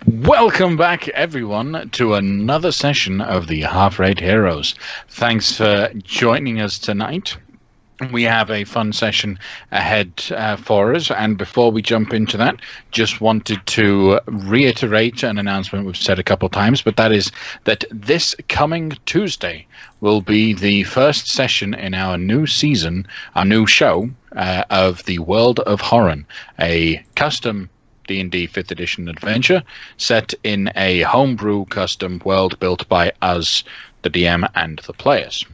Welcome back, everyone, to another session of the Half-Rate Heroes. Thanks for joining us tonight. We have a fun session ahead for us, and before we jump into that, just wanted to reiterate an announcement we've said a couple of times, but that is that this coming Tuesday will be the first session in our new season, our new show of the World of Horror, a custom D&D 5th edition adventure set in a homebrew custom world built by us, the DM, and the players.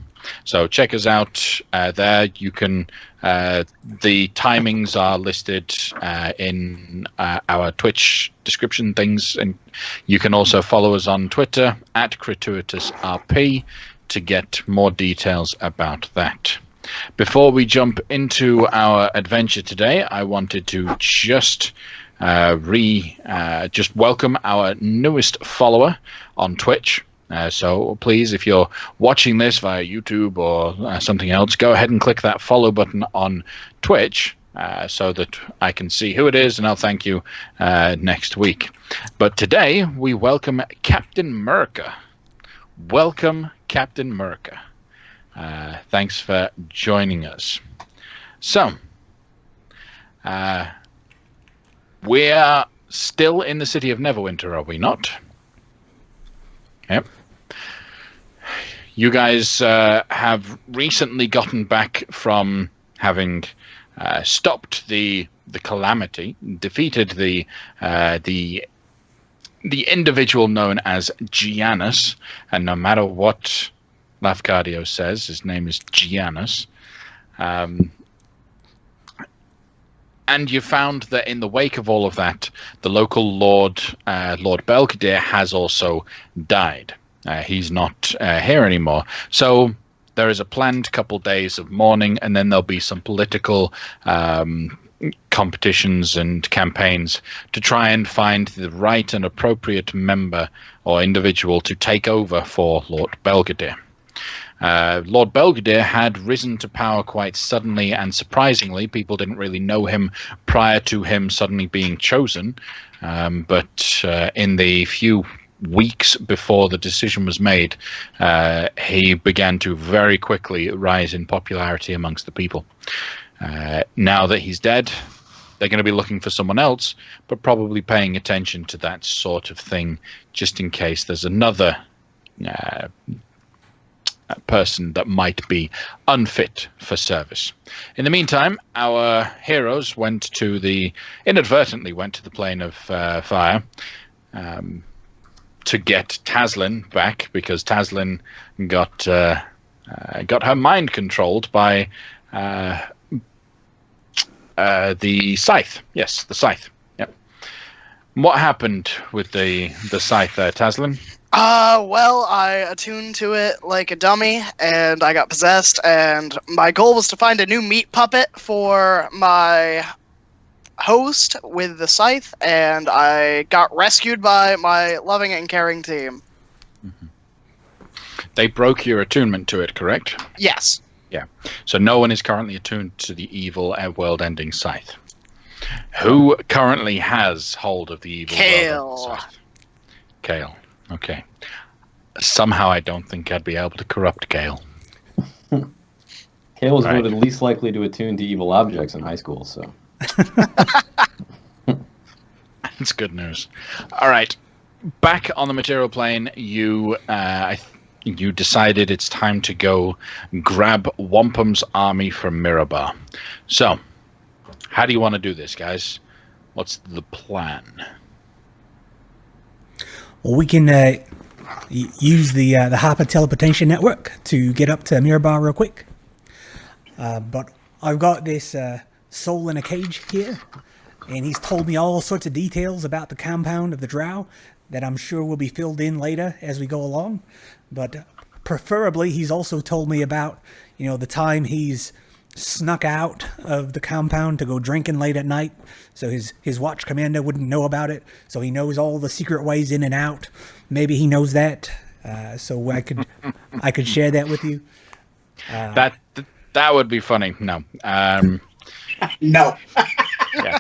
So check us out there. You can. The timings are listed in our Twitch description things, and you can also follow us on Twitter at Crituitous RP to get more details about that. Before we jump into our adventure today, I wanted to just welcome our newest follower on Twitch. So please, if you're watching this via YouTube or something else, go ahead and click that follow button on Twitch so that I can see who it is, and I'll thank you next week. But today, we welcome Captain Merca. Welcome, Captain Merca. Thanks for joining us. So, we're still in the city of Neverwinter, are we not? Yep. You guys have recently gotten back from having stopped the calamity, defeated the individual known as Giannis, and no matter what Lafcadio says, his name is Giannis. And you found that in the wake of all of that, the local Lord Belvedere has also died. He's not here anymore. So there is a planned couple days of mourning, and then there'll be some political competitions and campaigns to try and find the right and appropriate member or individual to take over for Lord Belvedere. Lord Belvedere had risen to power quite suddenly and surprisingly. People didn't really know him prior to him suddenly being chosen, but in the few weeks before the decision was made, he began to very quickly rise in popularity amongst the people. Now that he's dead, they're going to be looking for someone else, but probably paying attention to that sort of thing just in case there's another person that might be unfit for service. In the meantime, our heroes inadvertently went to the plane of fire to get Taslin back, because Taslin got her mind controlled by the scythe. Yes, the scythe. Yep. What happened with the scythe there, Taslin? Well, I attuned to it like a dummy, and I got possessed, and my goal was to find a new meat puppet for my host with the scythe, and I got rescued by my loving and caring team. Mm-hmm. They broke your attunement to it, correct? Yes. Yeah. So no one is currently attuned to the evil world-ending scythe. Who currently has hold of the evil world-ending scythe? Kale. Okay. Somehow I don't think I'd be able to corrupt Kale. Kale was voted least likely to attune to evil objects in high school, so... That's good news. All right. Back on the material plane, you decided it's time to go grab Wampum's army from Mirabar. So, how do you want to do this, guys? What's the plan? Well, we can use the hyper teleportation network to get up to Mirabar real quick. But I've got this soul in a cage here, and he's told me all sorts of details about the compound of the Drow that I'm sure will be filled in later as we go along. But preferably, he's also told me about, the time he's snuck out of the compound to go drinking late at night, so his watch commander wouldn't know about it. So he knows all the secret ways in and out. Maybe he knows that, so I could share that with you. That would be funny. No. No. Yeah.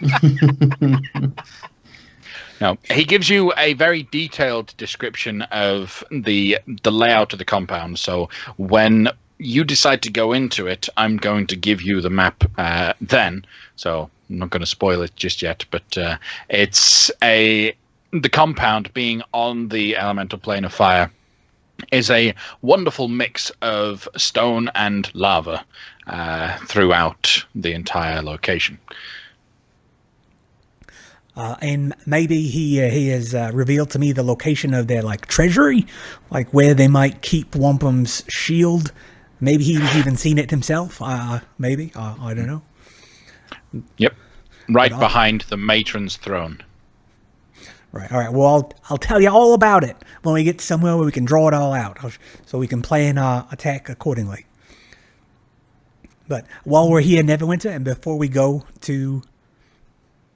No, he gives you a very detailed description of the layout of the compound. So when you decide to go into it, I'm going to give you the map then. So I'm not going to spoil it just yet, but it's the compound being on the elemental plane of fire is a wonderful mix of stone and lava throughout the entire location. And maybe he has revealed to me the location of their like treasury, like where they might keep Wampum's shield. Maybe he's even seen it himself. Maybe I don't know. Yep, right behind the matron's throne. Right. All right. Well, I'll tell you all about it when we get somewhere where we can draw it all out, so we can plan our attack accordingly. But while we're here in Neverwinter, and before we go to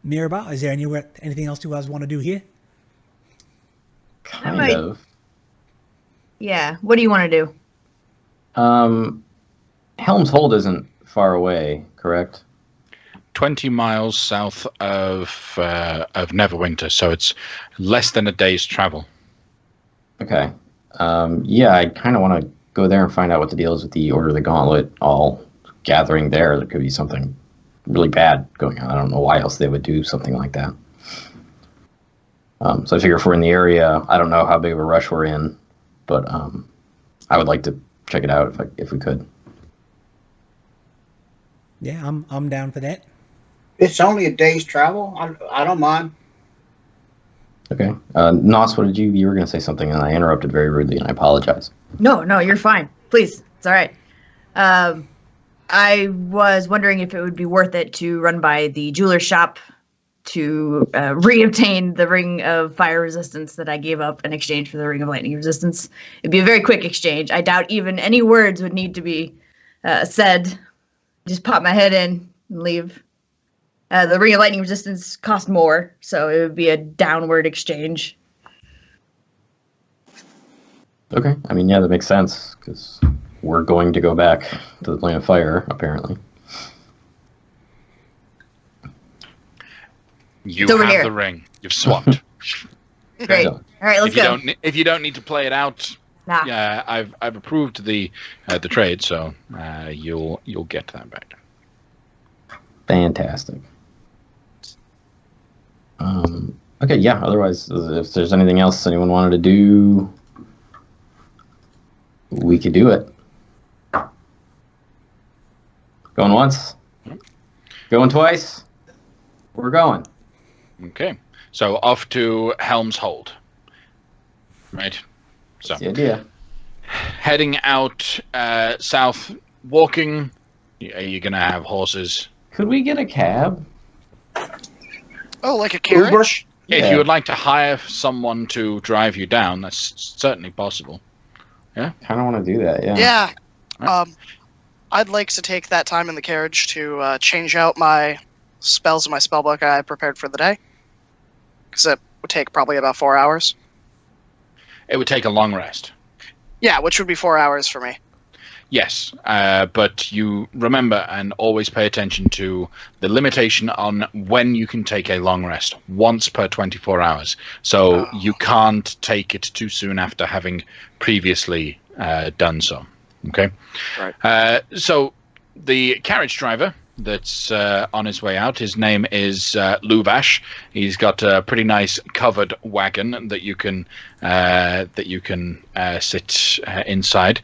Mirabah, is there anything else you guys want to do here? Kind of. Yeah. What do you want to do? Helm's Hold isn't far away, correct? 20 miles south of Neverwinter, so it's less than a day's travel. Okay. Yeah, I kind of want to go there and find out what the deal is with the Order of the Gauntlet all gathering there. There could be something really bad going on. I don't know why else they would do something like that. So I figure if we're in the area, I don't know how big of a rush we're in, but I would like to check it out if we could. Yeah, I'm down for that. It's only a day's travel. I don't mind. Okay. Nos, what did you were going to say something and I interrupted very rudely and I apologize. No, you're fine. Please. It's all right. I was wondering if it would be worth it to run by the jeweler's shop to reobtain the Ring of Fire Resistance that I gave up in exchange for the Ring of Lightning Resistance. It'd be a very quick exchange. I doubt even any words would need to be said. Just pop my head in and leave. The Ring of Lightning Resistance cost more, so it would be a downward exchange. Okay. I mean, yeah, that makes sense, because we're going to go back to the Plane of Fire, apparently. You It's over have here. the ring. You've swapped. Great. Yeah. All right, let's go. If you don't need to play it out, Nah. yeah, I've approved the trade, so you'll get that back. Fantastic. Okay, yeah, otherwise, if there's anything else anyone wanted to do, we could do it. Going once? Going twice? We're going. Okay, so off to Helm's Hold. Right. So That's the idea. heading out south, walking. Are you gonna have horses? Could we get a cab? Oh, like a carriage? If Yeah. you would like to hire someone to drive you down, that's certainly possible. Kind of want to do that, yeah. Yeah. Right. I'd like to take that time in the carriage to change out my spells in my spellbook I prepared for the day. Because it would take probably about 4 hours. It would take a long rest. Yeah, which would be 4 hours for me. Yes, but you remember and always pay attention to the limitation on when you can take a long rest, once per 24 hours. So you can't take it too soon after having previously done so. Okay? Right. So the carriage driver that's on his way out, his name is Luvash. He's got a pretty nice covered wagon that you can sit inside.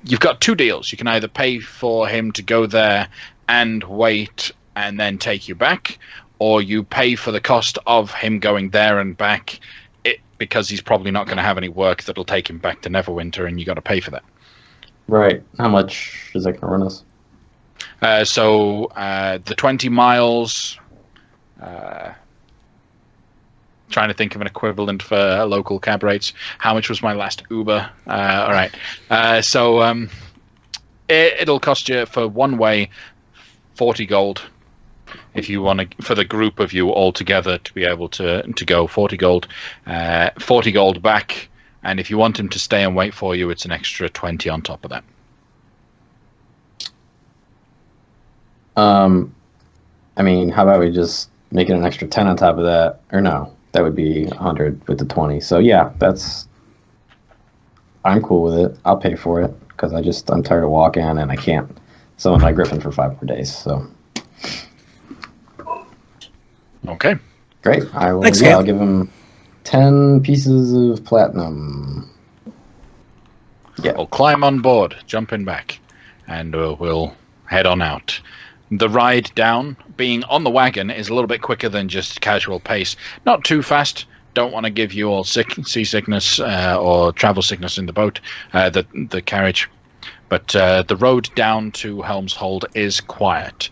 You've got two deals. You can either pay for him to go there and wait and then take you back, or you pay for the cost of him going there and back because he's probably not going to have any work that'll take him back to Neverwinter, and you got to pay for that. Right. How much is that going to run us? So the 20 miles, trying to think of an equivalent for local cab rates. How much was my last Uber? All right. So it'll cost you for one way 40 gold. If you want to, for the group of you all together to be able to go 40 gold, 40 gold back. And if you want him to stay and wait for you, it's an extra 20 on top of that. I mean, how about we just make it an extra 10 on top of that? Or no? That would be 100 with the 20. So yeah, I'm cool with it. I'll pay for it because I'm tired of walking and I can't summon my griffin for 5 more days. So Okay. great. Thanks, Cam. I'll give him 10 pieces of platinum. Yeah. We'll climb on board, jump in back, and we'll head on out. The ride down, being on the wagon, is a little bit quicker than just casual pace. Not too fast. Don't want to give you all seasickness or travel sickness in the boat, the carriage. But the road down to Helm's Hold is quiet.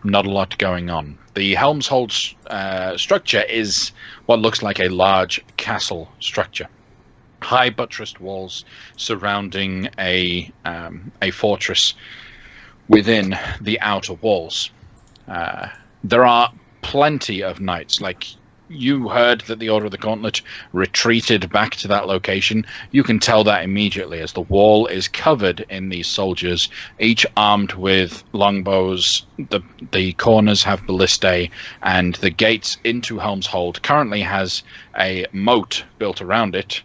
Not a lot going on. The Helm's Hold structure is what looks like a large castle structure. High buttressed walls surrounding a fortress within the outer walls. There are plenty of knights. Like, you heard that the Order of the Gauntlet retreated back to that location. You can tell that immediately as the wall is covered in these soldiers, each armed with longbows. The corners have ballistae, and the gates into Helm's Hold currently has a moat built around it,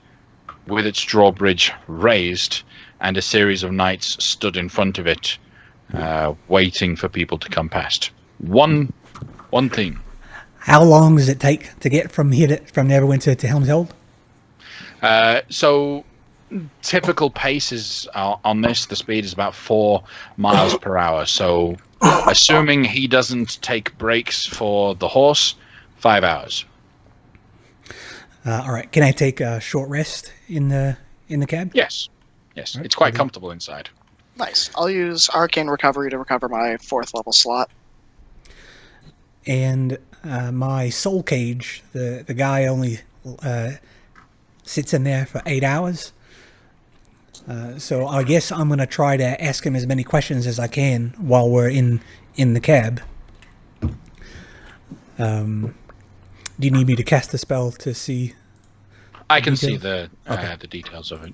with its drawbridge raised, and a series of knights stood in front of it, waiting for people to come past. One thing. How long does it take to get from Neverwinter to Helm's Hold? So typical pace is on this. The speed is about 4 miles per hour. So assuming he doesn't take breaks for the horse, 5 hours. All right. Can I take a short rest in the cab? Yes. Right. It's quite comfortable inside. Nice. I'll use Arcane Recovery to recover my 4th level slot. And my soul cage, the guy only sits in there for 8 hours. So I guess I'm going to try to ask him as many questions as I can while we're in the cab. Do you need me to cast the spell to see? I can see details? the details of it.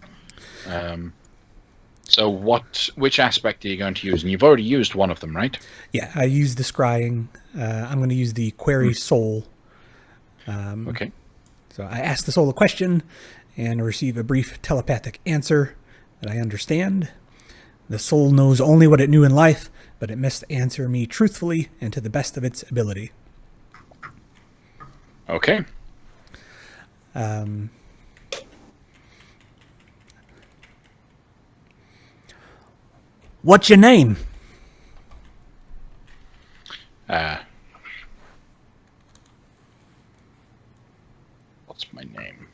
So which aspect are you going to use? And you've already used one of them, right? Yeah, I used the scrying. I'm going to use the query soul. Okay. So I ask the soul a question and receive a brief telepathic answer that I understand. The soul knows only what it knew in life, but it must answer me truthfully and to the best of its ability. Okay. What's your name? What's my name?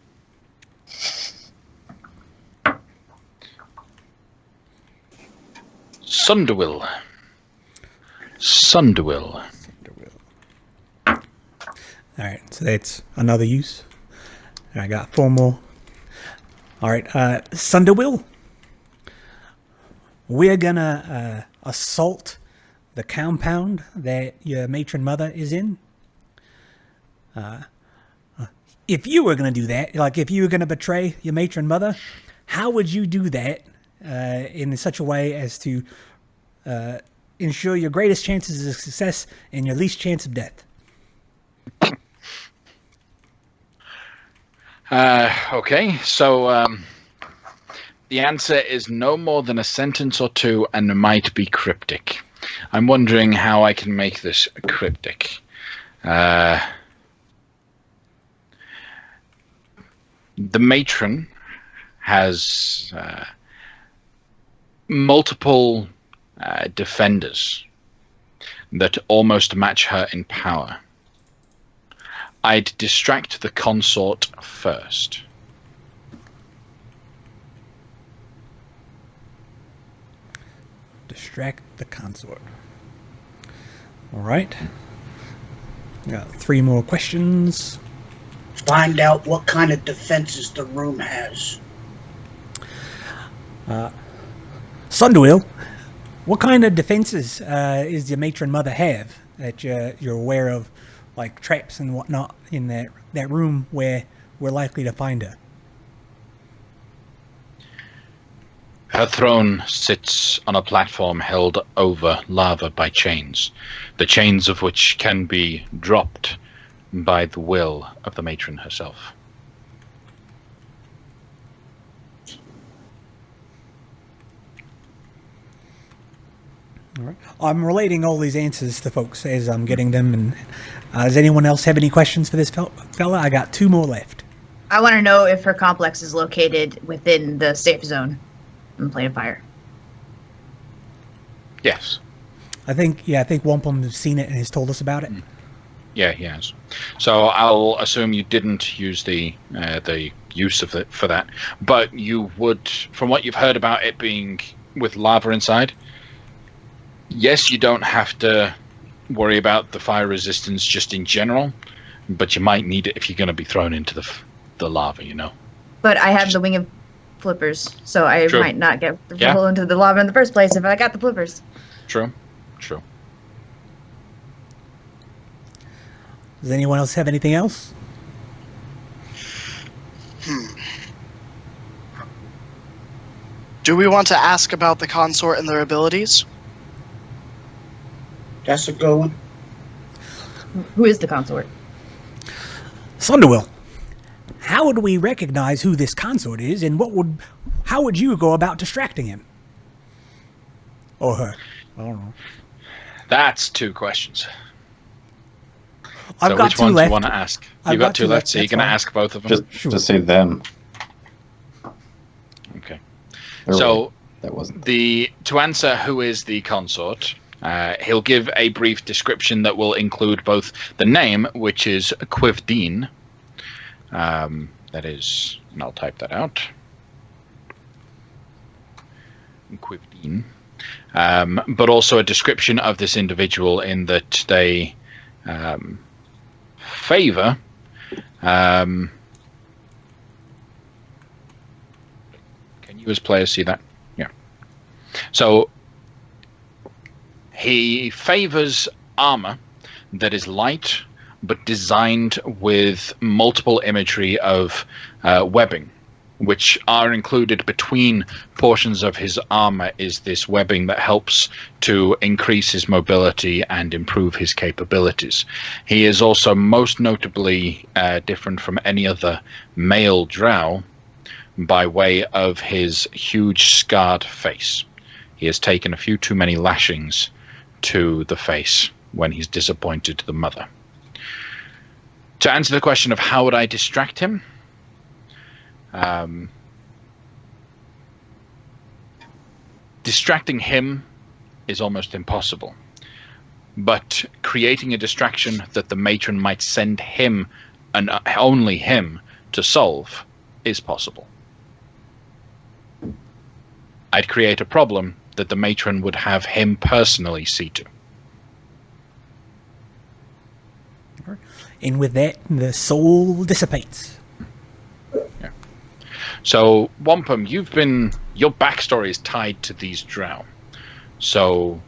Sunderwill. All right, so that's another use. I got 4 more. All right, Sunderwill. We're gonna assault the compound that your matron mother is in. If you were gonna do that, like if you were gonna betray your matron mother, how would you do that in such a way as to ensure your greatest chances of success and your least chance of death? Okay, so the answer is no more than a sentence or two and might be cryptic. I'm wondering how I can make this cryptic. The matron has multiple defenders that almost match her in power. I'd distract the consort first. Distract the consort. All right. Got 3 more questions. Find out what kind of defenses the room has. Sunderwill, what kind of defenses is your matron mother have that you're aware of, like traps and whatnot in that room where we're likely to find her? Her throne sits on a platform held over lava by chains, the chains of which can be dropped by the will of the matron herself. All right. I'm relating all these answers to folks as I'm getting them. And does anyone else have any questions for this fella? I got 2 more left. I want to know if her complex is located within the safe zone in Plane of Fire. Yes. I think Wampum has seen it and has told us about it. Yeah, he has. So I'll assume you didn't use the use of it for that, but you would, from what you've heard about it being with lava inside. Yes, you don't have to worry about the fire resistance just in general, but you might need it if you're going to be thrown into the lava, you know. But I have the wing of flippers, so I True. might not get roll into the lava in the first place if I got the flippers. True. Does anyone else have anything else? Do we want to ask about the consort and their abilities? That's a good one. Who is the consort? Thunderwill, how would we recognize who this consort is, and how would you go about distracting him? Or her? I don't know. That's 2 questions. I've So got which 2 ones left. do you want to ask? I've You've got got 2 2 left, left, so you're that's going to fine. ask both of them? Just say them. Okay. Or So wait, that wasn't. to answer who is the consort, he'll give a brief description that will include both the name, which is Quivdeen. That is, and I'll type that out. Quivdeen. But also a description of this individual in that they favor can you as players see that? Yeah. So he favors armor that is light but designed with multiple imagery of webbing, which are included between portions of his armor is this webbing that helps to increase his mobility and improve his capabilities. He is also most notably different from any other male drow by way of his huge scarred face. He has taken a few too many lashings to the face when he's disappointed the mother. To answer the question of how would I distract him, distracting him is almost impossible, but creating a distraction that the matron might send him and only him to solve is possible. I'd create a problem that the matron would have him personally see to. And with that, the soul dissipates. So, Wampum, your backstory is tied to these drow. So,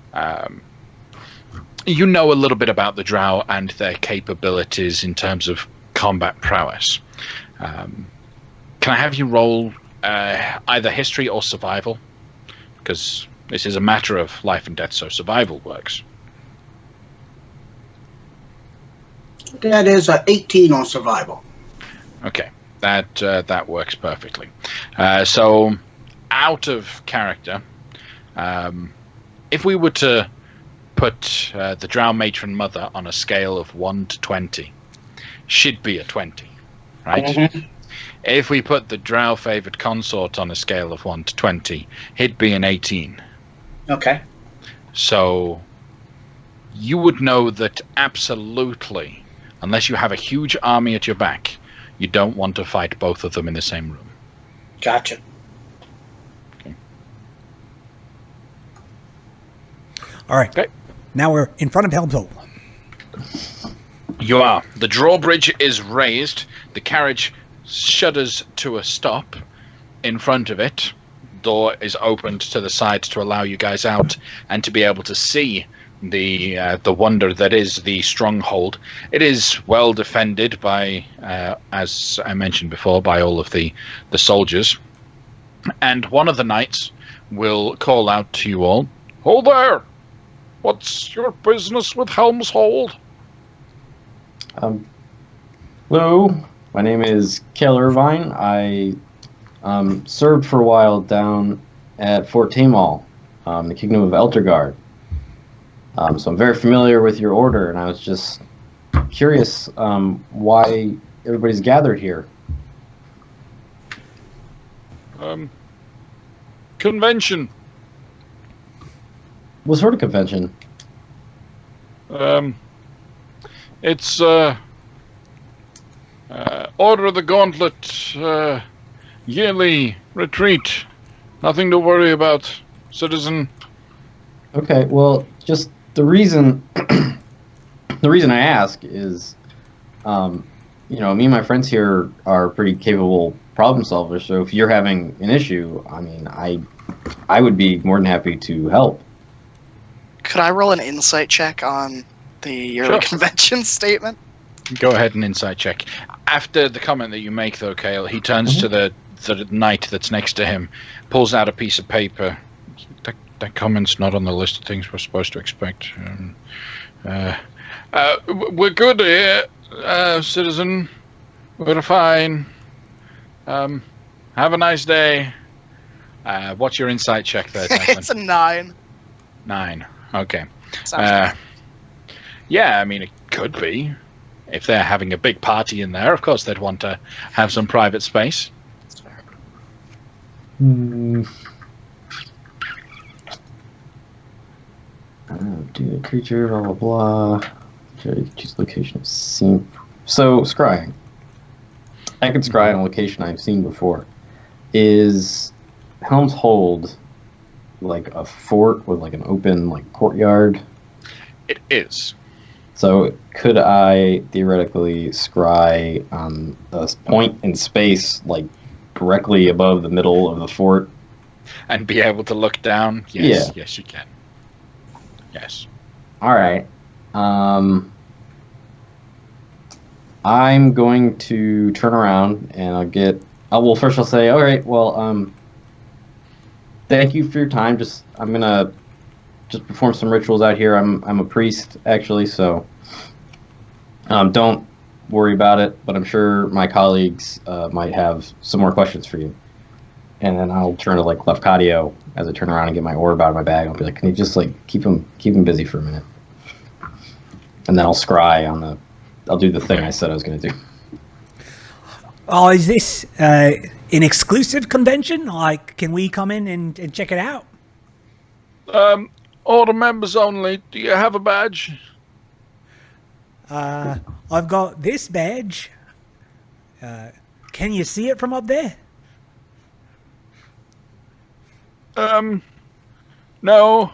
you know a little bit about the drow and their capabilities in terms of combat prowess. Can I have you roll either history or survival? Because this is a matter of life and death, so survival works. That is a 18 on survival. Okay, that works perfectly. So, out of character, if we were to put the Drow Matron Mother on a scale of 1 to 20, she'd be a 20, right? Mm-hmm. If we put the Drow Favored Consort on a scale of 1 to 20, he'd be an 18. Okay. So, you would know that absolutely, unless you have a huge army at your back, you don't want to fight both of them in the same room. Gotcha. Okay. All right. Okay. Now we're in front of Helm's Hole. You are. The drawbridge is raised. The carriage shudders to a stop in front of it. Door is opened to the side to allow you guys out and to be able to see the wonder that is the stronghold. It is well defended by, as I mentioned before, by all of the soldiers. And one of the knights will call out to you all, "Ho there! What's your business with Helm's Hold?" Hello, my name is Kel Irvine. I served for a while down at Fort Tamal, the Kingdom of Eltergard. So I'm very familiar with your order, and I was just curious why everybody's gathered here. Convention. What sort of convention? It's Order of the Gauntlet yearly retreat. Nothing to worry about, citizen. Okay, well, just the reason the reason I ask is, me and my friends here are pretty capable problem solvers. So if you're having an issue, I mean, I would be more than happy to help. Could I roll an insight check on the yearly convention statement? Go ahead and insight check. After the comment that you make, though, Kale, he turns to the knight that's next to him, pulls out a piece of paper. That comment's not on the list of things we're supposed to expect. We're good here, citizen. We're fine. Have a nice day. What's your insight check there, Declan? It's a 9. 9. Okay. Sounds Yeah, I mean, it could be. If they're having a big party in there, of course they'd want to have some private space. Do a creature, blah blah blah. Choose location of scene. So scrying. I can scry on a location I've seen before. Is Helm's Hold like a fort with like an open like courtyard? It is. So could I theoretically scry on a point in space like directly above the middle of the fort? And be able to look down? Yes, yes you can. Yes. Alright. I'm going to turn around and first I'll say, alright, well, thank you for your time. I'm gonna just perform some rituals out here. I'm a priest, actually, so don't worry about it, but I'm sure my colleagues might have some more questions for you. And then I'll turn to like Lefcadio as I turn around and get my orb out of my bag. I'll be like, can you just like keep him busy for a minute? And then I'll scry I'll do the thing I said I was going to do. Oh, is this an exclusive convention? Like, can we come in and check it out? Order members only. Do you have a badge? I've got this badge. Can you see it from up there? No.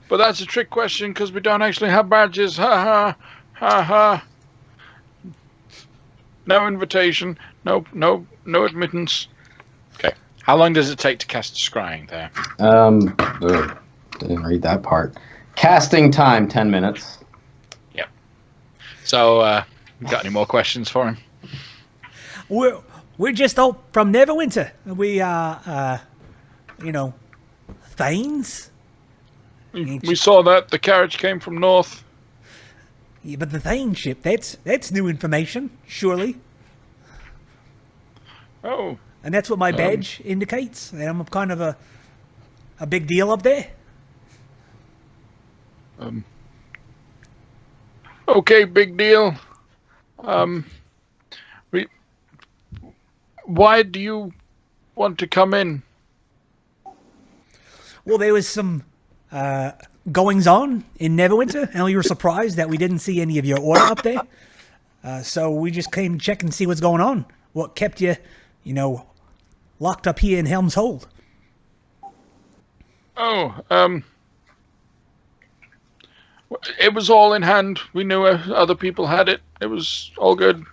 But that's a trick question because we don't actually have badges. Ha ha. Ha ha. No invitation. No admittance. Okay. How long does it take to cast scrying there? Didn't read that part. Casting time, 10 minutes. Yep. So, got any more questions for him? We're just all from Neverwinter. We are, Thanes. We saw that. The carriage came from north. Yeah, but the Thane ship, that's new information, surely. Oh. And that's what my badge indicates. And I'm kind of a big deal up there. Okay, big deal. Why do you want to come in? Well, there was some goings on in Neverwinter, and we were surprised that we didn't see any of your order up there. So we just came to check and see what's going on. What kept you, locked up here in Helm's Hold? Oh, it was all in hand. We knew other people had it. It was all good.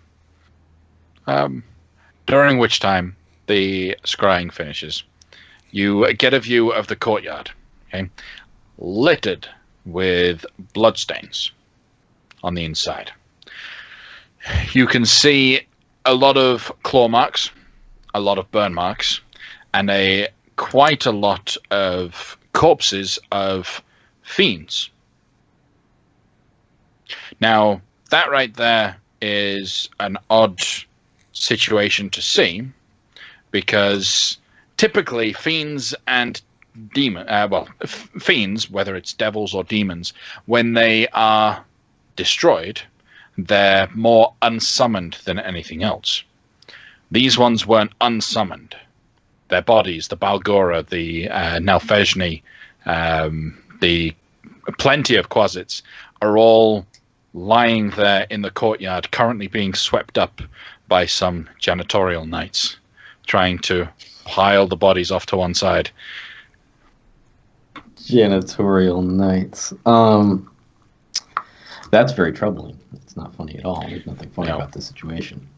During which time the scrying finishes. You get a view of the courtyard, okay, littered with bloodstains on the inside. You can see a lot of claw marks, a lot of burn marks, and quite a lot of corpses of fiends. Now, that right there is an odd situation to see, because typically fiends and fiends, whether it's devils or demons, when they are destroyed, they're more unsummoned than anything else. These ones weren't unsummoned. Their bodies, the Balgora, the Nalfejni, the plenty of Quasits, are all lying there in the courtyard, currently being swept up by some janitorial knights, trying to pile the bodies off to one side. Janitorial knights. That's very troubling. It's not funny at all. There's nothing funny about this situation.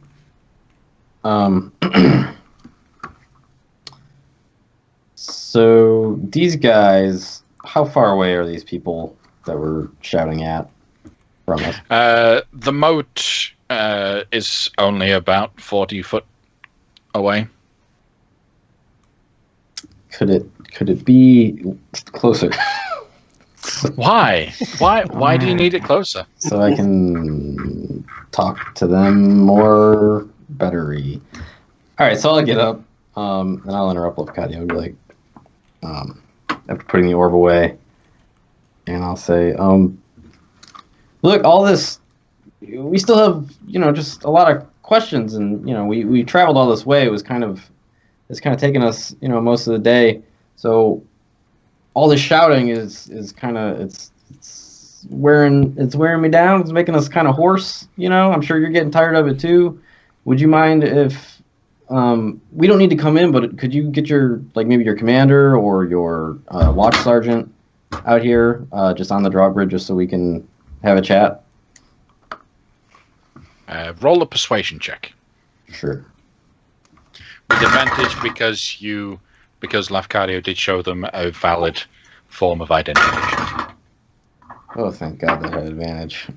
So these guys, how far away are these people that we're shouting at from us? The moat is only about 40 foot away. Could it be closer? Why? Why do you need it closer? So I can talk to them more bettery. All right, so I'll get up, and I'll interrupt Lafcadio and be like, after putting the orb away, and I'll say, look, all this, we still have, just a lot of questions, and, we traveled all this way. It's kind of taken us, most of the day. So all this shouting is kind of, it's wearing me down. It's making us kind of hoarse, I'm sure you're getting tired of it too. Would you mind if, we don't need to come in, but could you get maybe your commander or your watch sergeant out here, just on the drawbridge, just so we can have a chat? Roll a persuasion check. Sure. With advantage because Lafcadio did show them a valid form of identification. Oh, thank God that had advantage.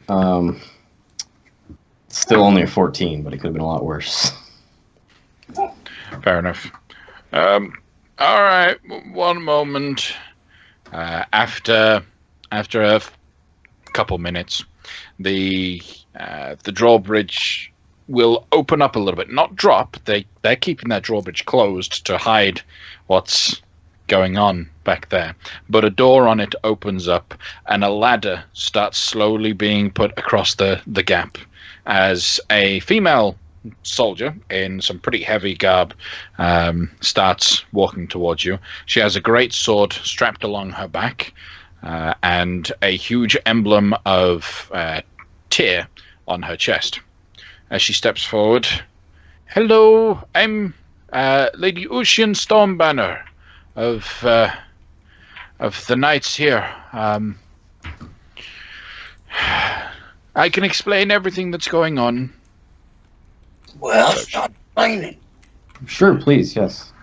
Still only a 14, but it could have been a lot worse. Fair enough. All right, one moment. After a couple minutes, the drawbridge will open up a little bit, not drop. They're keeping that drawbridge closed to hide what's going on back there. But a door on it opens up, and a ladder starts slowly being put across the gap as a female soldier in some pretty heavy garb starts walking towards you. She has a great sword strapped along her back and a huge emblem of Tyr on her chest. As she steps forward, "Hello, I'm Lady Ocean Stormbanner of the knights here. I can explain everything that's going on." Well, start explaining. Sure, please, yes.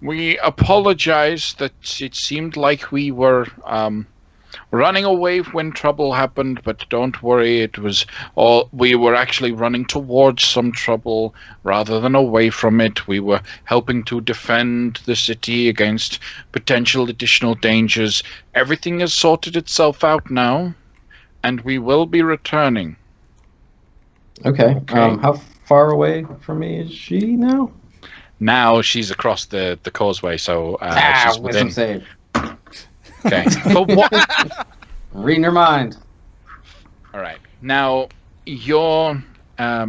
We apologize that it seemed like we were running away when trouble happened, but don't worry, we were actually running towards some trouble rather than away from it. We were helping to defend the city against potential additional dangers. Everything has sorted itself out now, and we will be returning. Okay. How far away from me is she now? Now she's across the causeway, so she's within. Wisdom save. Okay. But what? Reading her mind. All right. Now, I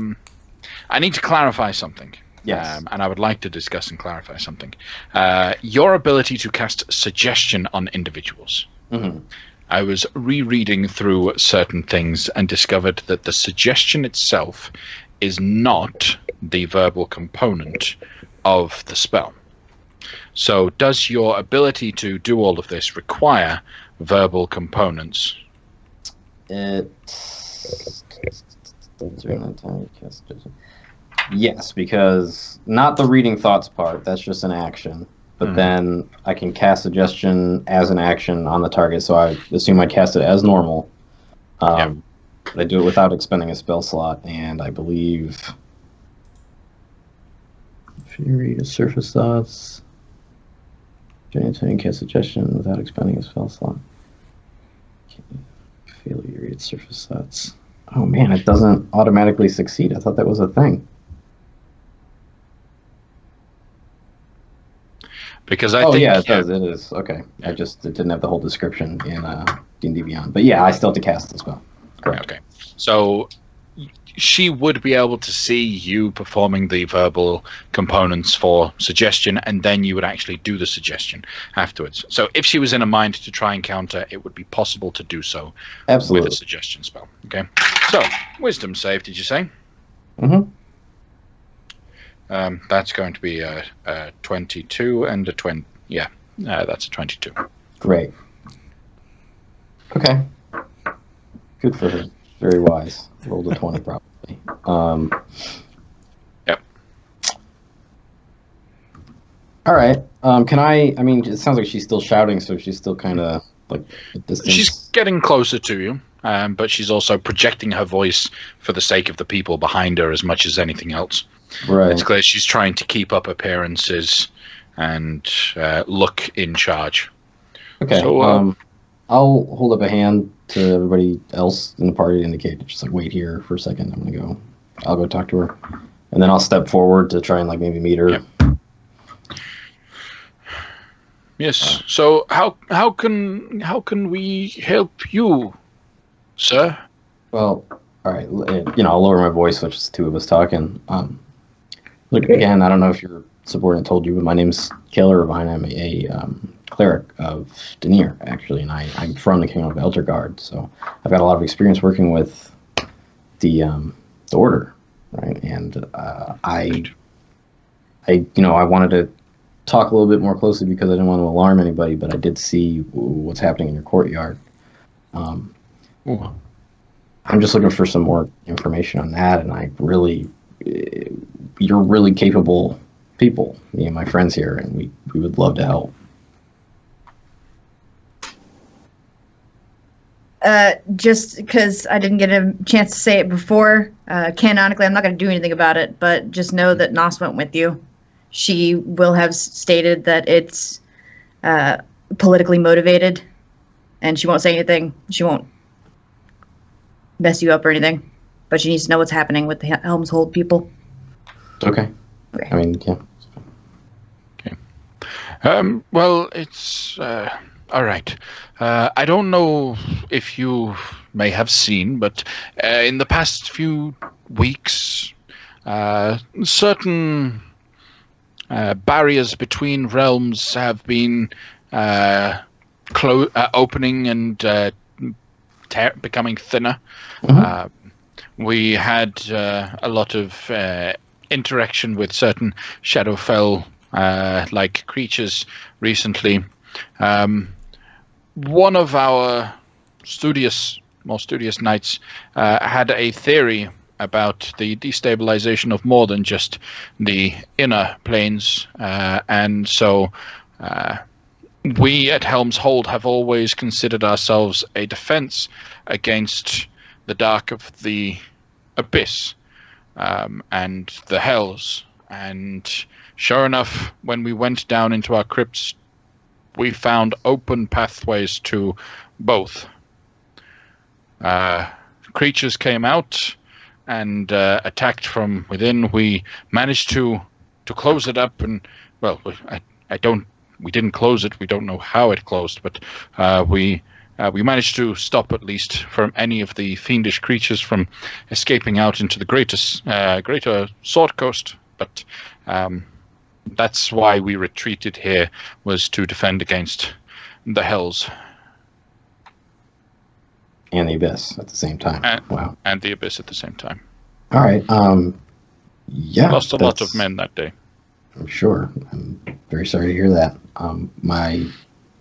need to clarify something. Yes. And I would like to discuss and clarify something. Your ability to cast suggestion on individuals. Mm-hmm. I was rereading through certain things and discovered that the suggestion itself is not the verbal component of the spell. So does your ability to do all of this require verbal components? Yes, because not the reading thoughts part, that's just an action. But then I can cast suggestion as an action on the target, so I assume I cast it as normal. But I do it without expending a spell slot, and I believe if you read a surface thoughts, Giant cast suggestion without expending a spell slot. Failure rate surface sets. Oh man, it doesn't automatically succeed. I thought that was a thing. Because I think yeah, it does. It is. Okay. Yeah. It didn't have the whole description in D&D Beyond. But yeah, I still have to cast the spell. Correct. Okay. So she would be able to see you performing the verbal components for suggestion, and then you would actually do the suggestion afterwards. So if she was in a mind to try and counter, it would be possible to do so Absolutely. with a suggestion spell. Okay. So wisdom save, did you say? Mm-hmm. That's going to be a 22 and a 20. Yeah, that's a 22. Great. Okay. Good for her. Very wise. Rolled a 20 probably. Yep. All right. Can I mean, it sounds like she's still shouting, so she's still kind of like at distance. She's getting closer to you, but she's also projecting her voice for the sake of the people behind her as much as anything else. Right. It's clear she's trying to keep up appearances and look in charge. Okay. So, I'll hold up a hand to everybody else in the party to indicate, just like wait here for a second. I'll go talk to her, and then I'll step forward to try and like maybe meet her. Yep. Yes. So how can we help you, sir? Well, all right. I'll lower my voice, which is two of us talking. Look, again, I don't know if your subordinate told you, but my name's Keller Irvine. I'm a cleric of Denier, actually, and I'm from the Kingdom of Eldergard, so I've got a lot of experience working with the Order, right? And I wanted to talk a little bit more closely because I didn't want to alarm anybody, but I did see what's happening in your courtyard. I'm just looking for some more information on that, and you're really capable people, me and my friends here, and we would love to help. Just because I didn't get a chance to say it before, canonically, I'm not going to do anything about it, but just know that Nos went with you. She will have stated that it's politically motivated, and she won't say anything. She won't mess you up or anything, but she needs to know what's happening with the Helm's Hold people. Okay. I mean, yeah. Okay. Well, it's all right. I don't know if you may have seen, but in the past few weeks, certain barriers between realms have been opening and becoming thinner. Mm-hmm. We had a lot of interaction with certain Shadowfell like creatures recently. One of our more studious knights had a theory about the destabilization of more than just the inner planes, and so we at Helm's Hold have always considered ourselves a defense against the dark of the abyss and the hells. And sure enough, when we went down into our crypts, we found open pathways to both. Creatures came out and attacked from within. We managed to close it up, and well, we didn't close it. We don't know how it closed, but we managed to stop at least from any of the fiendish creatures from escaping out into the greater Sword Coast. But that's why we retreated here, was to defend against the hells. And the abyss at the same time. Wow. And the abyss at the same time. All right. Yeah. Lost a lot of men that day. I'm sure. I'm very sorry to hear that. My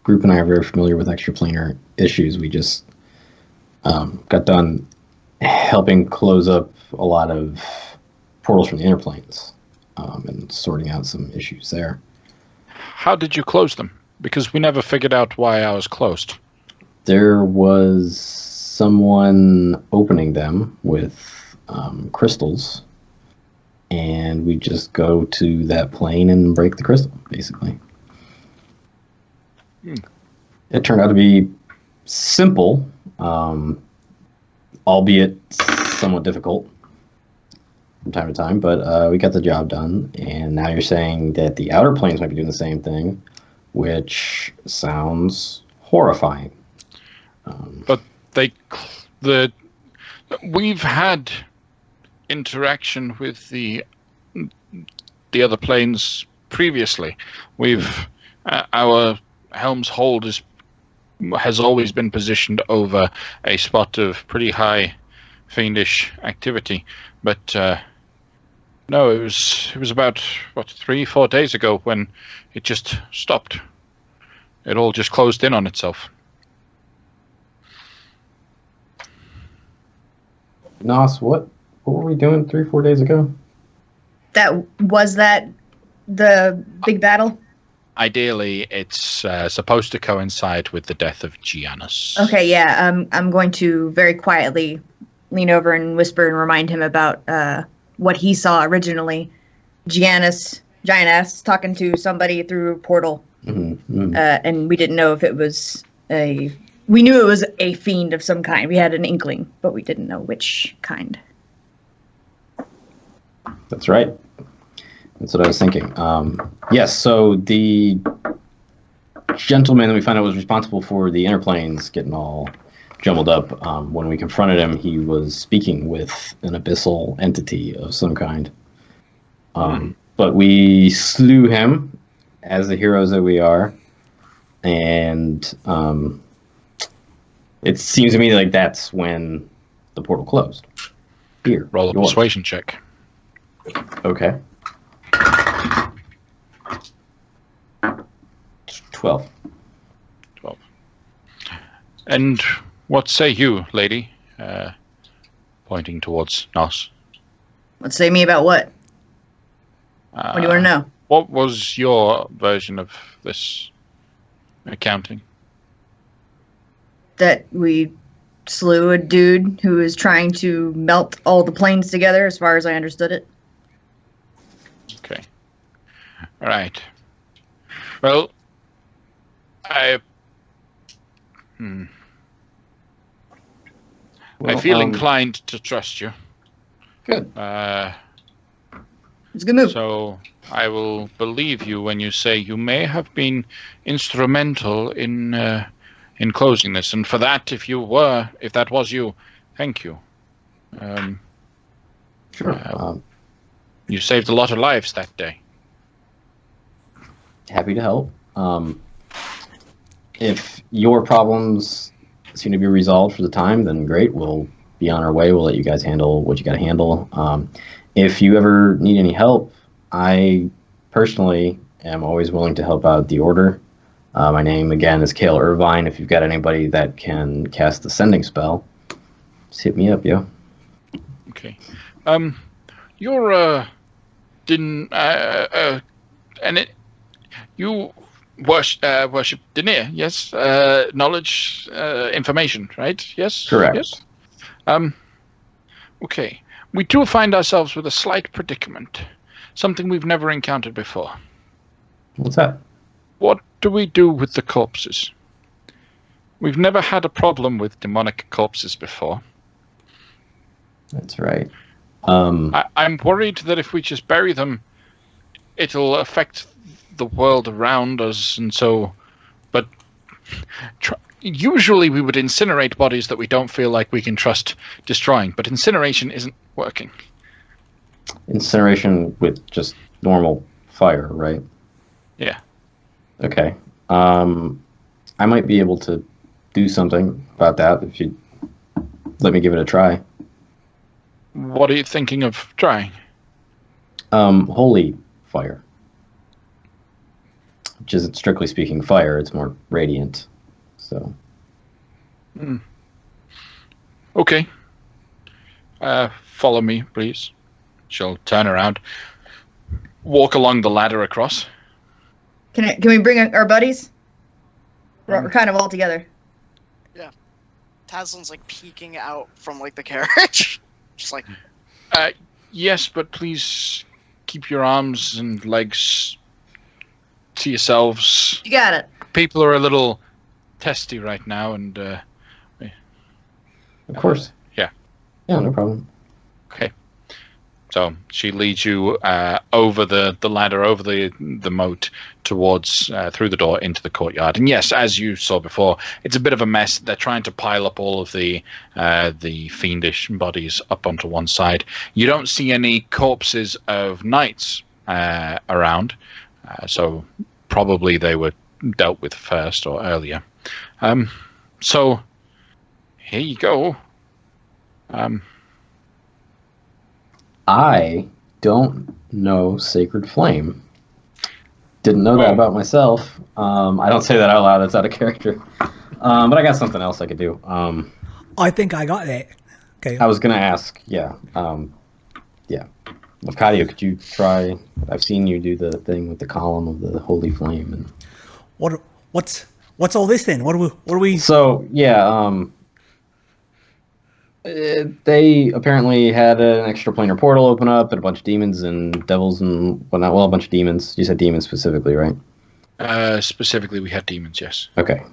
group and I are very familiar with extraplanar issues. We just got done helping close up a lot of portals from the inner planes and sorting out some issues there. How did you close them? Because we never figured out why ours closed. There was someone opening them with crystals, and we just go to that plane and break the crystal, basically. It turned out to be simple. albeit somewhat difficult from time to time, but we got the job done. And now you're saying that the Outer Planes might be doing the same thing, which sounds horrifying. But we've had interaction with the other planes previously. We've our Helm's Hold has always been positioned over a spot of pretty high fiendish activity, but no, it was about 3-4 days ago when it just stopped. It all just closed in on itself. Nos, what were we doing 3-4 days ago? That the big battle? Ideally, it's supposed to coincide with the death of Giannis. Okay, yeah. I'm going to very quietly lean over and whisper and remind him about what he saw originally. Giannis talking to somebody through a portal. Mm-hmm. And we didn't know if it was we knew it was a fiend of some kind. We had an inkling, but we didn't know which kind. That's right. That's what I was thinking. Yes, so the gentleman that we found out was responsible for the interplanes getting all jumbled up, when we confronted him, he was speaking with an abyssal entity of some kind. But we slew him, as the heroes that we are, and it seems to me like that's when the portal closed. Here, Roll a persuasion check. Okay. 12. And what say you, lady? Pointing towards Nos. Let's say me about what? What do you want to know? What was your version of this accounting? That we slew a dude who was trying to melt all the planes together, as far as I understood it. Okay. All right. Well, I feel inclined to trust you. Good. It's a good move. So I will believe you when you say you may have been instrumental in closing this, and for that, if that was you, thank you. Sure. You saved a lot of lives that day. Happy to help. If your problems seem to be resolved for the time, then great. We'll be on our way. We'll let you guys handle what you got to handle. If you ever need any help, I personally am always willing to help out the Order. My name, again, is Cale Irvine. If you've got anybody that can cast the sending spell, just hit me up, yo. Okay. You're you worship Denier, yes? Knowledge, information, right? Yes? Correct. Yes? Okay. We do find ourselves with a slight predicament. Something we've never encountered before. What's that? What do we do with the corpses? We've never had a problem with demonic corpses before. That's right. I'm worried that if we just bury them, it'll affect the world around us, and so. But usually we would incinerate bodies that we don't feel like we can trust destroying, but incineration isn't working. Incineration with just normal fire, right? Yeah. Okay. I might be able to do something about that if you let me give it a try. What are you thinking of trying? Holy fire. Which isn't strictly speaking fire, it's more radiant. So. Okay. Follow me, please. She'll turn around, walk along the ladder across. Can we bring our buddies? We're kind of all together. Yeah. Taslin's like peeking out from like the carriage. Just like Yes, but please keep your arms and legs to yourselves. You got it. People are a little testy right now, and of course. Yeah. Yeah, no problem. Okay. So she leads you over the ladder, over the moat, towards through the door into the courtyard. And yes, as you saw before, it's a bit of a mess. They're trying to pile up all of the fiendish bodies up onto one side. You don't see any corpses of knights around, so probably they were dealt with first or earlier. So here you go. I don't know Sacred Flame. Didn't know that about myself. I don't say that out loud. That's out of character. But I got something else I could do. I think I got that. Okay. I was going to ask, yeah. Lecadio, could you try? I've seen you do the thing with the column of the Holy Flame. And What's all this then? What are we? So, yeah, they apparently had an extraplanar portal open up and a bunch of demons and devils and whatnot. Well, a bunch of demons. You said demons specifically, right? Specifically, we had demons, yes. Okay.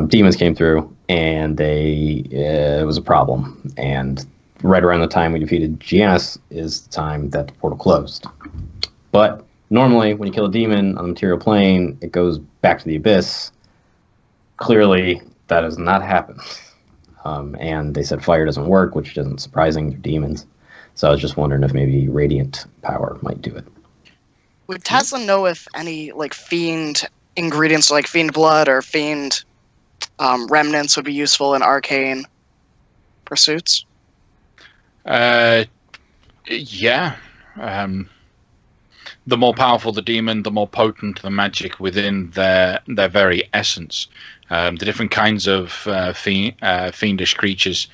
Demons came through, and it was a problem. And right around the time we defeated Giannis is the time that the portal closed. But normally, when you kill a demon on the material plane, it goes back to the abyss. Clearly, that has not happened. And they said fire doesn't work, which isn't surprising. They're demons. So I was just wondering if maybe radiant power might do it. Would Tasla know if any fiend ingredients like fiend blood or fiend remnants would be useful in arcane pursuits? Yeah. The more powerful the demon, the more potent the magic within their very essence. The different kinds of fiendish creatures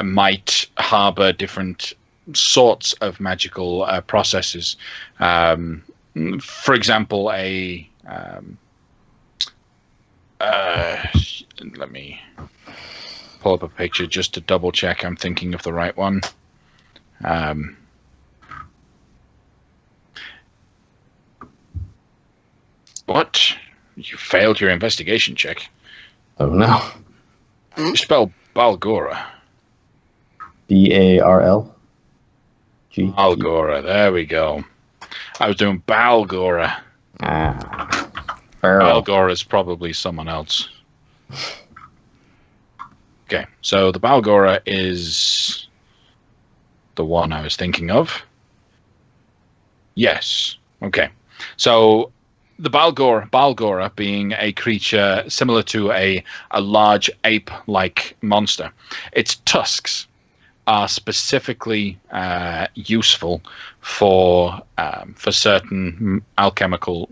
might harbor different sorts of magical processes. For example, let me pull up a picture just to double check I'm thinking of the right one. What? You failed your investigation check. Oh no. You spell Balgora. Barl? Balgora, there we go. I was doing Balgora. Balgora is probably someone else. Okay, so the Balgora is the one I was thinking of. Yes. Okay. So the Balgora being a creature similar to a large ape-like monster. Its tusks are specifically useful for certain alchemical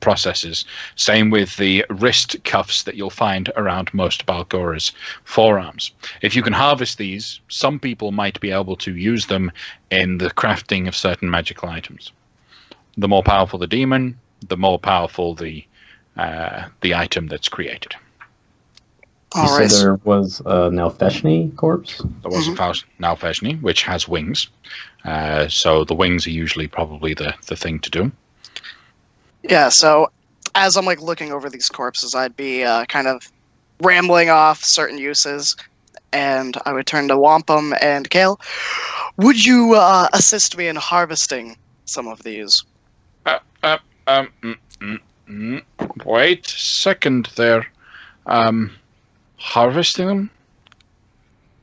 processes. Same with the wrist cuffs that you'll find around most Balgora's forearms. If you can harvest these, some people might be able to use them in the crafting of certain magical items. The more powerful the demon, the more powerful the item that's created. You said there was a Nalfeshni corpse? There was a Nalfeshni, which has wings. So the wings are usually probably the thing to do. Yeah, so as I'm looking over these corpses, I'd be kind of rambling off certain uses, and I would turn to Wampum and Kale. Would you assist me in harvesting some of these? Wait a second there. Harvesting them?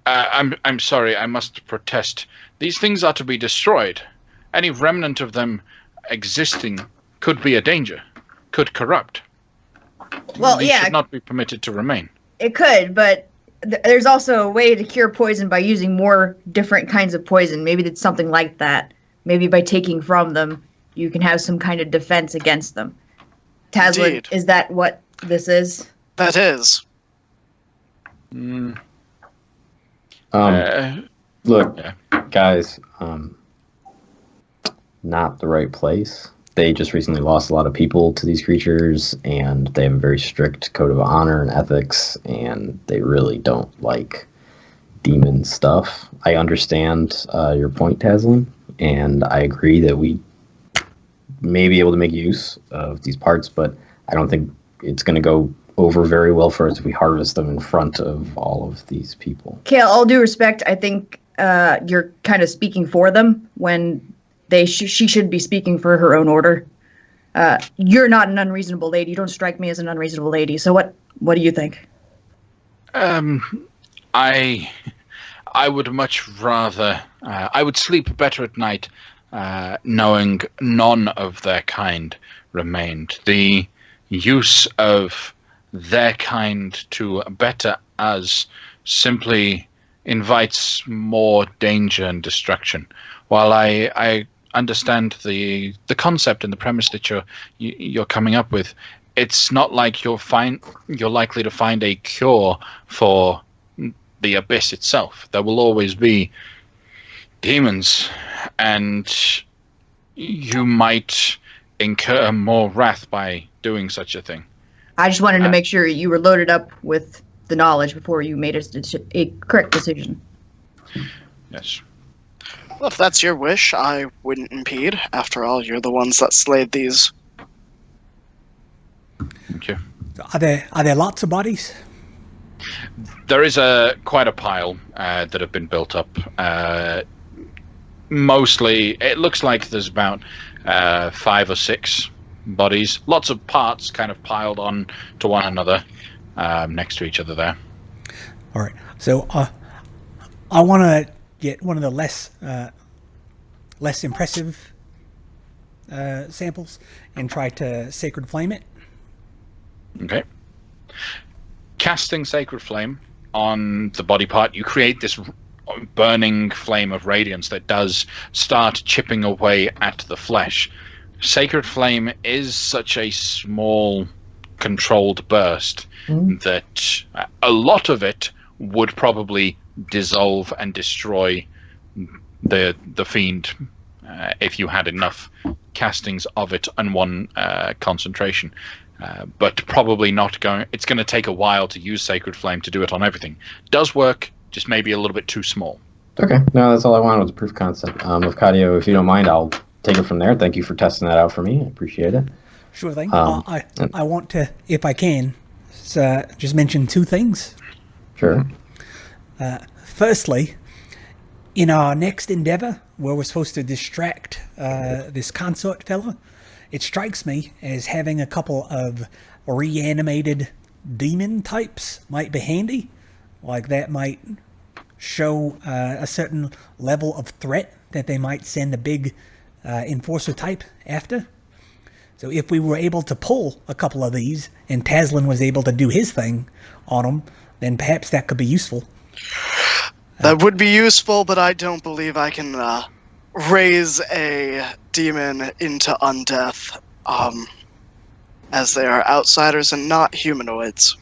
I'm sorry, I must protest. These things are to be destroyed. Any remnant of them existing could be a danger, could corrupt. Well, These yeah, should not be permitted to remain. it could, but there's also a way to cure poison by using more different kinds of poison. Maybe it's something like that. Maybe by taking from them, you can have some kind of defense against them. Tasla, Indeed. is that what this is? That is. Look, Yeah. guys, not the right place. They just recently lost a lot of people to these creatures, and they have a very strict code of honor and ethics, and they really don't like demon stuff. I understand your point, Taslin, and I agree that we may be able to make use of these parts, but I don't think it's going to go over very well for us if we harvest them in front of all of these people. Kale, all due respect, I think you're kind of speaking for them when she should be speaking for her own order. You're not an unreasonable lady. You don't strike me as an unreasonable lady. So what do you think? I would much rather. I would sleep better at night, knowing none of their kind remained. The use of their kind to better us simply invites more danger and destruction. While I understand the concept and the premise that you're coming up with, it's not like you're likely to find a cure for the abyss itself. There will always be demons, and you might incur more wrath by doing such a thing. I just wanted to make sure you were loaded up with the knowledge before you made a correct decision. Yes. Well, if that's your wish, I wouldn't impede. After all, you're the ones that slayed these. Thank you. Are there lots of bodies? There is quite a pile that have been built up. Mostly, it looks like there's about 5 or 6 bodies. Lots of parts kind of piled on to one another, next to each other there. All right. So I want to get one of the less impressive samples and try to sacred flame it. Okay. Casting Sacred Flame on the body part, you create this burning flame of radiance that does start chipping away at the flesh. Sacred Flame is such a small, controlled burst that a lot of it would probably dissolve and destroy the fiend if you had enough castings of it and one concentration. But probably not going. It's going to take a while to use Sacred Flame to do it on everything. Does work, just maybe a little bit too small. Okay, no, that's all I wanted was a proof concept. Lafcadio, if you don't mind, I'll take it from there. Thank you for testing that out for me. I appreciate it. Sure thing. I want to, if I can, just mention 2 things. Sure. Firstly, in our next endeavor, where we're supposed to distract this consort fella, it strikes me as having a couple of reanimated demon types might be handy. Like that might show a certain level of threat that they might send a big enforcer type after. So if we were able to pull a couple of these and Taslan was able to do his thing on them, then perhaps that could be useful. That would be useful, but I don't believe I can raise a demon into undeath, as they are outsiders and not humanoids.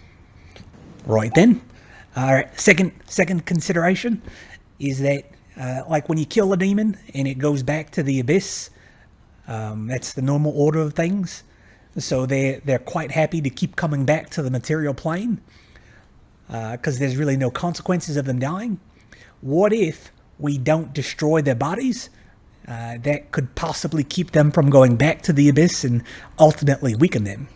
Right then. All right. Second consideration is that, like when you kill a demon and it goes back to the abyss, that's the normal order of things. So they're quite happy to keep coming back to the material plane because there's really no consequences of them dying. What if we don't destroy their bodies? That could possibly keep them from going back to the abyss and ultimately weaken them.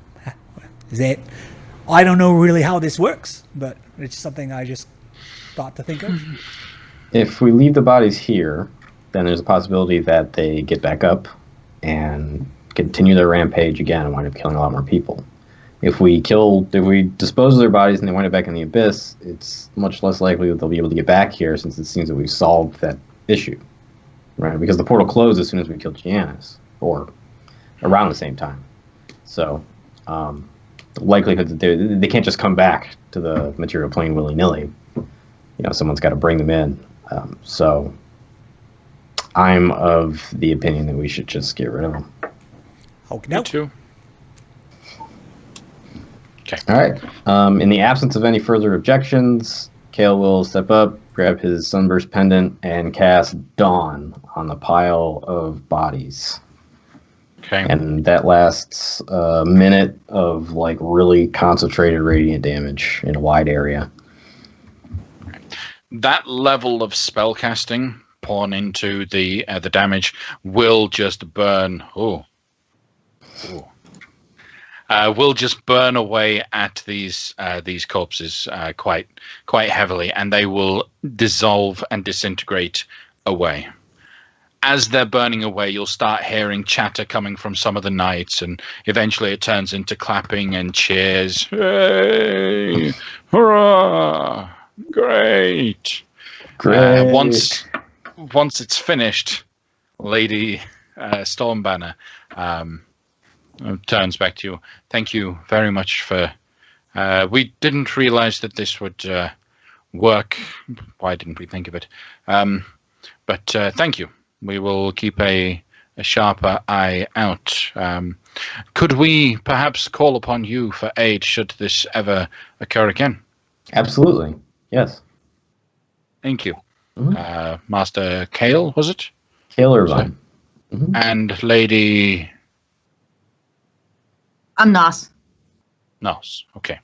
I don't know really how this works, but it's something I just thought to think of. If we leave the bodies here, then there's a possibility that they get back up and continue their rampage again and wind up killing a lot more people. If we dispose of their bodies and they wind up back in the abyss, it's much less likely that they'll be able to get back here, since it seems that we've solved that issue. Right, because the portal closed as soon as we killed Giannis, or around the same time. So, the likelihood that they can't just come back to the material plane willy-nilly. Someone's got to bring them in. So, I'm of the opinion that we should just get rid of them. Okay, Me too. Okay. All right. In the absence of any further objections, Kale will step up, grab his sunburst pendant, and cast Dawn on the pile of bodies. Okay. And that lasts a minute of really concentrated radiant damage in a wide area. That level of spellcasting pouring into the damage will just burn. will just burn away at these corpses quite heavily, and they will dissolve and disintegrate away. As they're burning away, you'll start hearing chatter coming from some of the knights, and eventually it turns into clapping and cheers. Hey! Hurrah! Great! Great. Once it's finished, Lady Stormbanner turns back to you. Thank you very much for... we didn't realize that this would work. Why didn't we think of it? But thank you. We will keep a sharper eye out. Could we perhaps call upon you for aid should this ever occur again? Absolutely. Yes. Thank you. Mhm. Master Kale, was it? Kale Irvine. Mhm. And Lady I'm Nos. Nos. Okay.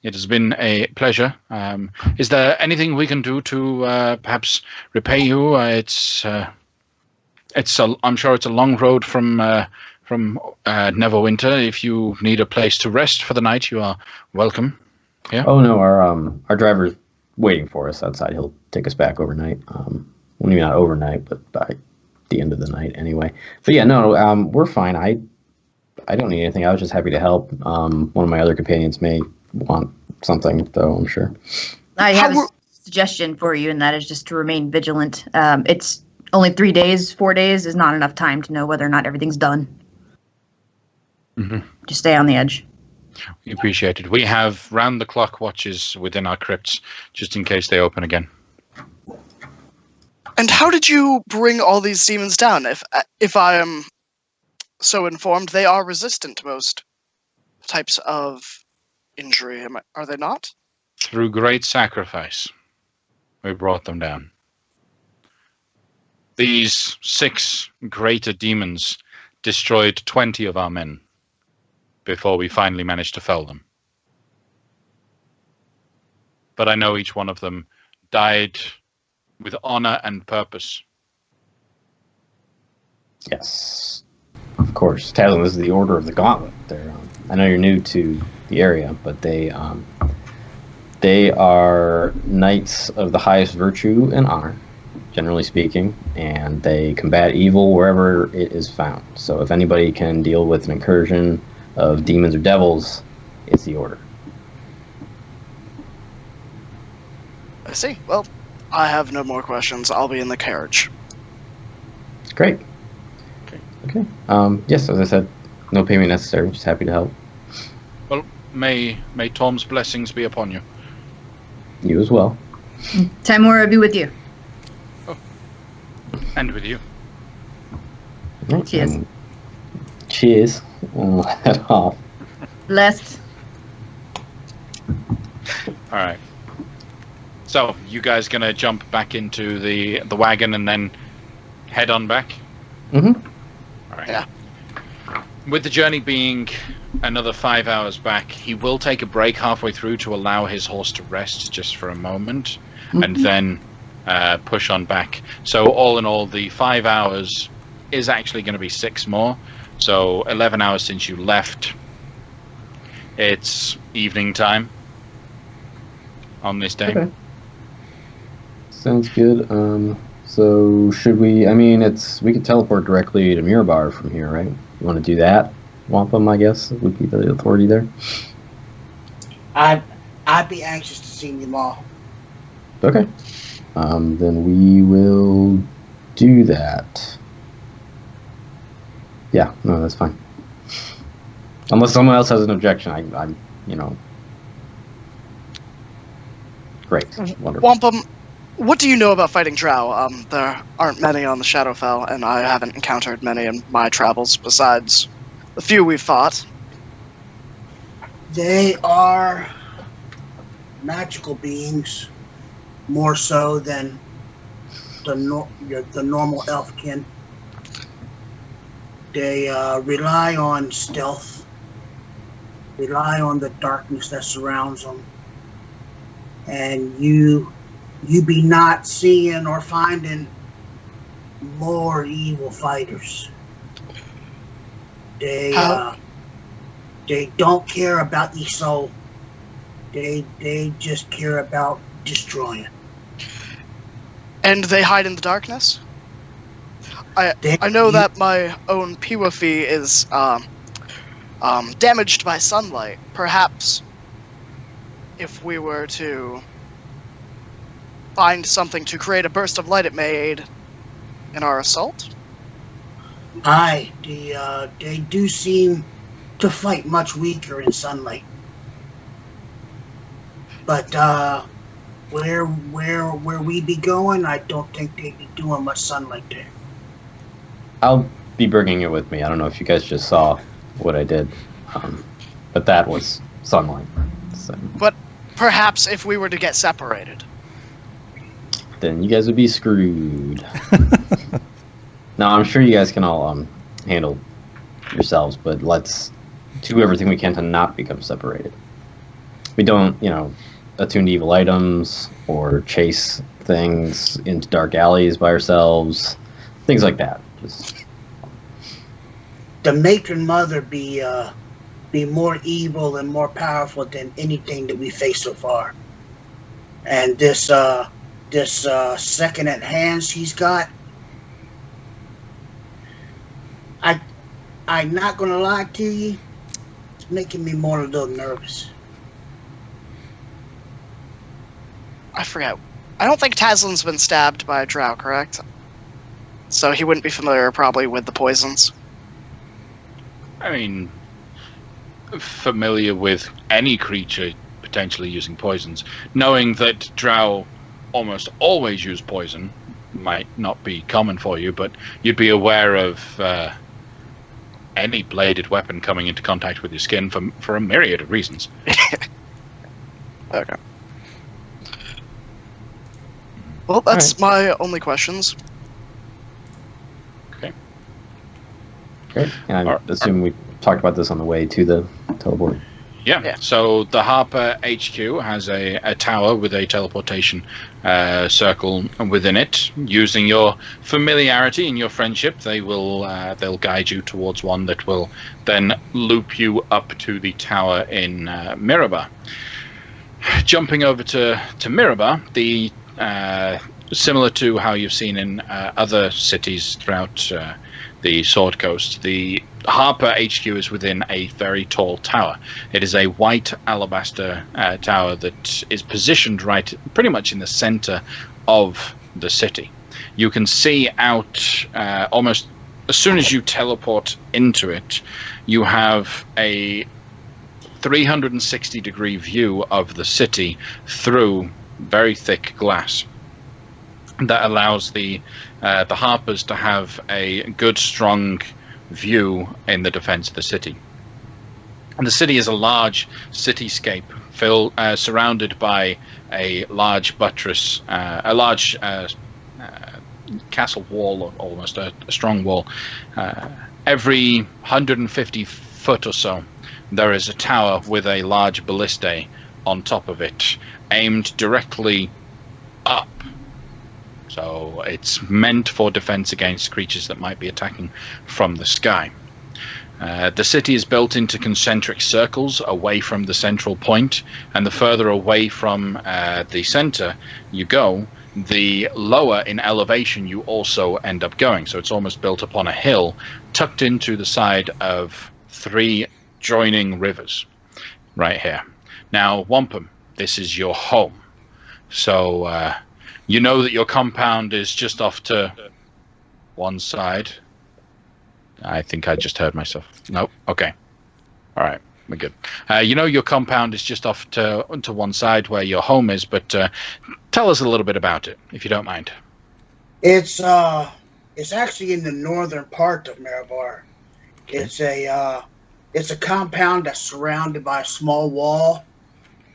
It has been a pleasure. Is there anything we can do to perhaps repay you? I'm sure it's a long road from Neverwinter. If you need a place to rest for the night, you are welcome. Yeah. Oh no, our driver's waiting for us outside. He'll take us back overnight. Well, maybe not overnight, but by the end of the night anyway. But yeah, no, we're fine. I don't need anything. I was just happy to help. One of my other companions may want something, though, I'm sure. I have a suggestion for you, and that is just to remain vigilant. It's only 3 days. 4 days is not enough time to know whether or not everything's done. Mm-hmm. Just stay on the edge. We appreciate it. We have round-the-clock watches within our crypts, just in case they open again. And how did you bring all these demons down? If I am so informed, they are resistant to most types of injury. Are they not? Through great sacrifice, we brought them down. These 6 greater demons destroyed 20 of our men before we finally managed to fell them. But I know each one of them died with honor and purpose. Yes. Of course. Talon, this is the Order of the Gauntlet. I know you're new to the area, but they are knights of the highest virtue and honor, generally speaking, and they combat evil wherever it is found. So if anybody can deal with an incursion of demons or devils, it's the Order. I see. Well, I have no more questions. I'll be in the carriage. Great. Okay. Yes, as I said, no payment necessary. Just happy to help. Well, may Tom's blessings be upon you. You as well. Timur will be with you. And with you. Right, Cheers. Cheers. We'll head off. Blessed. All right. So, you guys gonna jump back into the wagon and then head on back? Mm-hmm. All right. Yeah. With the journey being another 5 hours back, he will take a break halfway through to allow his horse to rest just for a moment, and then push on back. So all in all, the 5 hours is actually going to be 6 more. So 11 hours since you left. It's evening time on this day. Okay. Sounds good. So should we? I mean, we could teleport directly to Mirabar from here, right? You want to do that? Wampum, I guess, would be the authority there. I'd be anxious to see them all. Okay. Then we will do that. Yeah, no, that's fine. Unless someone else has an objection, I'm Great. Wonderful. Wampum, what do you know about fighting drow? There aren't many on the Shadowfell, and I haven't encountered many in my travels besides the few we've fought. They are magical beings, more so than the normal elfkin. They rely on stealth, rely on the darkness that surrounds them, and you be not seeing or finding more evil fighters. They They don't care about your soul. They just care about destroying. And they hide in the darkness? I know that my own Piwafi is damaged by sunlight. Perhaps if we were to find something to create a burst of light, it may aid in our assault? Aye, they do seem to fight much weaker in sunlight. But where we be going, I don't think they'd be doing much sunlight there. I'll be bringing it with me. I don't know if you guys just saw what I did, but that was sunlight. So. But perhaps if we were to get separated. Then you guys would be screwed. No, I'm sure you guys can all handle yourselves, but let's do everything we can to not become separated. We don't, attune to evil items or chase things into dark alleys by ourselves, things like that. Just... The matron mother be more evil and more powerful than anything that we faced so far. And this second at hand she's got, I'm not gonna lie to you, it's making me more a little nervous. I forget. I don't think Taslin's been stabbed by a drow, correct? So he wouldn't be familiar probably with the poisons. I mean, familiar with any creature potentially using poisons. Knowing that drow almost always use poison might not be common for you, but you'd be aware of any bladed weapon coming into contact with your skin for a myriad of reasons. Okay. Well, that's my only questions. Okay. Great. And I assume we talked about this on the way to the teleport. Yeah. So the Harper HQ has a tower with a teleportation circle within it. Using your familiarity and your friendship, they'll guide you towards one that will then loop you up to the tower in Mirabar. Jumping over to Mirabar, the similar to how you've seen in other cities throughout the Sword Coast, the Harper HQ is within a very tall tower. It is a white alabaster tower that is positioned right pretty much in the center of the city. You can see out almost as soon as you teleport into it, you have a 360-degree view of the city through very thick glass. That allows the Harpers to have a good, strong view in the defense of the city. And the city is a large cityscape surrounded by a large buttress, a large castle wall, or almost a strong wall. Every 150 foot or so, there is a tower with a large ballistae on top of it, aimed directly up. So it's meant for defense against creatures that might be attacking from the sky. The city is built into concentric circles away from the central point, and the further away from the center you go, the lower in elevation you also end up going. So it's almost built upon a hill, tucked into the side of 3 joining rivers right here. Now, Wampum, this is your home. So you know that your compound is just off to one side. I think I just heard myself. Nope. Okay. All right. We're good. You know your compound is just off to one side where your home is, but tell us a little bit about it, if you don't mind. It's actually in the northern part of Mirabar. Okay. It's a compound that's surrounded by a small wall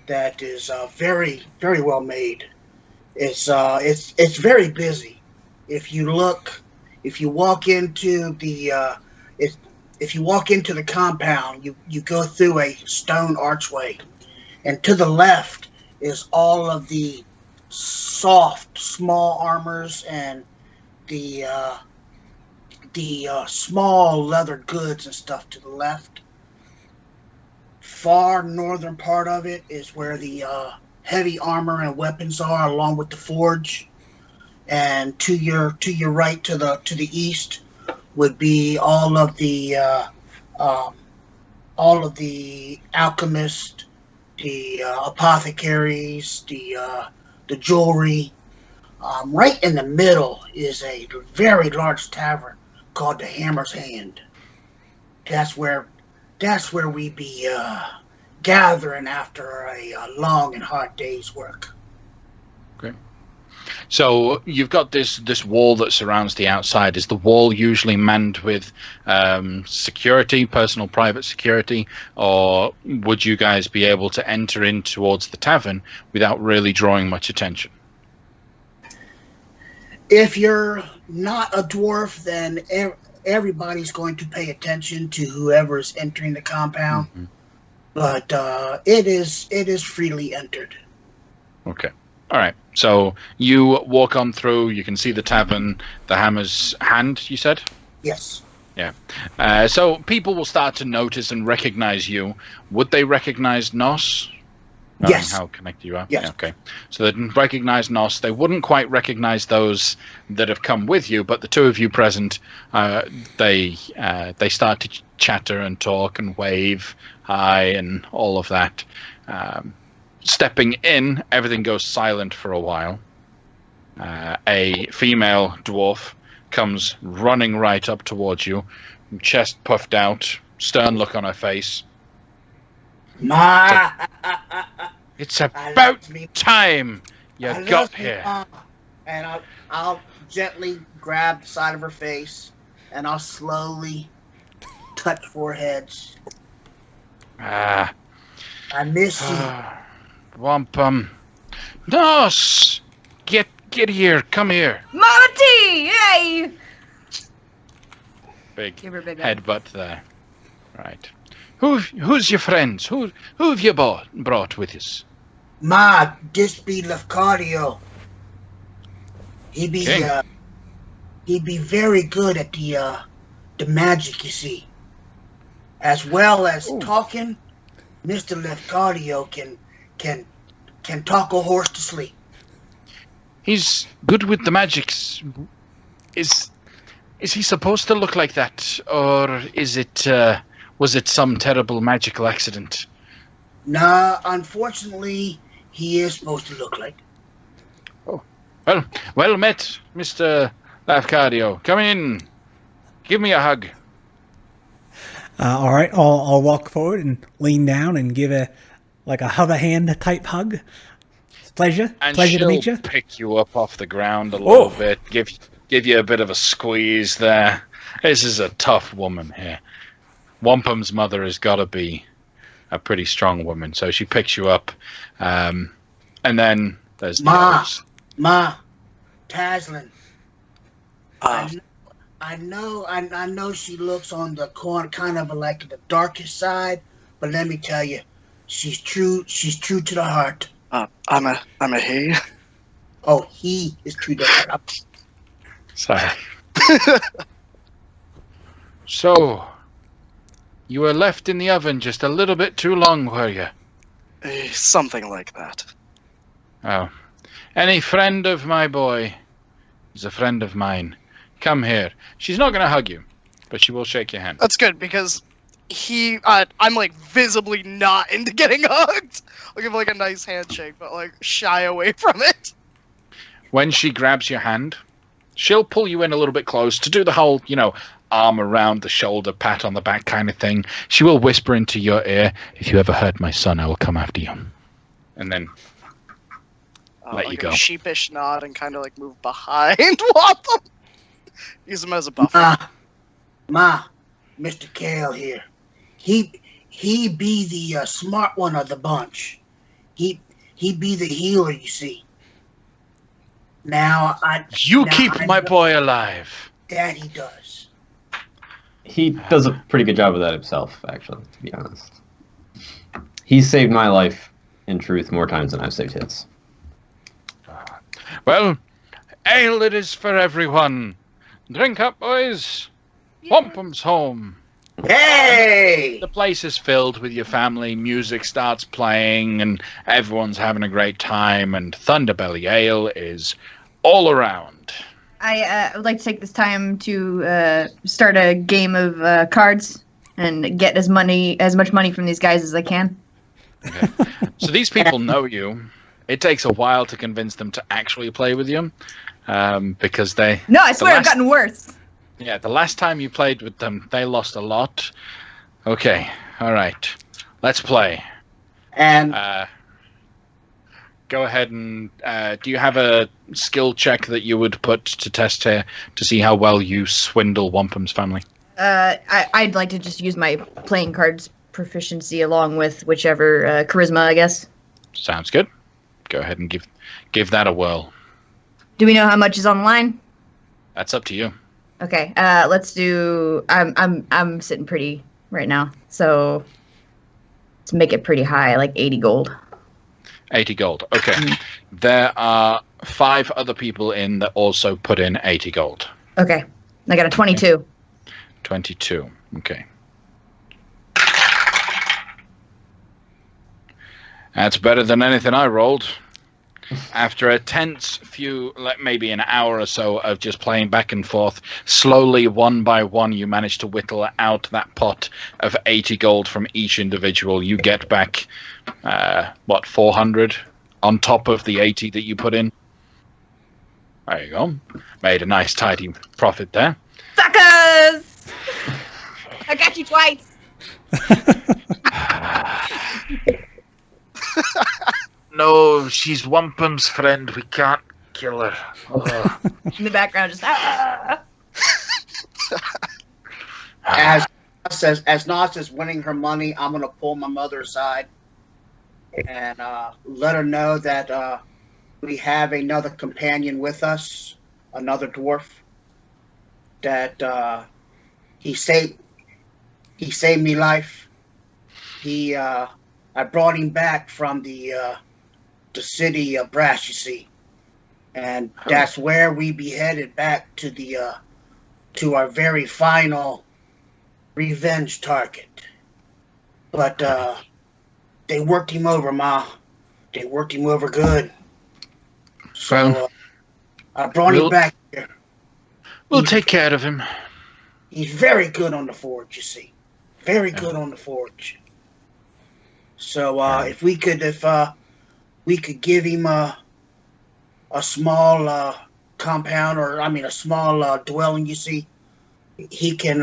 that is very, very well made. It's very busy. If you walk into the compound, you go through a stone archway, and to the left is all of the soft, small armors and the small leather goods and stuff to the left. far northern part of it is where the heavy armor and weapons are, along with the forge. And to your right, to the east, would be all of the alchemists, the apothecaries, the jewelry. Right in the middle is a very large tavern called the Hammer's Hand. That's where we be gathering after a long and hard day's work. Okay. So you've got this wall that surrounds the outside. Is the wall usually manned with security, personal private security, or would you guys be able to enter in towards the tavern without really drawing much attention? If you're not a dwarf, then everybody's going to pay attention to whoever's entering the compound. Mm-hmm. But it is freely entered. Okay. All right. So you walk on through. You can see the tavern, the Hammer's Hand, you said? Yes. Yeah. So people will start to notice and recognize you. Would they recognize Nos? Yes. How connected you are? Yes. Yeah, okay. So they didn't recognize Nos. They wouldn't quite recognize those that have come with you, but the two of you present, they start to chatter and talk and wave hi and all of that. Stepping in, everything goes silent for a while. A female dwarf comes running right up towards you, chest puffed out, stern look on her face. Ma! It's about time you got here. And I'll gently grab the side of her face, and I'll slowly touch foreheads. I miss you. Wampum. Nos! Get here. Come here. Monty! Yay! Big Give her a big headbutt there. Right. Who's your friends? Who have you brought with us? Ma, this be Lefcadio. He be very good at the magic, you see. As well as talking, Mr. Lefcadio can talk a horse to sleep. He's good with the magics. Is he supposed to look like that, or is it? Was it some terrible magical accident? Nah, unfortunately, he is supposed to look like. Oh, well met, Mr. Lafcadio. Come in. Give me a hug. All right, I'll walk forward and lean down and give a hover hand type hug. Pleasure to meet you. Pick you up off the ground a little bit. Give you a bit of a squeeze there. This is a tough woman here. Wampum's mother has got to be a pretty strong woman, so she picks you up, and then there's Ma, Taslin. I know she looks on the corner, kind of like the darkest side, but let me tell you, she's true to the heart. I'm a he. Oh, he is true to the heart. Sorry. So, you were left in the oven just a little bit too long, were you? Something like that. Oh. Any friend of my boy is a friend of mine. Come here. She's not going to hug you, but she will shake your hand. That's good, because I'm like visibly not into getting hugged. I'll give like a nice handshake, but like shy away from it. When she grabs your hand, she'll pull you in a little bit close to do the whole, arm around the shoulder, pat on the back kind of thing. She will whisper into your ear, "If you ever hurt my son, I will come after you." And then let you go. A sheepish nod and kind of like move behind Wampum. Use him as a buffer. Ma, Mr. Kale here. He be the smart one of the bunch. He be the healer, you see. Now keep my boy alive. That he does. He does a pretty good job of that himself, actually, to be honest. He's saved my life, in truth, more times than I've saved his. Well, ale it is for everyone. Drink up, boys. Wampum's home. Hey! The place is filled with your family. Music starts playing, and everyone's having a great time. And Thunderbelly Ale is all around. I would like to take this time to start a game of cards and get as much money from these guys as I can. Okay. So these people know you. It takes a while to convince them to actually play with you, because they. No, I swear I've gotten worse. Yeah, the last time you played with them, they lost a lot. Okay, all right, let's play. And Go ahead and do you have a skill check that you would put to test here to see how well you swindle Wampum's family? I'd like to just use my playing cards proficiency along with whichever charisma, I guess. Sounds good. Go ahead and give that a whirl. Do we know how much is on the line? That's up to you. Okay, let's do. I'm sitting pretty right now, so let's make it pretty high, like 80 gold. 80 gold. Okay. There are 5 other people in that also put in 80 gold. Okay, I got a 22. 22. Okay. That's better than anything I rolled. After a tense few, like maybe an hour or so of just playing back and forth, slowly, one by one, you manage to whittle out that pot of 80 gold from each individual. You get back, 400 on top of the 80 that you put in. There you go. Made a nice, tidy profit there. Suckers! I got you twice. No, she's Wampum's friend. We can't kill her. In the background, just as Nos is winning her money, I'm gonna pull my mother aside and let her know that we have another companion with us, another dwarf. That he saved me life. I brought him back from the city of Brass, you see, and that's where we be headed back to to our very final revenge target. But they worked him over, Ma. They worked him over good. So I brought him back here. We'll take care of him. He's very good on the forge, you see. Very good on the forge. So if we could give him a small compound, or a small dwelling, you see, he can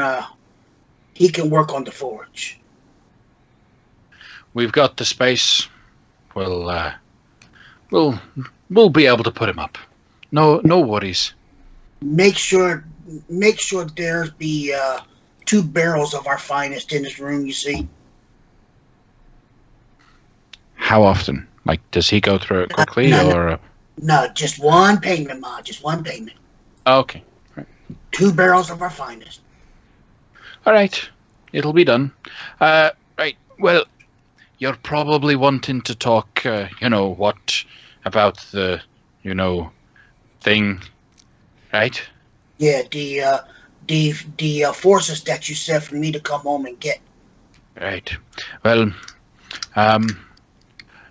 work on the forge. We've got the space. We'll be able to put him up. No worries. Make sure there's be 2 barrels of our finest in this room, you see. How often? Like, does he go through it quickly, or? No, just one payment, Ma. Just one payment. Okay. Right. 2 barrels of our finest. All right. It'll be done. Right. Well, you're probably wanting to talk, what about the, thing, right? Yeah, the forces that you sent for me to come home and get. Right. Well,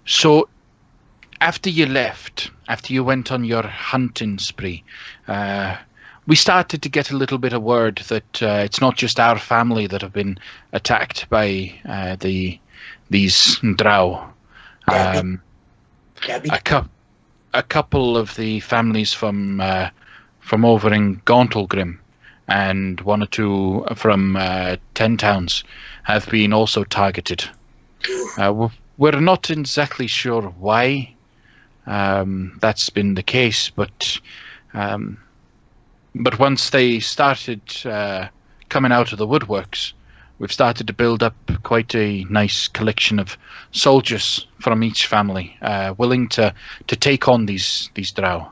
so after you left, after you went on your hunting spree, we started to get a little bit of word that it's not just our family that have been attacked by these drow. A couple of the families from over in Gauntlgrim and 1 or 2 from 10 Towns have been also targeted. We're not exactly sure why that's been the case, but once they started coming out of the woodworks, we've started to build up quite a nice collection of soldiers from each family, willing to take on these drow.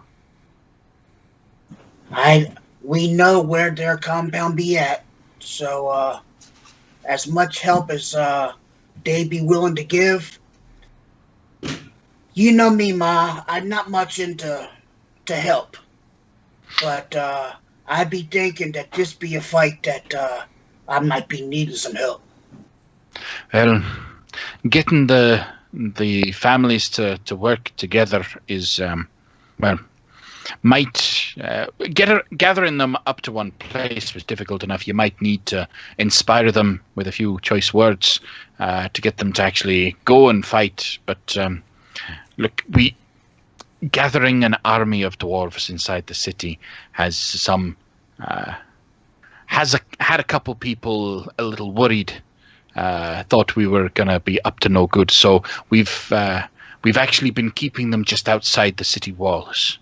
We know where their compound be at, so as much help as they be willing to give. You know me, Ma. I'm not much into help, but I be thinking that this be a fight that I might be needing some help. Well, getting the families to work together is might gathering them up to one place was difficult enough. You might need to inspire them with a few choice words to get them to actually go and fight. But look, gathering an army of dwarves inside the city has had a couple people a little worried. Thought we were gonna be up to no good, so we've actually been keeping them just outside the city walls.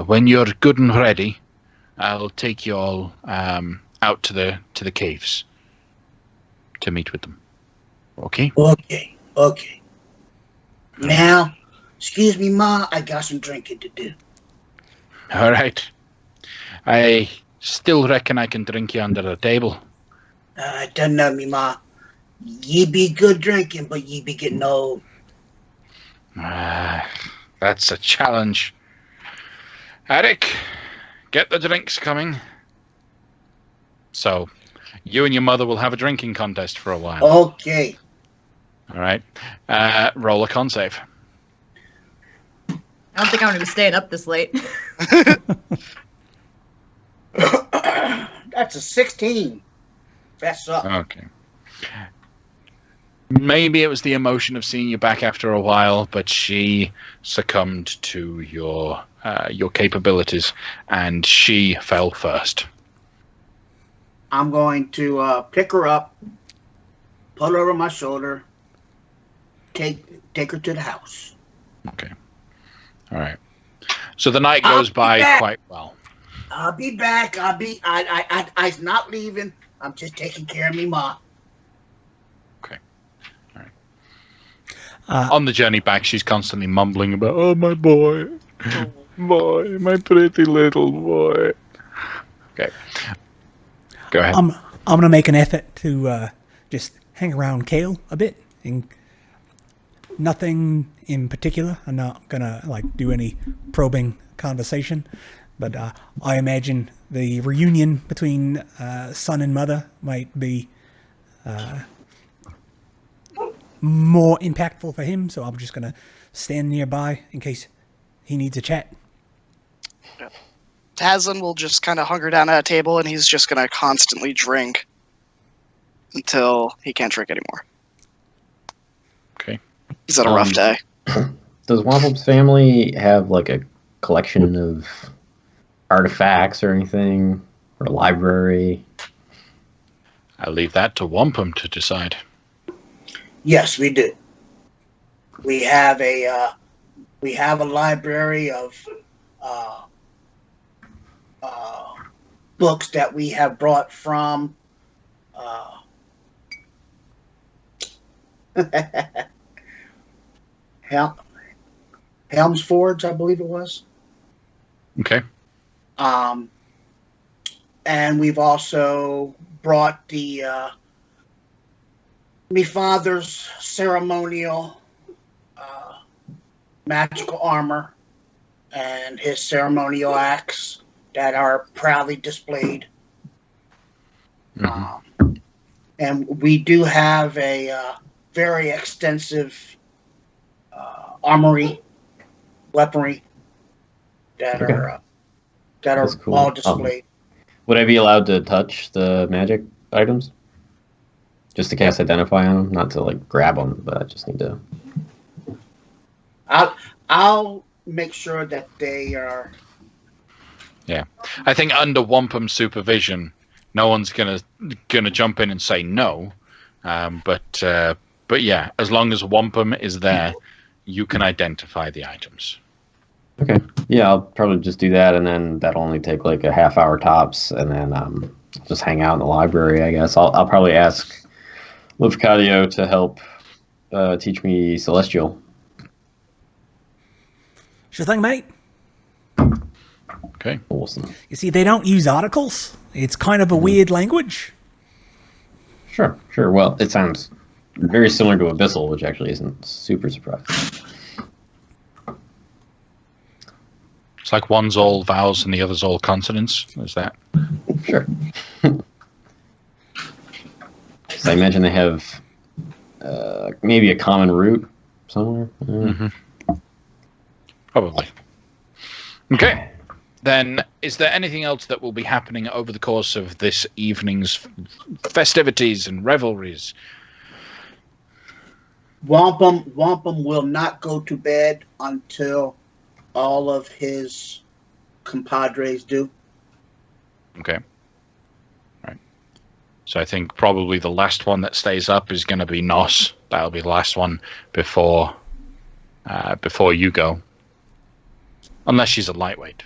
When you're good and ready, I'll take you all out to the caves to meet with them. Okay? Okay. Now, excuse me, Ma, I got some drinking to do. All right. I still reckon I can drink you under the table. Don't know me, Ma. Ye be good drinking, but ye be getting old. That's a challenge. Eric, get the drinks coming. So, you and your mother will have a drinking contest for a while. Okay. All right. Roll a con save. I don't think I'm going to be staying up this late. That's a 16. Fess up. Okay. Maybe it was the emotion of seeing you back after a while, but she succumbed to your capabilities, and she fell first. I'm going to pick her up, put her over my shoulder, take her to the house. Okay. All right. So the night goes by quite well. I'll be back. I'm not leaving. I'm just taking care of me, Ma. Okay. All right. On the journey back, she's constantly mumbling about, "Oh, my boy, my pretty little boy." Okay. Go ahead. I'm gonna make an effort to just hang around Kale a bit. And nothing in particular. I'm not gonna do any probing conversation, but I imagine the reunion between son and mother might be more impactful for him. So I'm just gonna stand nearby in case he needs a chat. Tazlin will just kind of hunker down at a table, and he's just going to constantly drink until he can't drink anymore. Okay. He's had a rough day. Does Wampum's family have a collection of artifacts or anything? Or a library? I'll leave that to Wampum to decide. Yes, we do. We have a library of books that we have brought from Helm's Forge, I believe it was. Okay. And we've also brought the me father's ceremonial magical armor and his ceremonial axe that are proudly displayed. Mm-hmm. And we do have a very extensive armory, weaponry that are cool. all displayed. Would I be allowed to touch the magic items? Just to cast Identify on them? Not to grab them, but I just need to... I'll make sure that they are... Yeah, I think under Wampum supervision, no one's gonna jump in and say no. But yeah, as long as Wampum is there, you can identify the items. Okay. Yeah, I'll probably just do that, and then that'll only take a half hour tops, and then just hang out in the library, I guess. I'll probably ask Livcadio to help teach me Celestial. Sure thing, mate. Okay. Awesome. You see, they don't use articles. It's kind of a weird language. Sure. Well, it sounds very similar to Abyssal, which actually isn't super surprising. It's like one's all vowels and the other's all consonants. Is that? Sure. I imagine they have maybe a common route somewhere. Probably. Okay. Then, is there anything else that will be happening over the course of this evening's festivities and revelries? Wampum will not go to bed until all of his compadres do. Okay. Right. So I think probably the last one that stays up is going to be Nos. That'll be the last one before you go. Unless she's a lightweight.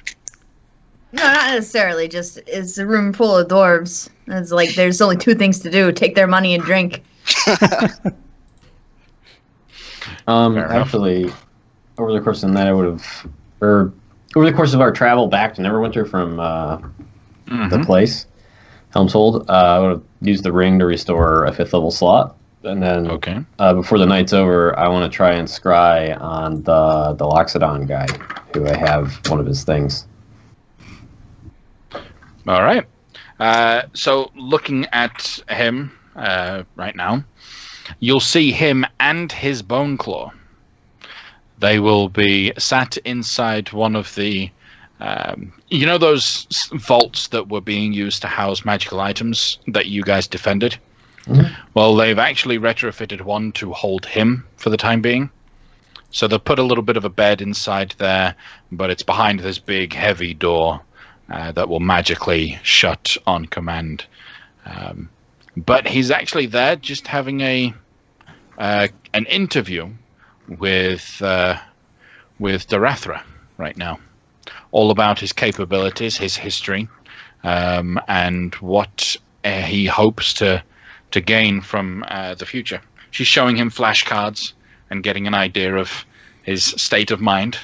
No, not necessarily. Just it's a room full of dwarves. It's like there's only two things to do: take their money and drink. Actually, over the course of the night, over the course of our travel back to Neverwinter from the place, Helmshold, I would have used the ring to restore a 5th level slot. And then before the night's over, I want to try and scry on the Loxodon guy, who I have one of his things. All right. So looking at him right now, you'll see him and his bone claw. They will be sat inside one of the, those vaults that were being used to house magical items that you guys defended? Mm-hmm. Well, they've actually retrofitted one to hold him for the time being. So they'll put a little bit of a bed inside there, but it's behind this big, heavy door that will magically shut on command. But he's actually there just having an interview with Darathra right now, all about his capabilities, his history, and what he hopes to gain from the future. She's showing him flashcards and getting an idea of his state of mind.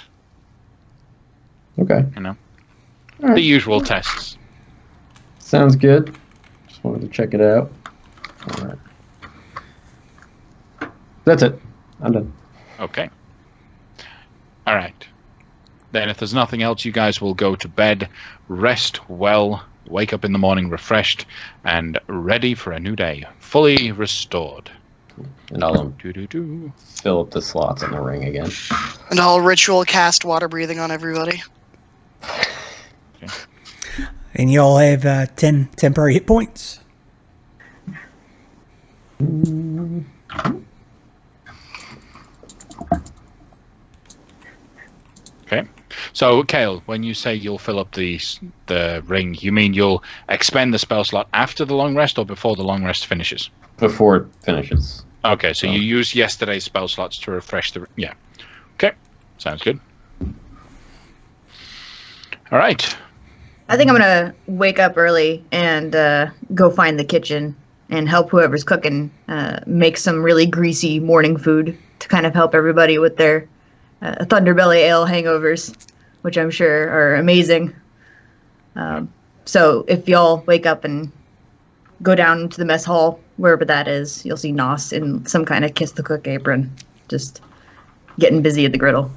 Okay. The usual tests. Sounds good. Just wanted to check it out. All right. That's it. I'm done. Okay. All right. Then if there's nothing else, you guys will go to bed, rest well, wake up in the morning refreshed, and ready for a new day, fully restored. And I'll fill up the slots on the ring again. And I'll ritual cast water breathing on everybody. Okay. And you all have 10 temporary hit points. Okay. So, Kale, when you say you'll fill up the ring, you mean you'll expend the spell slot after the long rest or before the long rest finishes? Before it finishes. Okay, so you use yesterday's spell slots to refresh the... Yeah. Okay. Sounds good. All right. I think I'm going to wake up early and go find the kitchen and help whoever's cooking make some really greasy morning food to kind of help everybody with their Thunderbelly Ale hangovers, which I'm sure are amazing. So if y'all wake up and go down to the mess hall, wherever that is, you'll see Nos in some kind of kiss the cook apron, just getting busy at the griddle.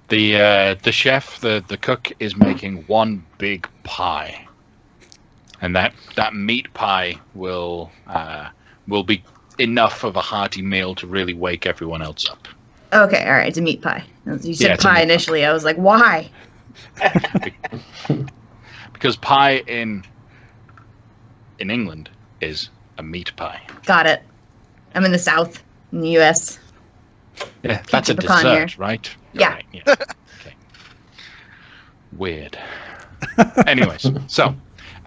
The chef, the cook, is making one big pie, and that meat pie will be enough of a hearty meal to really wake everyone else up. Okay, all right, it's a meat pie. You said pie initially. I was like, why? Because pie in England is a meat pie. Got it. I'm in the South, in the U.S. Yeah, that's a dessert, right? Yeah. Right, yeah. Okay. Weird. Anyways, so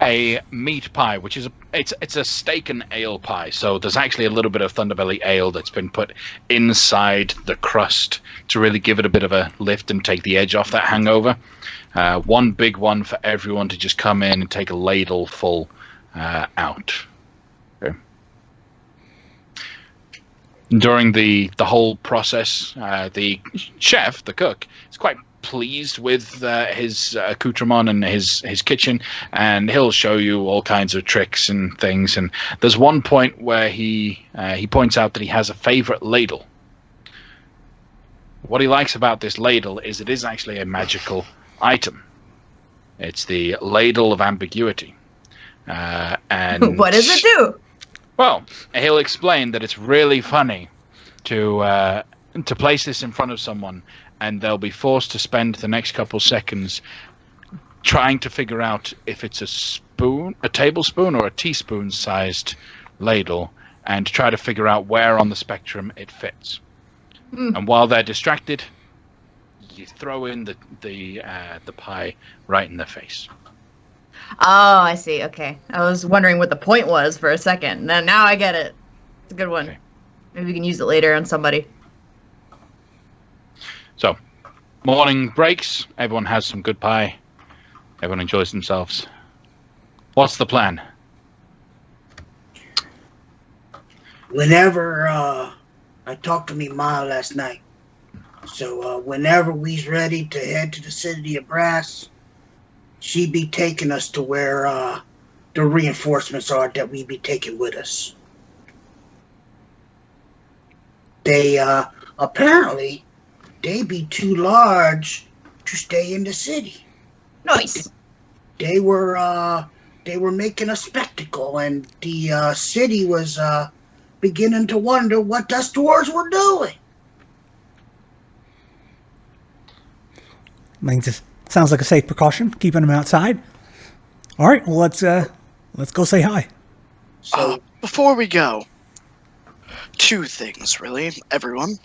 a meat pie, which is it's a steak and ale pie. So there's actually a little bit of Thunderbelly ale that's been put inside the crust to really give it a bit of a lift and take the edge off that hangover. One big one for everyone to just come in and take a ladle full out. Okay. During the whole process, the chef, the cook, is quite pleased with his accoutrement and his kitchen, and he'll show you all kinds of tricks and things. And there's one point where he points out that he has a favorite ladle. What he likes about this ladle is it is actually a magical item. It's the Ladle of Ambiguity. And what does it do? Well, he'll explain that it's really funny to place this in front of someone, and they'll be forced to spend the next couple seconds trying to figure out if it's a tablespoon or a teaspoon-sized ladle, and try to figure out where on the spectrum it fits. And while they're distracted, you throw in the pie right in their face. Oh, I see. Okay. I was wondering what the point was for a second. Now I get it. It's a good one. Okay. Maybe we can use it later on somebody. So, morning breaks. Everyone has some good pie. Everyone enjoys themselves. What's the plan? Whenever I talked to me ma last night, so whenever we's ready to head to the city of Brass, she be taking us to where the reinforcements are that we be taking with us. They apparently they be too large to stay in the city. Nice. They were making a spectacle, and the city was beginning to wonder what us dwarves were doing. I mean, just sounds like a safe precaution, keeping them outside. All right, well, let's go say hi. So Before we go, two things, really, everyone.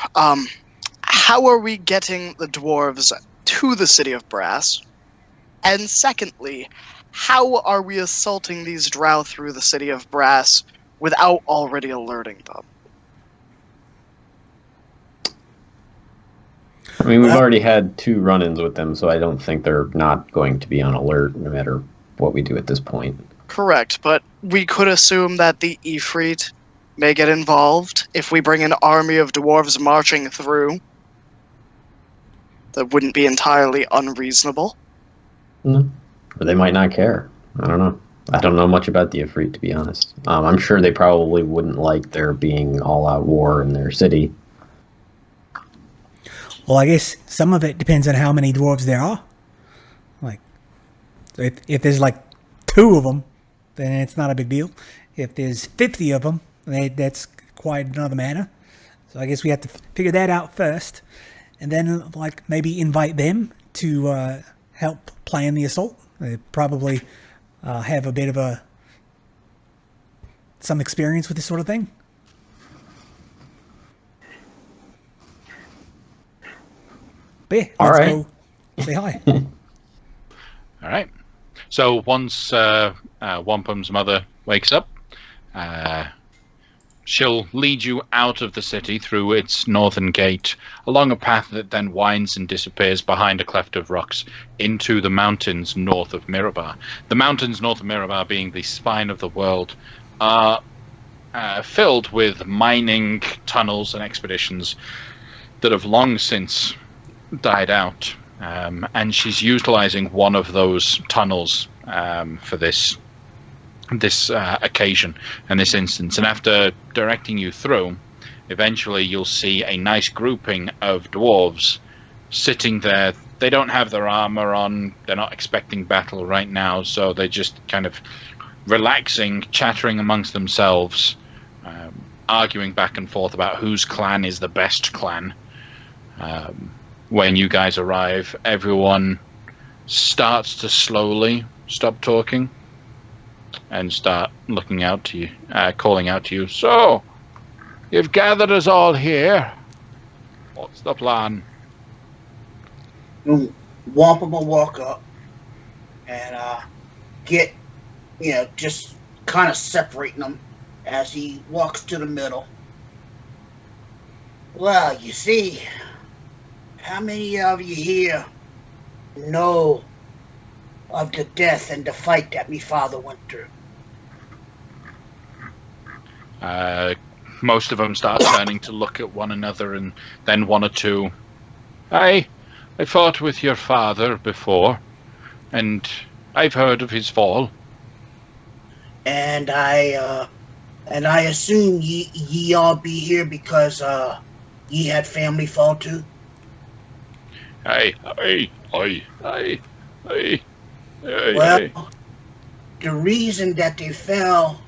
How are we getting the dwarves to the city of Brass? And secondly, how are we assaulting these drow through the city of Brass without already alerting them? I mean, we've already had 2 run-ins with them, so I don't think they're not going to be on alert no matter what we do at this point. Correct, but we could assume that the Ifrit may get involved if we bring an army of dwarves marching through. That wouldn't be entirely unreasonable. No. Or they might not care. I don't know. I don't know much about the Ifrit, to be honest. I'm sure they probably wouldn't like there being all-out war in their city. Well, I guess some of it depends on how many dwarves there are. Like, if there's like 2 of them, then it's not a big deal. If there's 50 of them, that's quite another matter. So I guess we have to figure that out first, and then like maybe invite them to help plan the assault. They probably have a bit of some experience with this sort of thing. But yeah, let's go say hi. All right. So once Wampum's mother wakes up, she'll lead you out of the city through its northern gate, along a path that then winds and disappears behind a cleft of rocks into the mountains north of Mirabar. The mountains north of Mirabar, being the spine of the world, are filled with mining tunnels and expeditions that have long since died out. And she's utilizing one of those tunnels for this occasion and this instance. And after directing you through, eventually you'll see a nice grouping of dwarves sitting there. They don't have their armor on. They're not expecting battle right now, so they're just kind of relaxing, chattering amongst themselves, arguing back and forth about whose clan is the best clan. When you guys arrive, everyone starts to slowly stop talking and start looking out to you, calling out to you. So, you've gathered us all here. What's the plan? Wampum will walk up and get, just kind of separating them as he walks to the middle. Well, you see, how many of you here know of the death and the fight that me father went through? Most of them start turning to look at one another, and then one or two. I fought with your father before, and I've heard of his fall. And I assume ye all be here because ye had family fall too. Aye. Well, the reason that they fell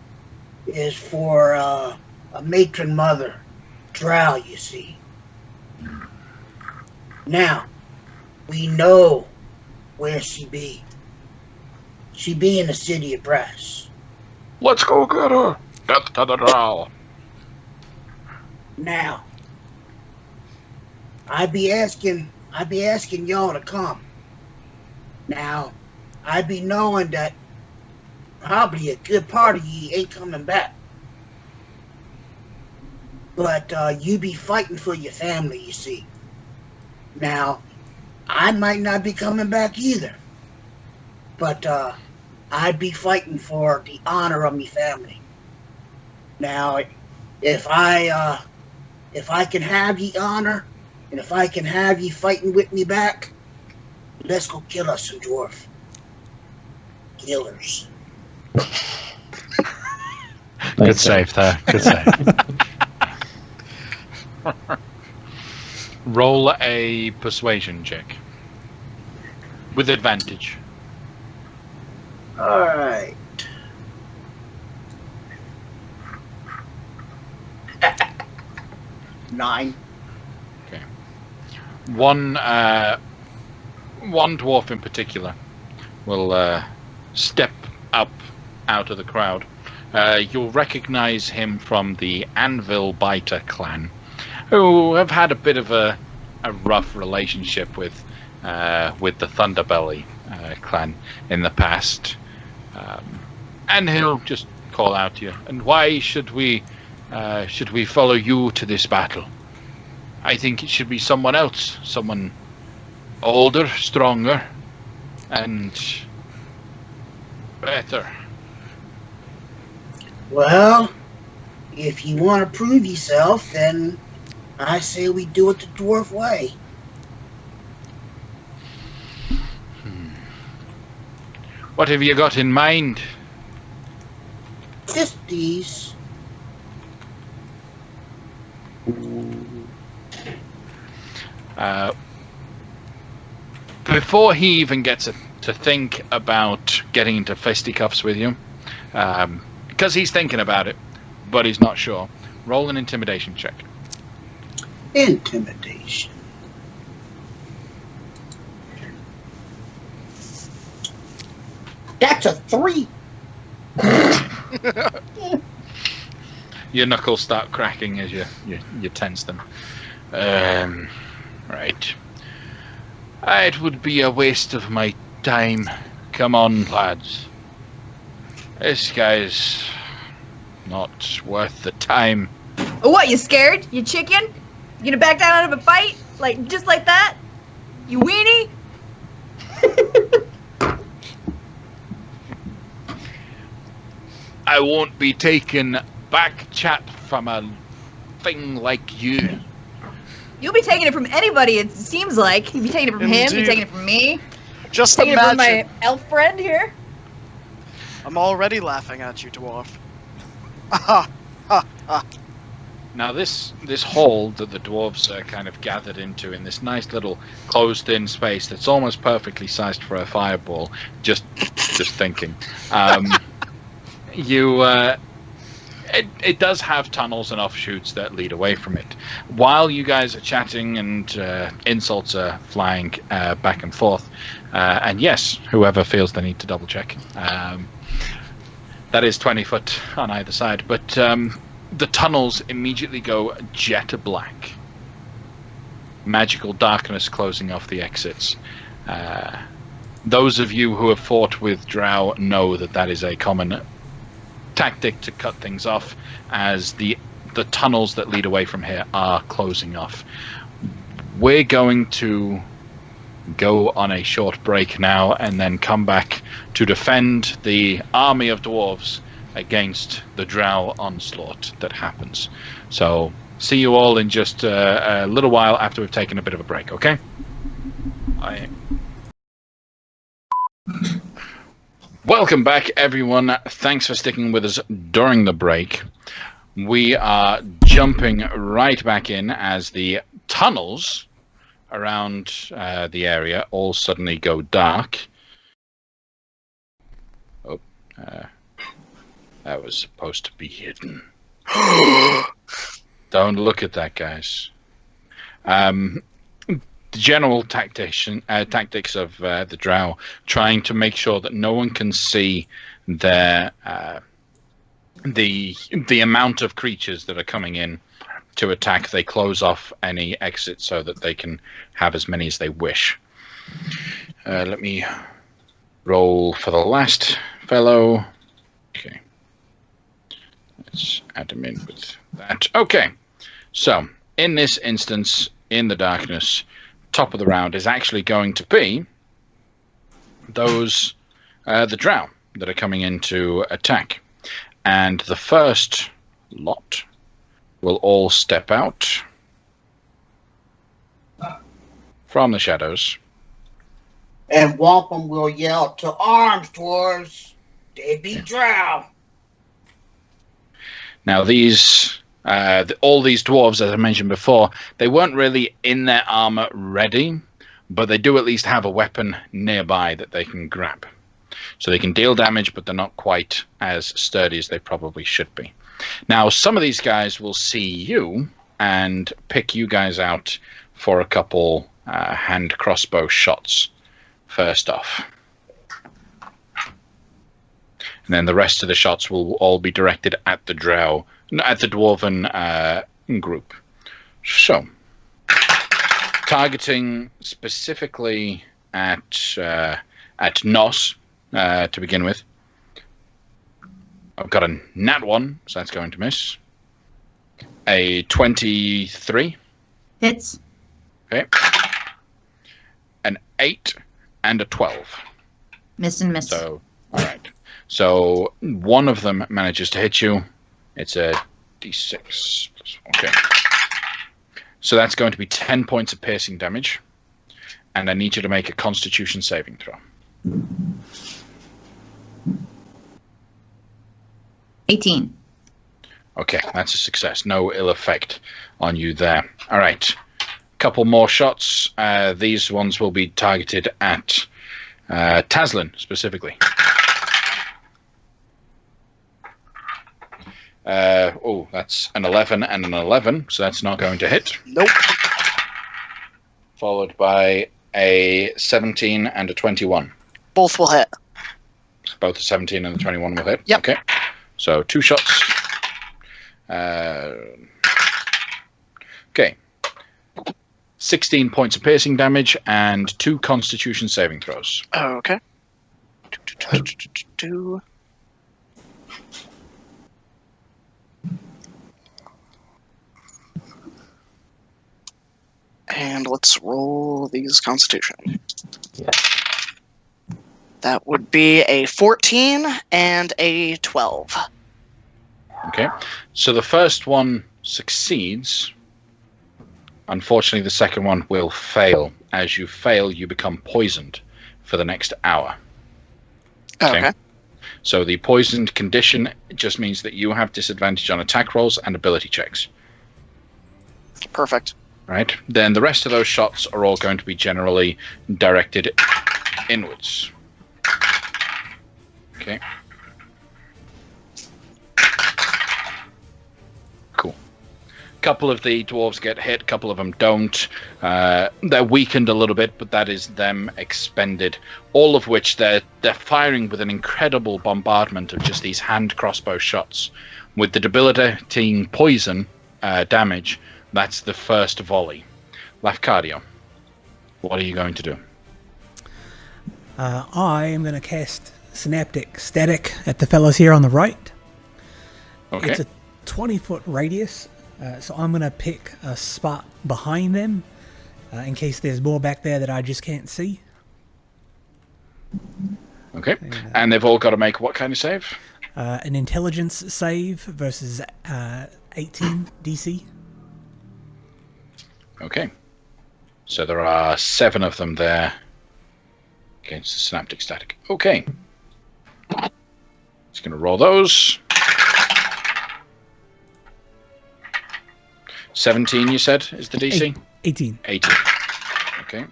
is for a matron mother, Drow, you see. Now, we know where she be. She be in the city of Brass. Let's go get her. Death to the drow. Now, I be asking y'all to come. Now, I be knowing that probably a good part of ye ain't coming back. But you be fighting for your family, you see. Now, I might not be coming back either. But I'd be fighting for the honor of me family. Now, if I can have ye honor, and if I can have ye fighting with me back, let's go kill us some dwarf. Killers. Good save there. Good save. Roll a persuasion check. With advantage. Alright. Nine. Okay. One dwarf in particular will step up out of the crowd. You'll recognize him from the Anvil Biter clan, who have had a bit of a rough relationship with the Thunderbelly clan in the past. And he'll just call out to you. And why should we follow you to this battle? I think it should be someone else, someone older, stronger, and better. Well, if you want to prove yourself, then I say we do it the dwarf way. What have you got in mind? Just these. Before he even gets to think about getting into fisticuffs with you, because he's thinking about it, but he's not sure, roll an intimidation check. Intimidation. That's a 3. Your knuckles start cracking as you tense them. Right. It would be a waste of my time. Come on, lads. This guy's not worth the time. What, you scared? You chicken? You gonna back down out of a fight? Like, just like that? You weenie? I won't be taking back chat from a thing like you. You'll be taking it from anybody, it seems like. You'll be taking it from him, you're Indeed. taking it from me. Just Taking it from my imagine. elf friend here. I'm already laughing at you, dwarf. Ha ha ha. Now this hall that the dwarves are kind of gathered into in this nice little closed-in space that's almost perfectly sized for a fireball. Just thinking. It does have tunnels and offshoots that lead away from it. While you guys are chatting and insults are flying back and forth, and yes, whoever feels the need to double check, that is 20 foot on either side, but the tunnels immediately go jet black. Magical darkness closing off the exits. Those of you who have fought with drow know that is a common tactic to cut things off, as the tunnels that lead away from here are closing off. We're going to go on a short break now and then come back to defend the army of dwarves against the drow onslaught that happens. So see you all in just a little while after we've taken a bit of a break, okay? Welcome back, everyone. Thanks for sticking with us during the break. We are jumping right back in as the tunnels around the area all suddenly go dark. That was supposed to be hidden. Don't look at that, guys. The general tactics of the Drow, trying to make sure that no one can see their the amount of creatures that are coming in to attack. They close off any exit so that they can have as many as they wish. Let me roll for the last fellow. Okay. Let's add him in with that. Okay. So, in this instance, in the darkness, top of the round is actually going to be those, the Drow that are coming in to attack. And the first lot will all step out from the shadows. And Wampum will yell, "To arms, dwarves! They be drow!" Now these, all these dwarves, as I mentioned before, they weren't really in their armor ready, but they do at least have a weapon nearby that they can grab. So they can deal damage, but they're not quite as sturdy as they probably should be. Now, some of these guys will see you and pick you guys out for a couple hand crossbow shots first off. And then the rest of the shots will all be directed at the Drow, at the Dwarven group. So, targeting specifically at Nos to begin with. I've got a nat 1, so that's going to miss. A 23. Hits. Okay. An 8 and a 12. Miss and miss. So, all right. So one of them manages to hit you. It's a d6. Okay. So that's going to be 10 points of piercing damage. And I need you to make a Constitution saving throw. 18. Okay, that's a success. No ill effect on you there. All right. Couple more shots. These ones will be targeted at Taslin specifically. Oh, that's an 11 and an 11, so that's not going to hit. Nope. Followed by a 17 and a 21. Both will hit. Both the 17 and the 21 will hit? Yep. Okay. So 2 shots. Okay. 16 points of piercing damage and 2 Constitution saving throws. Okay. And let's roll these Constitution. Yeah. That would be a 14 and a 12. Okay. So the first one succeeds. Unfortunately, the second one will fail. As you fail, you become poisoned for the next hour. Okay. So the poisoned condition just means that you have disadvantage on attack rolls and ability checks. Perfect. Right? Then the rest of those shots are all going to be generally directed inwards. Okay. Cool. Couple of the dwarves get hit, couple of them don't. They're weakened a little bit, but that is them expended. All of which they're firing with an incredible bombardment of just these hand crossbow shots. With the debilitating poison damage, that's the first volley. Lafcadio, what are you going to do? I am going to cast Synaptic Static at the fellows here on the right. Okay. It's a 20-foot radius, so I'm going to pick a spot behind them in case there's more back there that I just can't see. Okay. And they've all got to make what kind of save? An intelligence save versus 18 DC. Okay. So there are 7 of them there against the Synaptic Static. Okay. Just going to roll those. 17, you said, is the DC? 18. 18. Okay.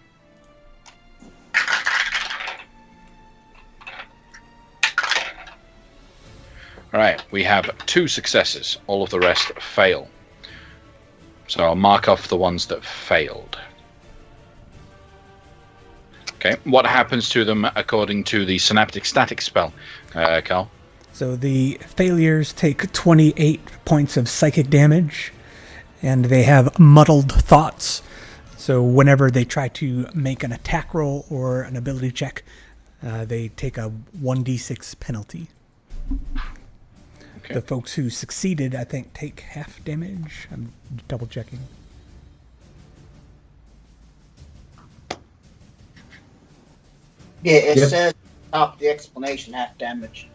All right, we have 2 successes. All of the rest fail. So I'll mark off the ones that failed. Okay, what happens to them according to the synaptic static spell, Carl? So the failures take 28 points of psychic damage, and they have muddled thoughts. So whenever they try to make an attack roll or an ability check, they take a 1d6 penalty. Okay. The folks who succeeded, I think, take half damage. I'm double checking. Yeah, it Yep. says top of the explanation, half damage.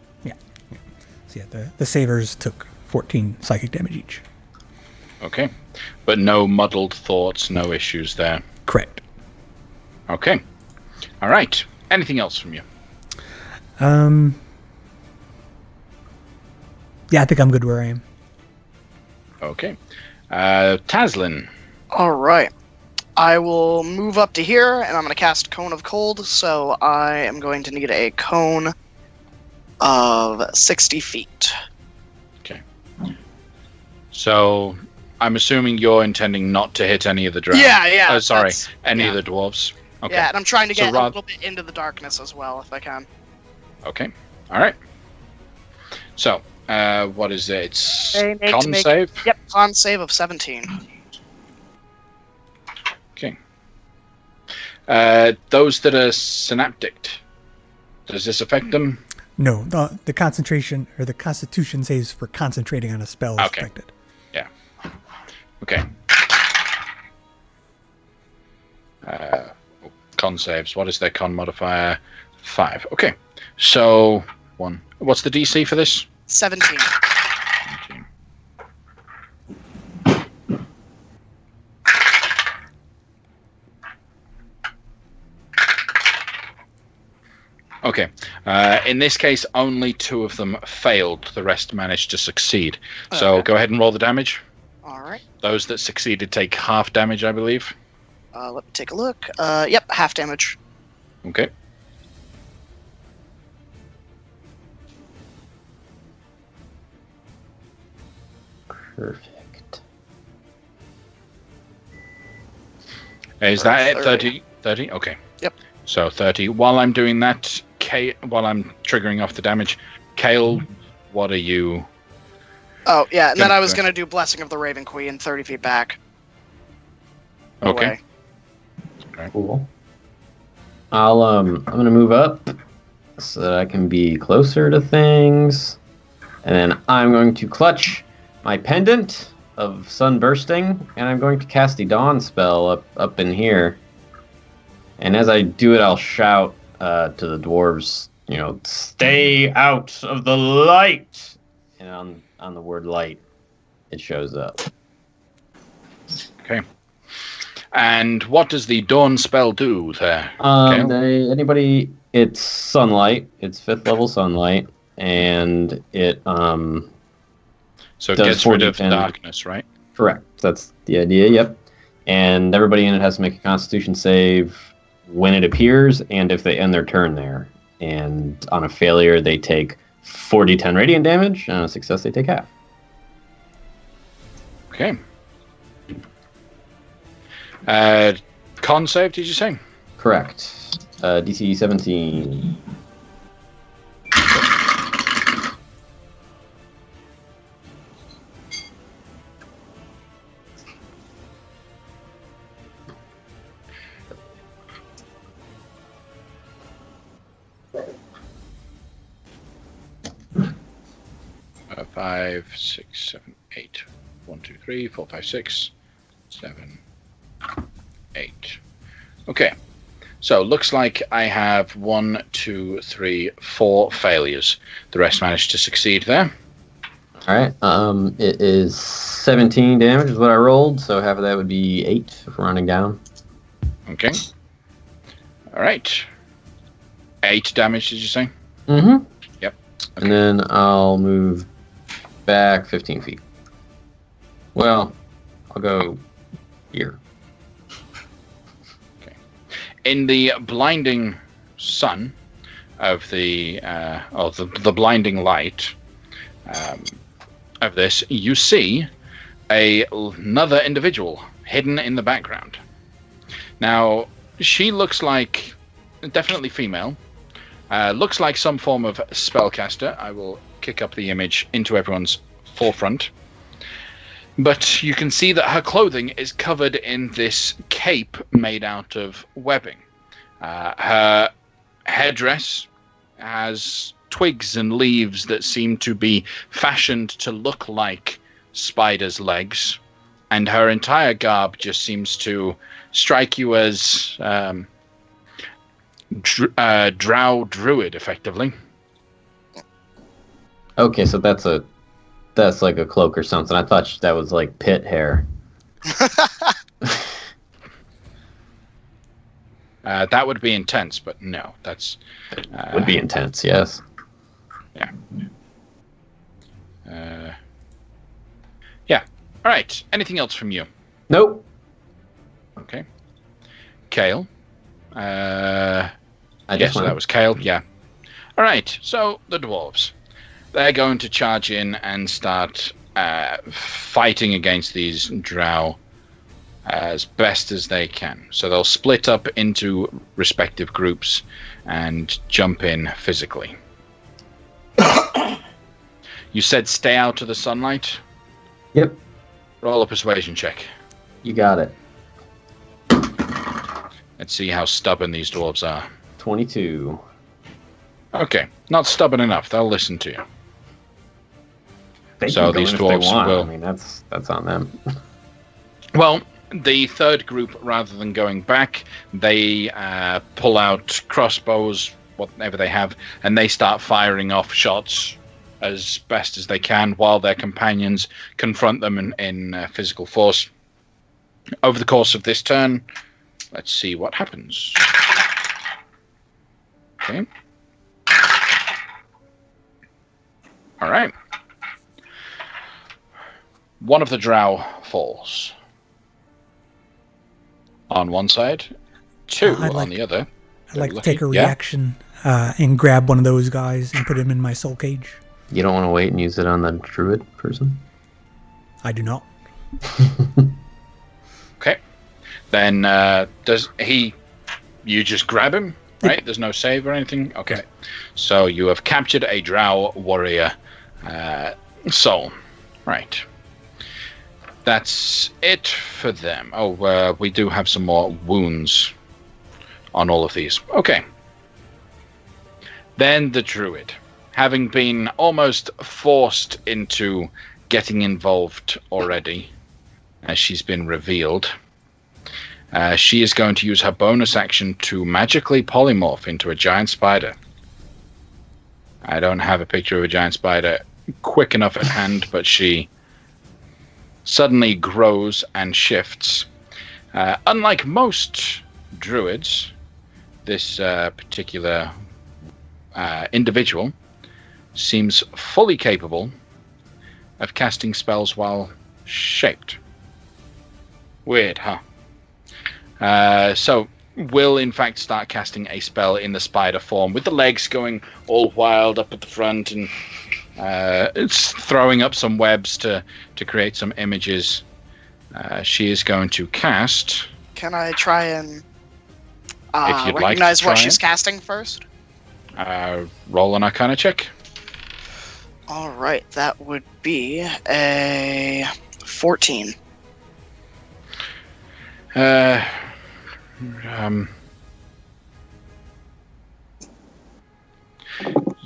So yeah, the savers took 14 psychic damage each. Okay, but no muddled thoughts, no issues there. Correct. Okay, all right. Anything else from you? Yeah, I think I'm good where I am. Okay, Taslin. All right. I will move up to here, and I'm going to cast Cone of Cold, so I am going to need a cone of 60 feet. So I'm assuming you're intending not to hit any of the drow. Yeah. Oh, sorry, that's- any yeah. of the dwarves. Okay. Yeah, and I'm trying to So get a Rob- little bit into the darkness as well, if I can. Okay. All right. So, what is it? It's They need to con make- save. Yep, con save of 17. Okay. Those that are synaptic, does this affect them? No, the concentration or the constitution saves for concentrating on a spell is Okay. affected. Okay. Con saves. What is their con modifier? 5. Okay. So 1. What's the DC for this? 17. 17. Okay. In this case, only 2 of them failed. The rest managed to succeed. So Okay. go ahead and roll the damage. All right. Those that succeeded take half damage, I believe. Let me take a look. Yep, half damage. Okay. Perfect. Is Or that it? 30. 30? 30? Okay. Yep. So 30. While I'm doing that, while I'm triggering off the damage, Kale, what are you? Oh, yeah, and then I was Okay. going to do Blessing of the Raven Queen 30 feet back. Okay. Away. Cool. I'm gonna move up so that I can be closer to things, and then I'm going to clutch my pendant of sun bursting, and I'm going to cast the dawn spell up in here. And as I do it, I'll shout to the dwarves, stay out of the light. And on the word light, it shows up. Okay. And what does the dawn spell do there? Kale? It's sunlight. It's 5th level sunlight, and it So it does gets rid of 40 darkness, right? correct. That's the idea. Yep. And everybody in it has to make a Constitution save when it appears, and if they end their turn there. And on a failure, they take 4d10 radiant damage, and on a success, they take half. Okay. Con save, did you say? Correct. DC 17. Five, 6, 7, 8. 1, 2, 3, 4, 5, 6, 7, 8. Okay. So looks like I have 1, 2, 3, 4 failures. The rest managed to succeed there. All right. It is 17 damage is what I rolled, so half of that would be 8 if we're running down. Okay. All right. 8 damage, did you say? Mm-hmm. Yep. And then I'll move back 15 feet. Well, I'll go here. In the blinding sun of the blinding light, of this, you see another individual hidden in the background. Now, she looks like definitely female. Looks like some form of spellcaster. I will kick up the image into everyone's forefront. But you can see that her clothing is covered in this cape made out of webbing. Her headdress has twigs and leaves that seem to be fashioned to look like spiders' legs. And her entire garb just seems to strike you as drow druid, effectively. Okay, so that's like a cloak or something. I thought that was like pit hair. That would be intense, but no, that's... would be intense, yes. Yeah. Yeah. All right. Anything else from you? Nope. Okay. Kale. I Yes, so that was Kale. Yeah. All right. So the dwarves, they're going to charge in and start fighting against these drow as best as they can. So they'll split up into respective groups and jump in physically. You said stay out of the sunlight? Yep. Roll a persuasion check. You got it. Let's see how stubborn these dwarves are. 22. Okay, not stubborn enough. They'll listen to you. They So can go these in if they dwarves want. will- I mean, that's on them. Well, the third group, rather than going back, they pull out crossbows, whatever they have, and they start firing off shots as best as they can while their companions confront them in physical force. Over the course of this turn, let's see what happens. Okay. All right. One of the drow falls on one side, two on the other. I'd like to Lucky. take a Yeah. reaction and grab one of those guys and put him in my soul cage. You don't want to wait and use it on the druid person? I do not. Okay. Then does he? You just grab him, right? There's no save or anything. Okay. So you have captured a drow warrior soul, right? That's it for them. Oh, we do have some more wounds on all of these. Okay. Then the druid, having been almost forced into getting involved already, as she's been revealed, she is going to use her bonus action to magically polymorph into a giant spider. I don't have a picture of a giant spider quick enough at hand, but she suddenly grows and shifts. Unlike most druids, this particular individual seems fully capable of casting spells while shaped. Weird, huh? So will in fact start casting a spell in the spider form with the legs going all wild up at the front, and it's throwing up some webs to create some images. She is going to cast. Can I try and If you'd like to recognize what try she's it. casting first? Roll an Arcana check. All right, that would be a 14.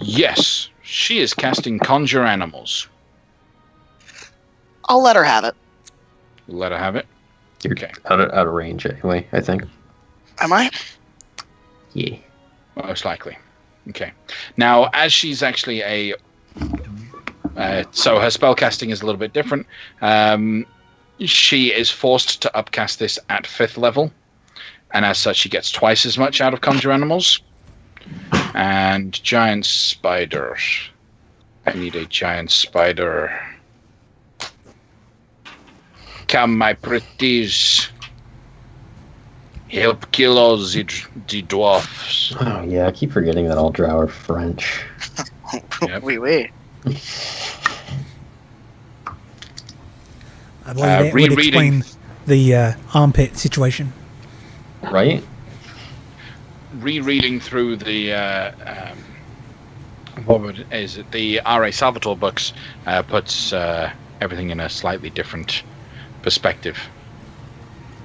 Yes, she is casting Conjure Animals. I'll let her have it. Let her have it. You're Okay. out of range anyway, I think. Am I? Yeah. Most likely. Okay. Now, as she's actually a... so her spellcasting is a little bit different. She is forced to upcast this at 5th level. And as such, she gets twice as much out of Conjure Animals. And Giant Spiders. I need a Giant Spider. Come, my pretties. Help kill all the dwarfs. Oh, yeah, I keep forgetting that all drow are French. Yep. Oui, oui. I believe that would rereading- explain the armpit situation. Right? Rereading through the the R.A. Salvatore books puts everything in a slightly different perspective.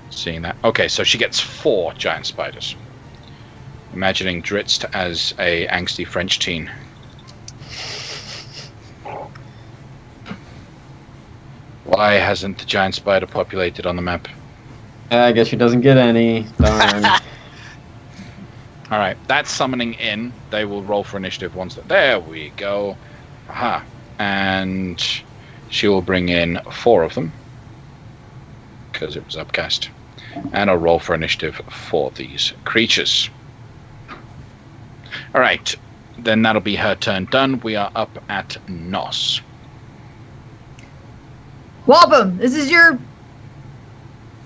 Seeing that. Okay, so she gets 4 giant spiders. Imagining Dritz as a angsty French teen. Why hasn't the giant spider populated on the map? I guess she doesn't get any. Darn. All right, that's summoning in. They will roll for initiative once. There we go. Aha. And she will bring in 4 of them. Because it was upcast. And I'll roll for initiative for these creatures. All right, then that'll be her turn done. We are up at Nos. Wampum, this is your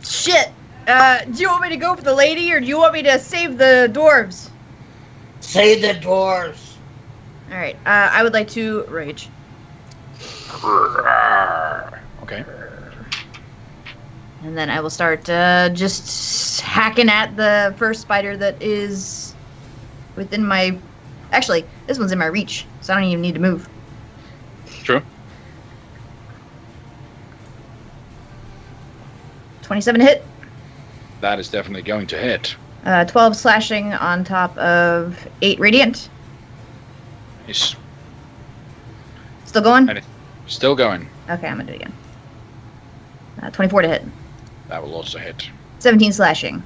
shit. Do you want me to go for the lady, or do you want me to save the dwarves? Save the dwarves. All right. I would like to rage. Okay. And then I will start just hacking at the first spider that is within my... Actually, this one's in my reach, so I don't even need to move. True. 27 hit. That is definitely going to hit. 12 slashing on top of 8 radiant. He's Still going? And still going. Okay, I'm going to do it again. 24 to hit. That will also hit. 17 slashing.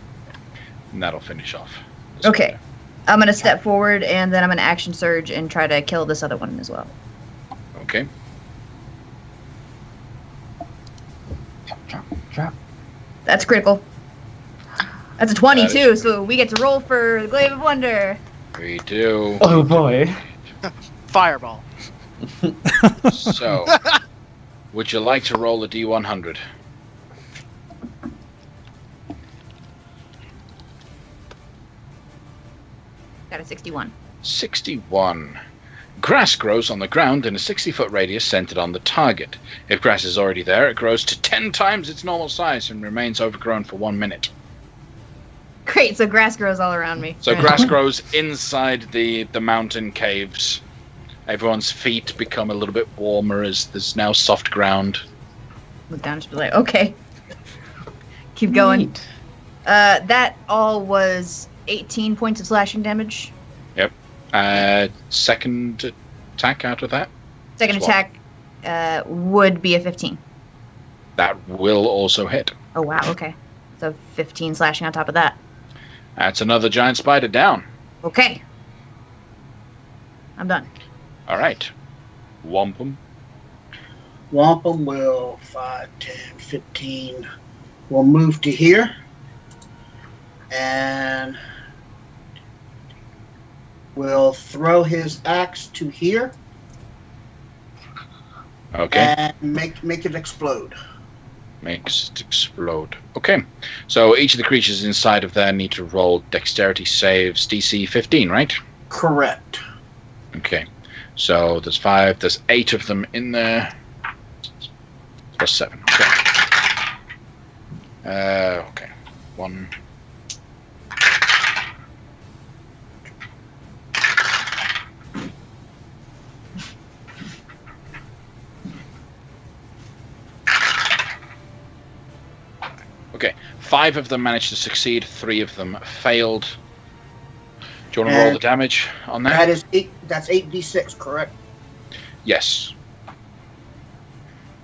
And that'll finish off. this Okay. guy. I'm going to step forward, and then I'm going to action surge and try to kill this other one as well. Okay. Drop. That's critical. That's a 20 That is too, so we get to roll for the Glaive of Wonder. We do. Oh boy. Fireball. So, would you like to roll a D100? Got a 61. 61. Grass grows on the ground in a 60-foot radius centered on the target. If grass is already there, it grows to 10 times its normal size and remains overgrown for 1 minute. Great, so grass grows all around me. So Right. grass grows inside the mountain caves. Everyone's feet become a little bit warmer as there's now soft ground. Look down and just be like, okay. Keep going. Neat. That all was 18 points of slashing damage. Second attack out of that. Second Swap. attack would be a 15. That will also hit. Oh, wow, okay. So 15 slashing on top of that. That's another giant spider down. Okay. I'm done. All right. Wampum. Wampum will 5, 10, 15. We'll move to here. And will throw his axe to here Okay. and make it explode. Makes it explode. Okay. So each of the creatures inside of there need to roll dexterity saves DC 15, right? Correct. Okay. So there's 5. There's 8 of them in there. Plus 7. Okay. Okay. 1. Okay. 5 of them managed to succeed. 3 of them failed. Do you want to roll And the damage on that? That is 8. That's 8d6, correct? Yes.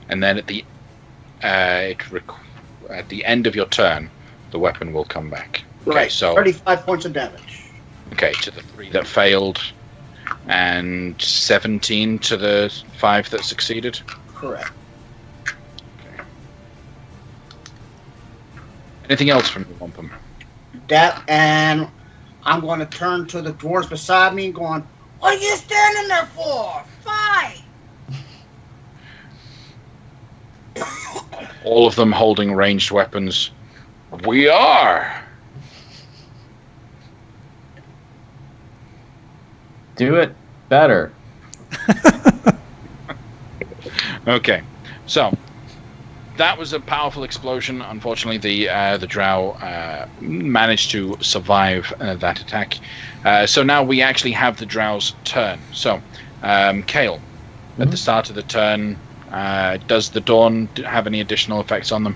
And then at the at the end of your turn, the weapon will come back. Okay, Right. so 35 points of damage. okay to the 3 that failed, and 17 to the 5 that succeeded. Correct. Anything else from the wampum? That, and I'm going to turn to the dwarves beside me, going, "What are you standing there for? Fight!" All of them holding ranged weapons. We are. Do it better. Okay, so That was a powerful explosion. Unfortunately, the drow managed to survive that attack. So now we actually have the drow's turn. So, Kale, at the start of the turn, does the dawn have any additional effects on them?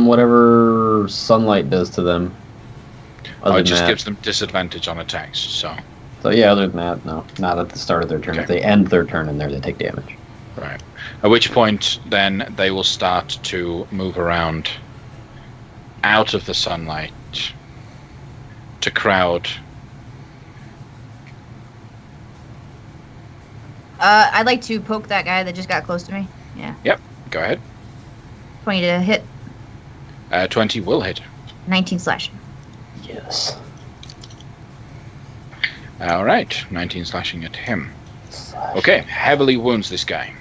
Whatever sunlight does to them. Oh, it just gives them disadvantage on attacks. So yeah, other than that, no, not at the start of their turn. If they end their turn in there, they take damage. Right. At which point, then they will start to move around out of the sunlight to crowd. I'd like to poke that guy that just got close to me. Yeah. Yep. Go ahead. 20 to hit. 20 will hit. 19 slashing. Yes. All right. 19 slashing at him. Okay. Heavily wounds this guy.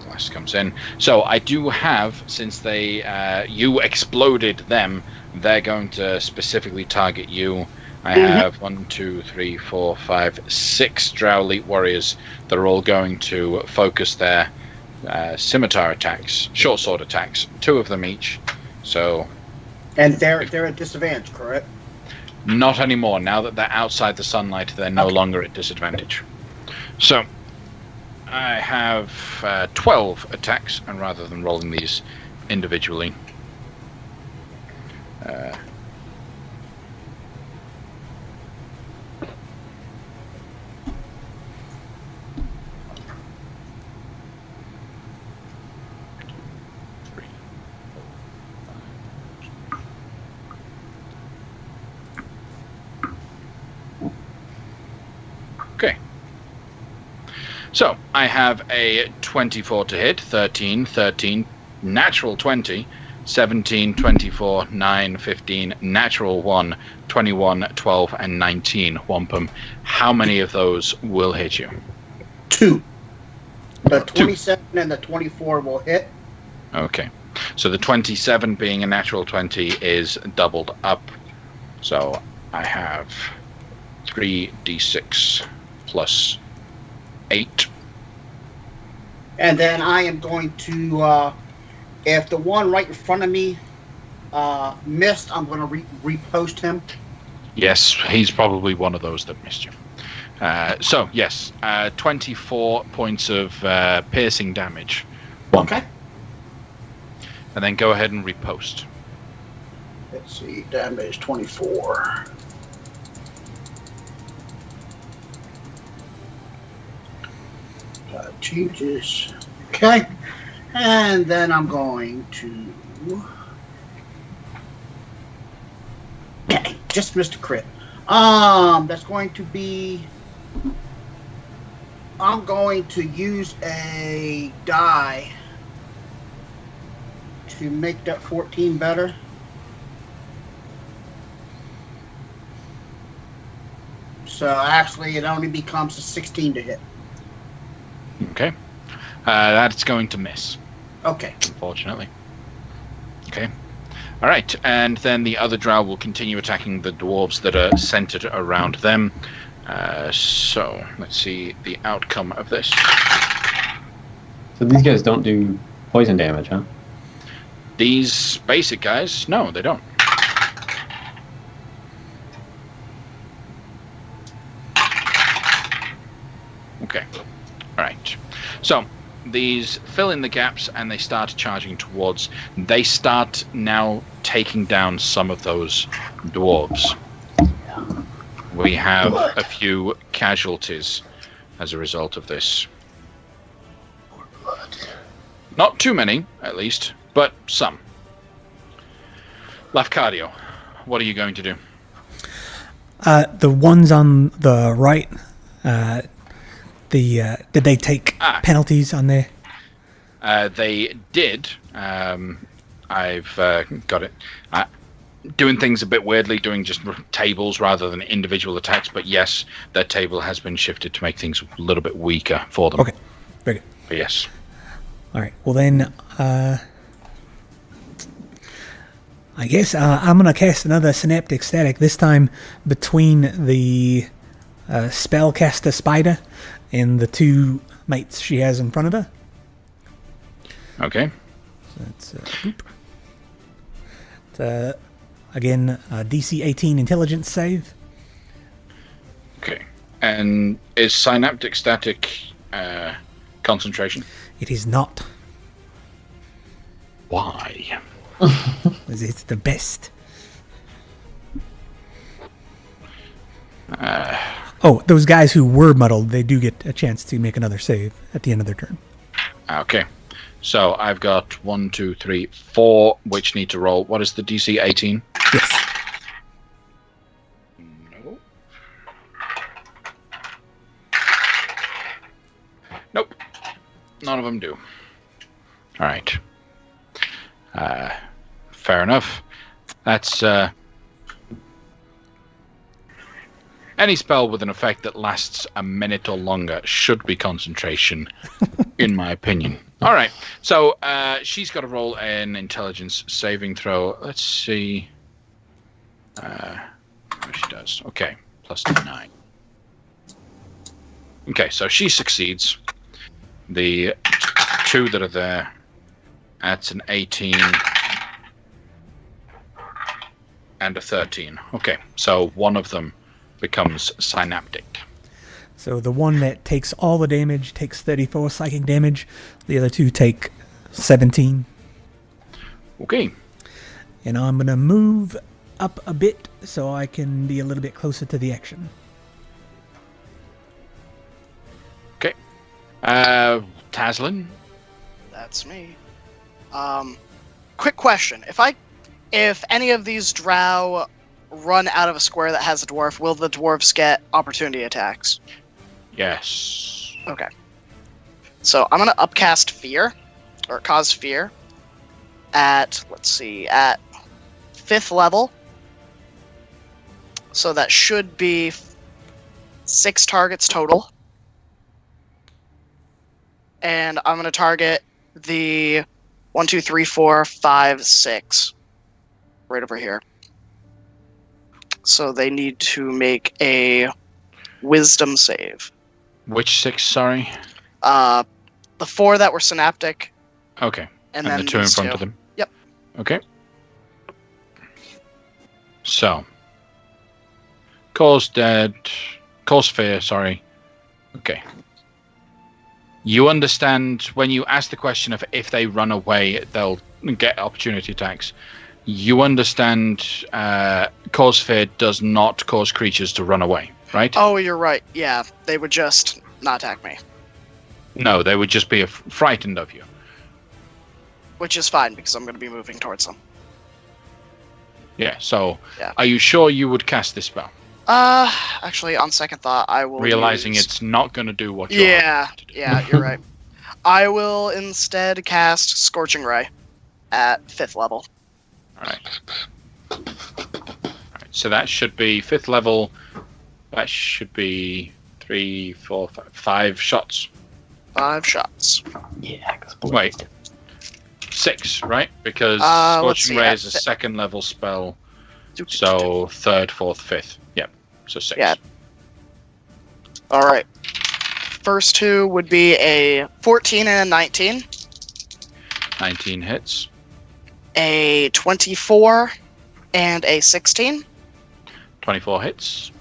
Slash comes in. So I do have, since they you exploded them, they're going to specifically target you. I have 1, 2, 3, 4, 5, 6 Drow Elite Warriors that are all going to focus their scimitar attacks, short sword attacks, 2 of them each. So, And they're at disadvantage, correct? not anymore. Now that they're outside the sunlight, they're no longer at disadvantage. So, I have 12 attacks, and rather than rolling these individually, okay. So, I have a 24 to hit, 13, 13, natural 20, 17, 24, 9, 15, natural 1, 21, 12, and 19. Wampum, how many of those will hit you? 2. The 27 and the 24 will hit. Okay. So the 27 being a natural 20 is doubled up. So I have 3d6 plus 8. And then I am going to, if the one right in front of me missed, I'm going to repost him. Yes, he's probably one of those that missed you. So, yes, 24 points of piercing damage. Okay. And then go ahead and repost. Let's see, damage 24. Changes. Okay. And then I'm going to... Okay, just missed a crit. That's going to be... I'm going to use a die to make that 14 better. So actually it only becomes a 16 to hit. Okay. That's going to miss, Okay. unfortunately. Okay. All right, and then the other drow will continue attacking the dwarves that are centered around them. So, let's see the outcome of this. So these guys don't do poison damage, huh? These basic guys, no, they don't. Okay, all right. So, these fill in the gaps and they start charging towards. They start now taking down some of those dwarves. We have a few casualties as a result of this. Not too many, at least, but some. Lafcadio, what are you going to do? The ones on the right, did they take penalties on there? They did. I've got it. Doing things a bit weirdly, doing just tables rather than individual attacks, but yes, that table has been shifted to make things a little bit weaker for them. Okay, very good. But yes. All right, well then, I guess I'm going to cast another Synaptic Static, this time between the Spellcaster Spider and the 2 mates she has in front of her. Okay. So that's again DC 18 intelligence save. Okay. And is synaptic static concentration? It is not. Why? It's the best. Those guys who were muddled, they do get a chance to make another save at the end of their turn. Okay. So I've got 1, 2, 3, 4, which need to roll. What is the DC 18? Yes. No. Nope. None of them do. All right. Fair enough. That's any spell with an effect that lasts a minute or longer should be concentration, in my opinion. All right. So she's got to roll an intelligence saving throw. Let's see. What she does. Okay. Plus 9. Okay. So she succeeds. The 2 that are there. That's an 18 and a 13. Okay. So one of them becomes synaptic. So the one that takes all the damage takes 34 psychic damage. The other 2 take 17. Okay. And I'm going to move up a bit so I can be a little bit closer to the action. Okay. Taslin? That's me. Quick question. If any of these drow run out of a square that has a dwarf, will the dwarves get opportunity attacks? Yes. Okay. So I'm going to upcast fear, or cause fear, at 5th level. So that should be 6 targets total. And I'm going to target the 1, 2, 3, 4, 5, 6. Right over here. So they need to make a wisdom save. Which 6, sorry? The 4 that were synaptic. Okay. And the then 2 in these front 2. of them? Yep. Okay. So. Cause fear, sorry. Okay. You understand when you ask the question of if they run away, they'll get opportunity attacks. You understand cause fear does not cause creatures to run away, right? Oh, you're right. Yeah, they would just not attack me. No, they would just be frightened of you. Which is fine, because I'm going to be moving towards them. Yeah, so Yeah. Are you sure you would cast this spell? Actually, on second thought, I will Realizing use... it's not going to do what you're hoping to do. Yeah, you're right. I will instead cast Scorching Ray at 5th level. Alright. So that should be 5th level. That should be 3, 4, 5 shots. 5 shots. Yeah. Wait. 6, right? Because let's Scorching see, Ray at is a second level spell. Do- So 3rd, 4th, 5th. Yep. So 6. Yeah. Alright. First 2 would be a 14 and a 19. 19 hits. A 24 and a 16. 24 hits.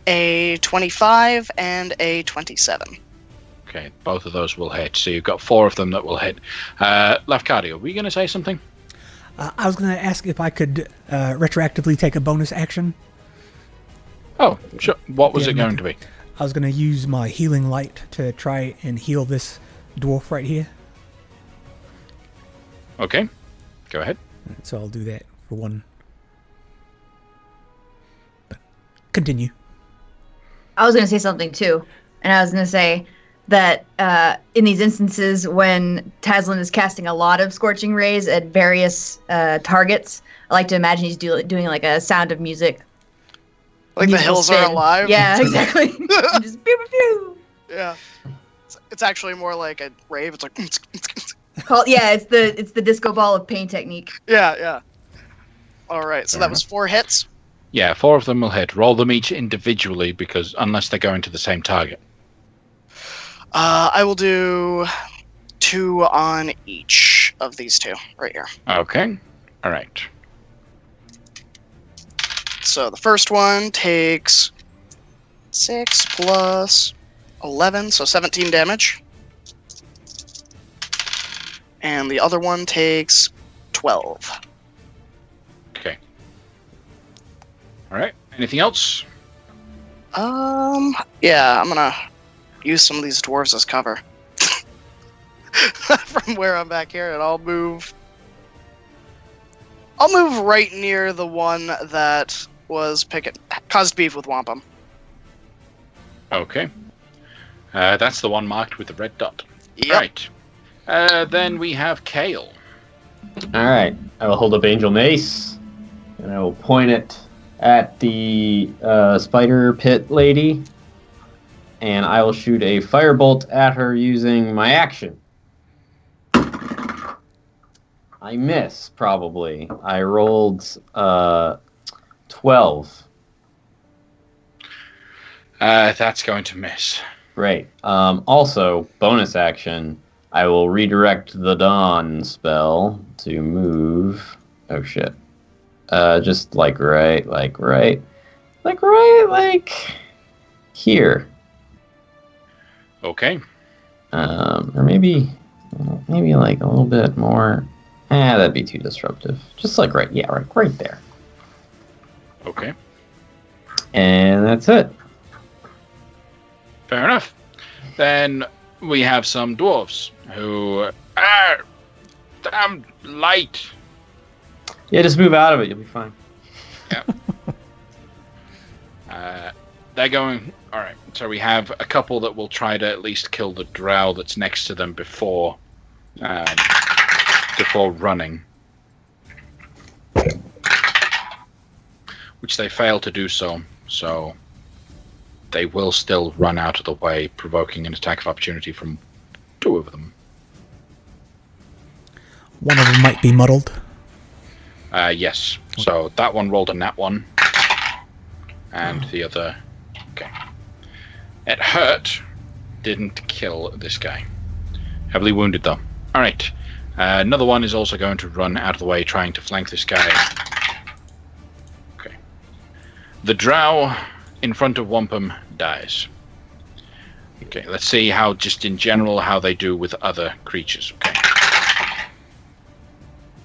A 25 and a 27. Okay, both of those will hit. So you've got 4 of them that will hit. Lafcadio, were you going to say something? I was going to ask if I could retroactively take a bonus action. Oh, sure. What was Yeah, it going to be? I was going to use my healing light to try and heal this dwarf right here. Okay, go ahead. So I'll do that for one. But continue. I was going to say something too, and I was going to say that in these instances when Taslin is casting a lot of scorching rays at various targets, I like to imagine he's doing like a Sound of Music. Like the musical hills spin. are alive? Yeah, exactly. And just pew pew pew. Yeah. It's actually more like a rave. It's like... It's the disco ball of pain technique. Yeah. Alright, so that was 4 hits. Yeah, 4 of them will hit. Roll them each individually because unless they're going to the same target. I will do 2 on each of these two right here. Okay. All right. So the first one takes 6 plus 11, so 17 damage. And the other one takes 12. Okay. All right. Anything else? Yeah, I'm gonna use some of these dwarves as cover. From where I'm back here, and I'll move right near the one that was caused beef with Wampum. Okay. That's the one marked with the red dot. Yep. Right. Then we have Kale. All right. I will hold up Angel Mace, and I will point it at the spider pit lady, and I will shoot a firebolt at her using my action. I miss, probably. I rolled 12. That's going to miss. Great. Also, bonus action, I will redirect the Dawn spell to move. Oh shit. Just like right here. Okay. Or maybe like a little bit more. That'd be too disruptive. Just like right there. Okay. And that's it. Fair enough. Then we have some dwarves who are damn light. Yeah, just move out of it. You'll be fine. They're going. All right. So we have a couple that will try to at least kill the drow that's next to them before running, which they fail to do so. So they will still run out of the way, provoking an attack of opportunity from 2 of them. One of them might be muddled. Yes. So that one rolled a nat 1, and the other. Okay. It hurt. Didn't kill this guy. Heavily wounded though. All right. Another one is also going to run out of the way, trying to flank this guy. Okay. The drow in front of Wampum dies. Okay, let's see how, just in general, how they do with other creatures. Okay.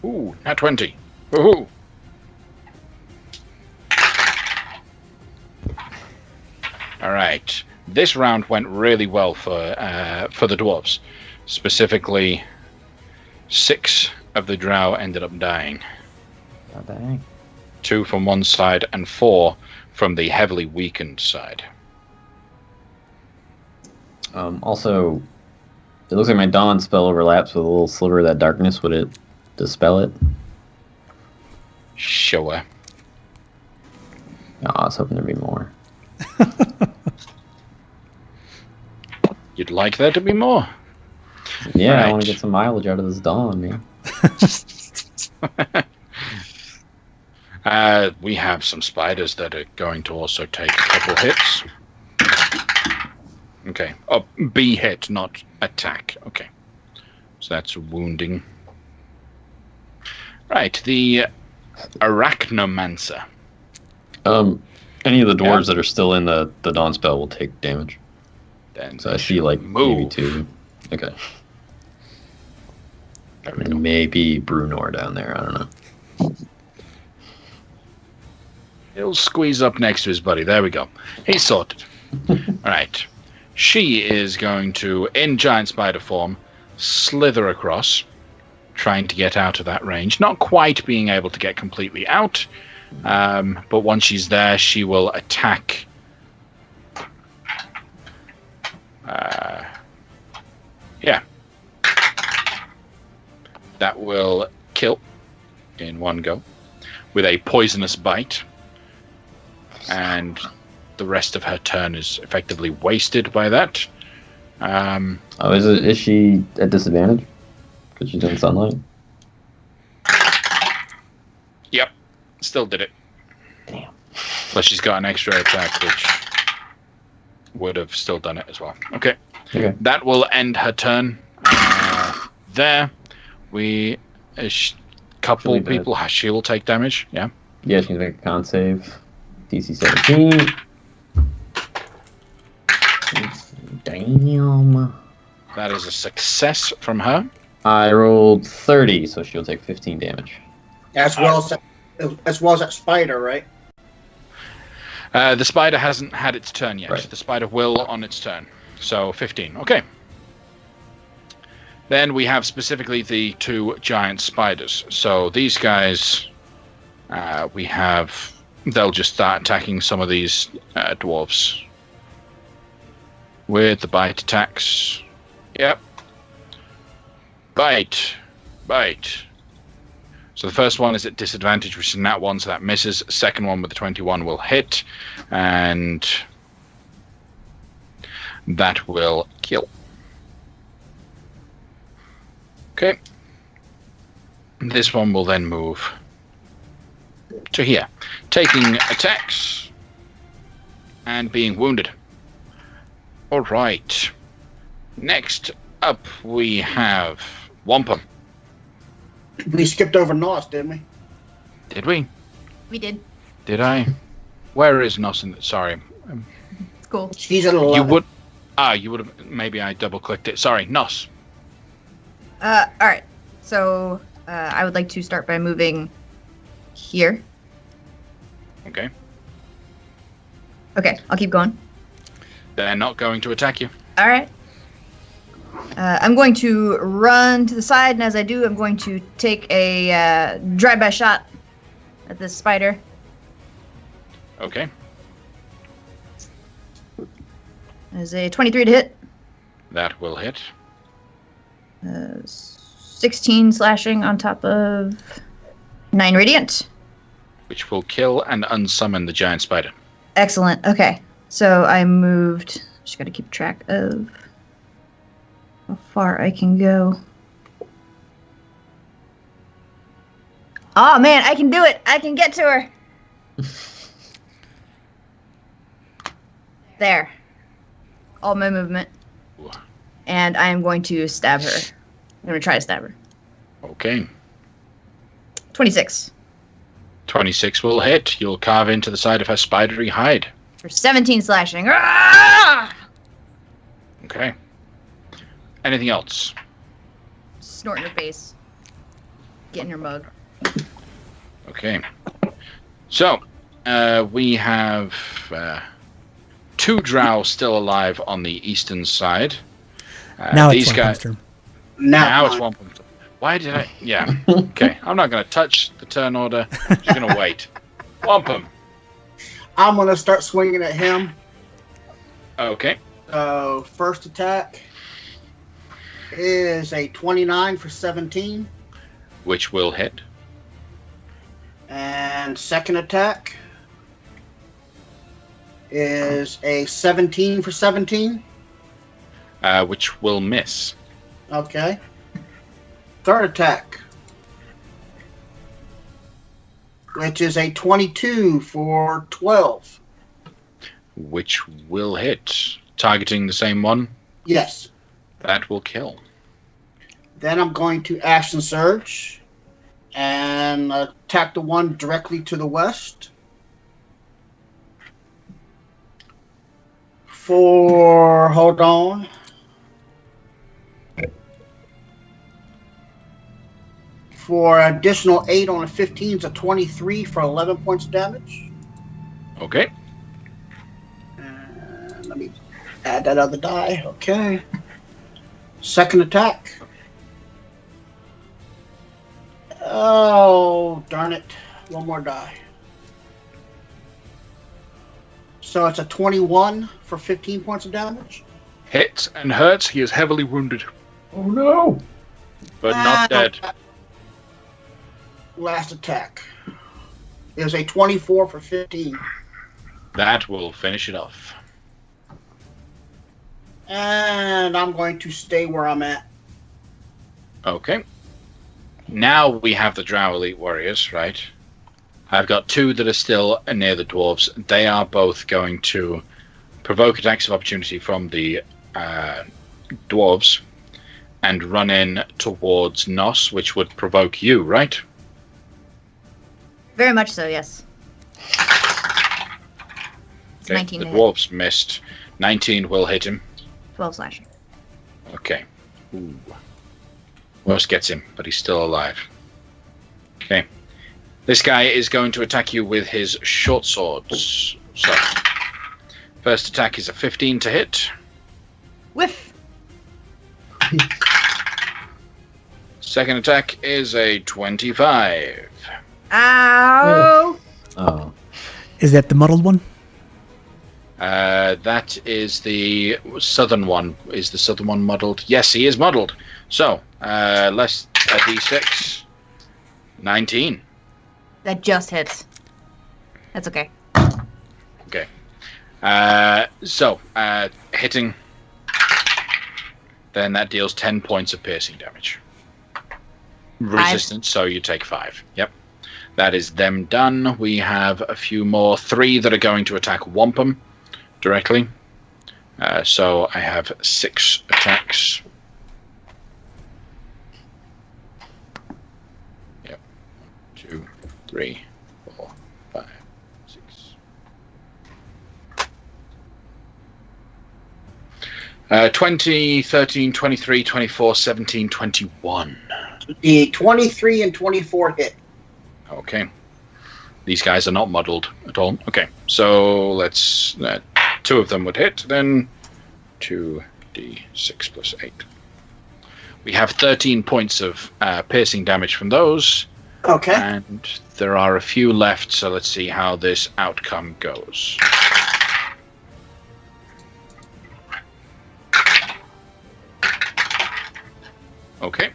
Ooh, nat 20. Woohoo! All right. This round went really well for the dwarves. Specifically, 6 of the drow ended up dying. Oh, dang. 2 from one side and 4 from the heavily weakened side. Also, it looks like my Dawn spell overlaps with a little sliver of that darkness. Would it dispel it? Sure. Oh, I was hoping there'd be more. You'd like there to be more? Yeah, Right. I want to get some mileage out of this Dawn, man. We have some spiders that are going to also take a couple hits. Okay. Oh, be hit, not attack. Okay. So that's wounding. Right, the Arachnomancer. Any of the dwarves that are still in the Dawn spell will take damage. Then So I see like maybe 2. Okay. There we And go. maybe Brunor down there. I don't know. He'll squeeze up next to his buddy. There we go. He's sorted. All right. She is going to, in giant spider form, slither across, trying to get out of that range. Not quite being able to get completely out, but once she's there, she will attack. Yeah. That will kill in one go with a poisonous bite. And the rest of her turn is effectively wasted by that. Is she at disadvantage? Because she's in sunlight? Yep. Still did it. Damn. Plus she's got an extra attack, which would have still done it as well. Okay. Okay. That will end her turn. there. A couple She'll be people. She will take damage. Yeah. Yeah, she's make a con save. DC 17. Damn. That is a success from her. I rolled 30, so she'll take 15 damage. As well as that spider, right? The spider hasn't had its turn yet. Right. The spider will on its turn. So 15. Okay. Then we have specifically the 2 giant spiders. So these guys, they'll just start attacking some of these dwarves with the bite attacks. Yep. Bite. So the first one is at disadvantage, which is nat 1, so that misses. Second one with the 21 will hit, and that will kill. Okay. This one will then move to here, taking attacks and being wounded. All right. Next up, we have Wampum. We skipped over Nos, didn't we? Did we? We did. Did I? Where is Nos? Sorry. It's cool. She's at 11. You would have. Maybe I double clicked it. Sorry, Nos. All right. So I would like to start by moving here. Okay. Okay, I'll keep going. They're not going to attack you. All right. I'm going to run to the side, and as I do, I'm going to take a drive-by shot at this spider. Okay. There's a 23 to hit. That will hit. 16 slashing on top of 9 radiant. Which will kill and unsummon the giant spider. Excellent. Okay. So I moved. Just got to keep track of how far I can go. Oh man, I can do it. I can get to her. There. All my movement. And I am going to stab her. I'm going to try to stab her. Okay. 26. 26 will hit. You'll carve into the side of her spidery hide. For 17 slashing. Ah! Okay. Anything else? Snort in her face. Get in her mug. Okay. So, we have 2 drow still alive on the eastern side. Now these it's guys. Wampum's turn. Now it's Wampum. Why did I? Yeah. Okay. I'm not going to touch the turn order. I'm just going to wait. Wampum. I'm going to start swinging at him. Okay. First attack is a 29 for 17. Which will hit. And second attack is a 17 for 17. Which will miss. Okay. Third attack, which is a 22 for 12. Which will hit. Targeting the same one. Yes. That will kill. Then I'm going to action surge and attack the one directly to the west. Hold on. For additional 8 on a 15 is a 23 for 11 points of damage. Okay. And let me add that other die. Okay. Second attack. Oh, darn it. One more die. So it's a 21 for 15 points of damage. Hits and hurts. He is heavily wounded. Oh no! But not dead. Last attack is a 24 for 15. That will finish it off. And I'm going to stay where I'm at. Okay. Now we have the Drow Elite Warriors, right? I've got 2 that are still near the dwarves. They are both going to provoke attacks of opportunity from the dwarves. and run in towards Nos, which would provoke you, right? Very much so, yes. It's Okay, 19 the to hit. dwarves missed. 19 will hit him. 12 slashing. Okay. Ooh. Worst gets him, but he's still alive. Okay. This guy is going to attack you with his short swords. So, first attack is a 15 to hit. Whiff! Second attack is a 25. Ow! Oh. Is that the muddled one? That is the southern one. Is the southern one muddled? Yes, he is muddled. So, less a d6. 19. That just hits. That's okay. Okay. Hitting. Then that deals 10 points of piercing damage. Resistance, so you take 5. Yep. That is them done. We have a few more. 3 that are going to attack Wampum directly. So I have 6 attacks. Yep. 2, 3, 4, 5, 6. 20, 13, 23, 24, 17, 21. The 23 and 24 hit. Okay. These guys are not muddled at all. Okay, so let's... 2 of them would hit, then 2d6 plus 8. We have 13 points of piercing damage from those. Okay. And there are a few left, so let's see how this outcome goes. Okay.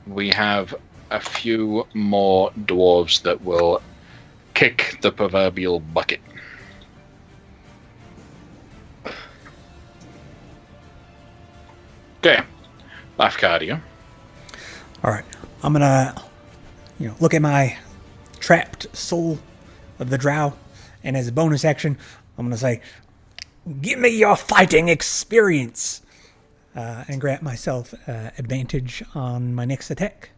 We have a few more dwarves that will kick the proverbial bucket. Okay. Lafcadio. All right. I'm gonna, look at my trapped soul of the drow, and as a bonus action, I'm gonna say, "Give me your fighting experience," and grant myself advantage on my next attack.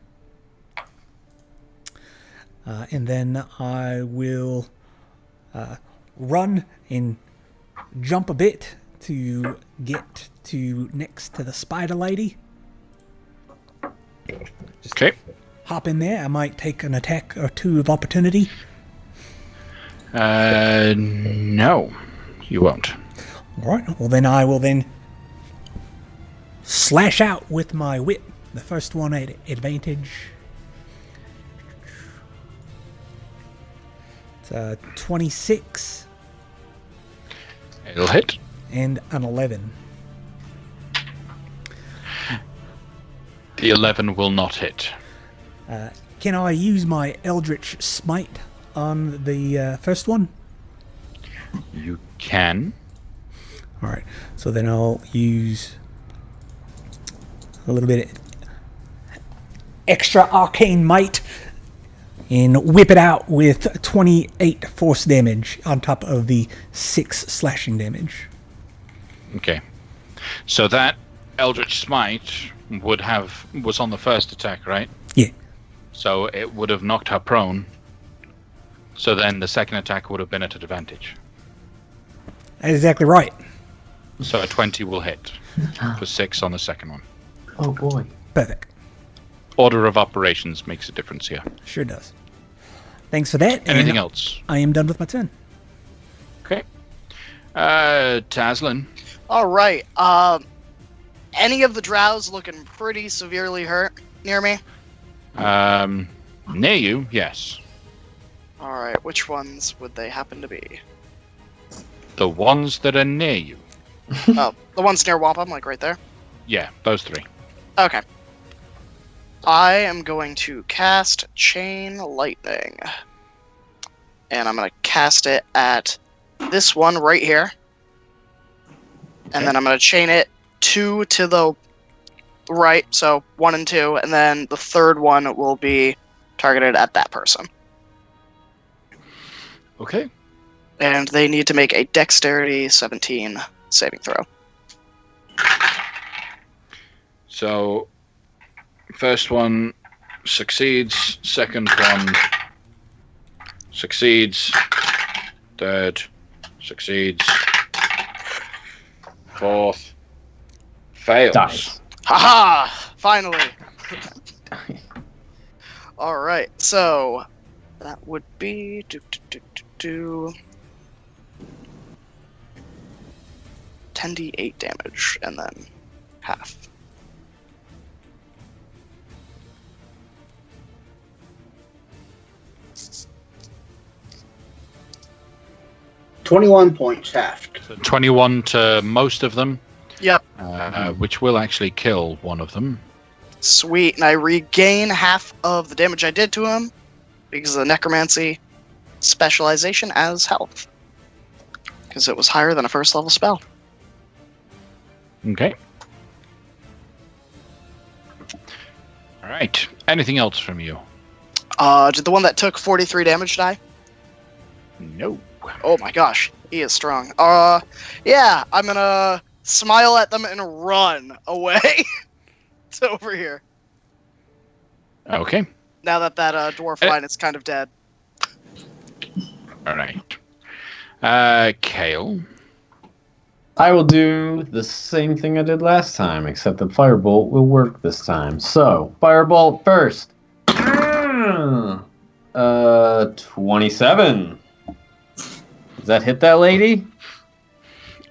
And then I will run and jump a bit to get to next to the spider lady. Just Okay. hop in there. I might take an attack or 2 of opportunity. No, you won't. All right. Well, then I will slash out with my whip. The first one at advantage. It's 26 It'll hit. and an 11. The 11 will not hit. Can I use my Eldritch Smite on the first one? You can. All right. So then I'll use a little bit extra arcane might and whip it out with 28 force damage on top of the 6 slashing damage. Okay. So that Eldritch Smite was on the first attack, right? Yeah. So it would have knocked her prone. So then the second attack would have been at advantage. That's exactly right. So a 20 will hit for 6 on the second one. Oh boy. Perfect. Order of operations makes a difference here. Sure does. Thanks for that. Anything and else? I am done with my turn. Okay. Taslin. All right. Any of the drows looking pretty severely hurt near me? Near you, yes. All right. Which ones would they happen to be? The ones that are near you. Oh, the ones near Wampum, like right there. Yeah, those 3. Okay. I am going to cast Chain Lightning. And I'm going to cast it at this one right here. And then I'm going to chain it 2 to the right, so 1 and 2, and then the third one will be targeted at that person. Okay. And they need to make a Dexterity 17 saving throw. So, first one succeeds. Second one succeeds. Third succeeds. Fourth fails. Dies. Haha! Finally. All right. So that would be 10d8 damage, and then half. $21 points halved. So 21 to most of them. Yep. Which will actually kill one of them. Sweet, and I regain half of the damage I did to him because of the necromancy specialization as health. Because it was higher than a first level spell. Okay. All right. Anything else from you? Did the one that took 43 damage die? No. Oh my gosh, he is strong. Yeah, I'm gonna smile at them and run away to over here. Okay. Now that dwarf line is kind of dead. All right. Kale. I will do the same thing I did last time, except the firebolt will work this time. So, firebolt first. 27. Does that hit that lady?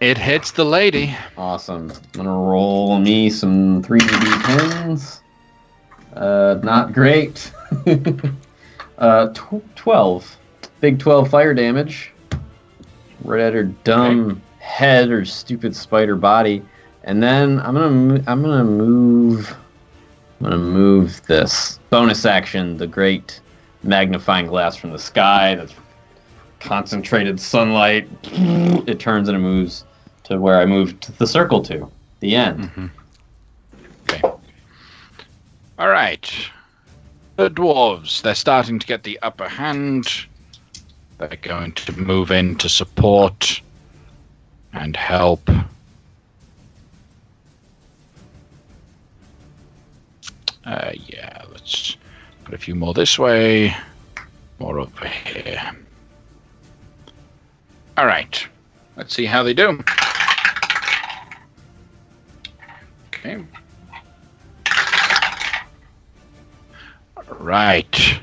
It hits the lady. Awesome. I'm gonna roll me some 3d10s. Not great. 12. Big 12 fire damage. Right at her dumb head or stupid spider body. And then I'm gonna move this bonus action, the great magnifying glass from the sky. That's concentrated sunlight. It turns and it moves to where I moved the circle to. The end. Mm-hmm. Okay. All right. The dwarves, they're starting to get the upper hand. They're going to move in to support and help. Yeah, let's put a few more this way. More over here. All right. Let's see how they do. Okay. Right.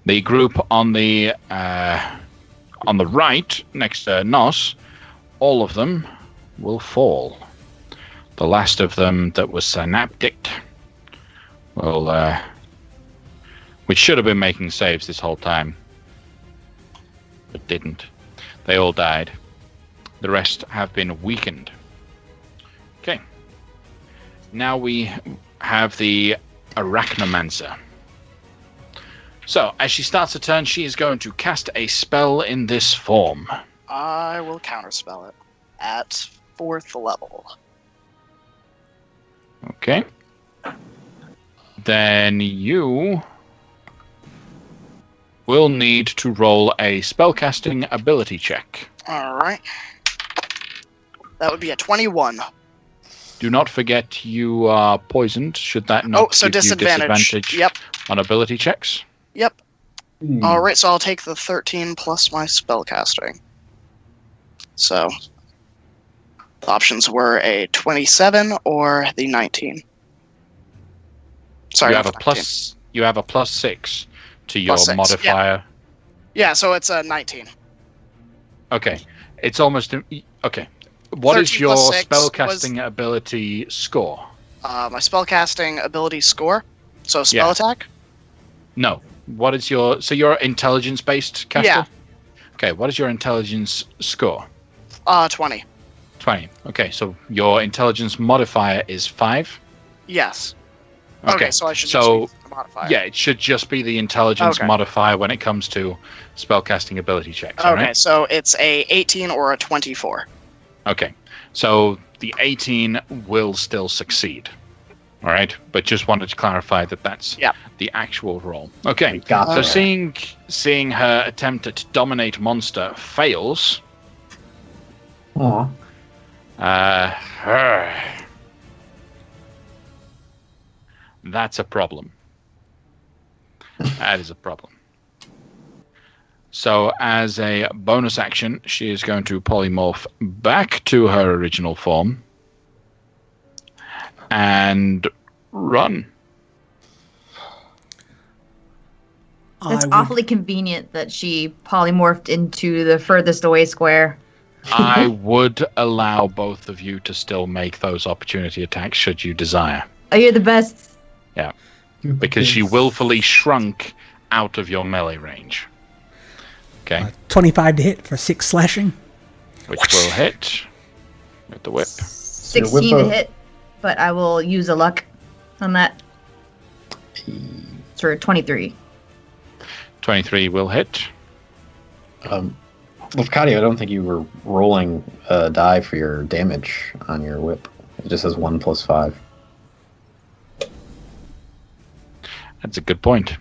The group on the right, next to Nos, all of them will fall. The last of them that was synaptic will, which should have been making saves this whole time, but didn't. They all died. The rest have been weakened. Okay. Now we have the Arachnomancer. So, as she starts her turn, she is going to cast a spell in this form. I will counterspell it at 4th level. Okay. Then you will need to roll a spellcasting ability check. Alright. That would be a 21. Do not forget you are poisoned, should that not so give you disadvantage Yep. on ability checks. Yep. Alright, so I'll take the 13 plus my spellcasting. So, the options were a 27 or the 19. Sorry, you have a 19. plus. You have a +6 to your +6, modifier. Yeah, so it's a 19. Okay, it's almost okay. What is 13 your plus 6 spellcasting ability score? My spellcasting ability score. So spell Yeah. attack. No. What is your you're intelligence based caster? Yeah. Okay. What is your intelligence score? 20. 20. Okay, so your intelligence modifier is 5. Yes. Okay, so I should so just use the modifier. yeah, it should just be the intelligence Okay. modifier when it comes to spellcasting ability checks. Okay, Alright? so it's a 18 or a 24. Okay, so the 18 will still succeed. All right, but just wanted to clarify that that's the actual roll. Okay, Got so that. seeing her attempt to dominate monster fails. Aw. that's a problem. That is a problem. So as a bonus action, she is going to polymorph back to her original form and run. It's awfully convenient that she polymorphed into the furthest away square. I would allow both of you to still make those opportunity attacks should you desire. Oh, you're the best. Yeah. Because she willfully shrunk out of your melee range. Okay. 25 to hit for 6 slashing. Which will hit with the whip. 16 to hit, but I will use a luck on that. For 23. 23 will hit. Lafcadio, I don't think you were rolling a die for your damage on your whip. It just says 1 + 5. That's a good point.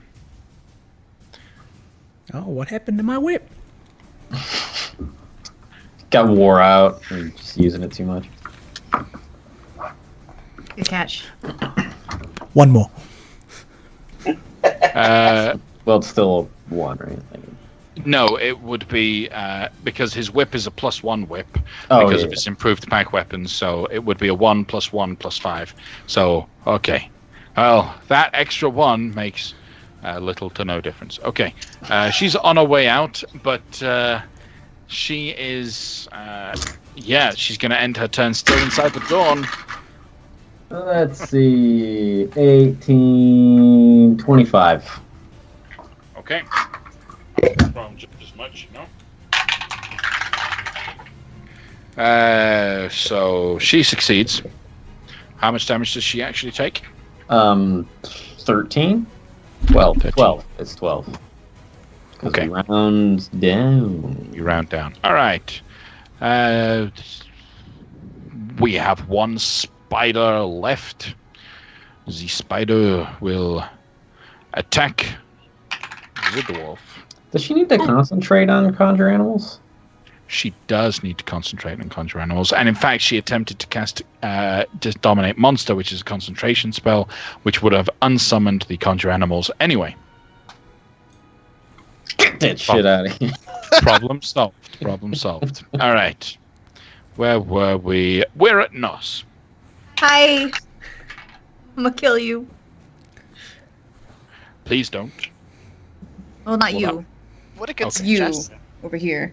Oh, what happened to my whip? Got wore out from just using it too much. Good catch. One more. Well, it's still 1, right? No, it would be because his whip is a +1 whip yeah. because of its improved pack weapons. So it would be a 1 + 1 + 5. So okay, well that extra 1 makes little to no difference. Okay, she's on her way out, but she is she's going to end her turn still inside the dawn. Let's see, 18, 25. Okay. From just as much, no. So she succeeds. How much damage does she actually take? 13? 12. 13. 12. It's 12. Okay. Round down. You round down. All right. We have one spider left. The spider will attack the dwarf. Does she need to concentrate on conjure animals? She does need to concentrate on conjure animals, and in fact, she attempted to cast just dominate monster, which is a concentration spell, which would have unsummoned the conjure animals anyway. Get that shit out of here. Problem solved. Problem solved. All right. Where were we? We're at Nos. Hi. I'm gonna kill you. Please don't. Well, not Well, you. What a good Okay. You suggestion. over here.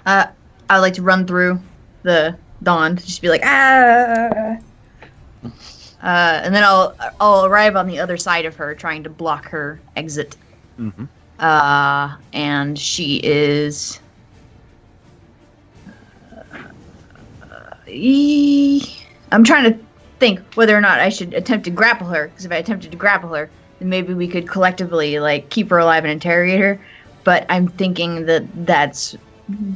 I'd like to run through the dawn, just be like and then I'll arrive on the other side of her, trying to block her exit. Mm-hmm. And she is. I'm trying to think whether or not I should attempt to grapple her, because if I attempted to grapple her, then maybe we could collectively keep her alive and interrogate her. But I'm thinking that that's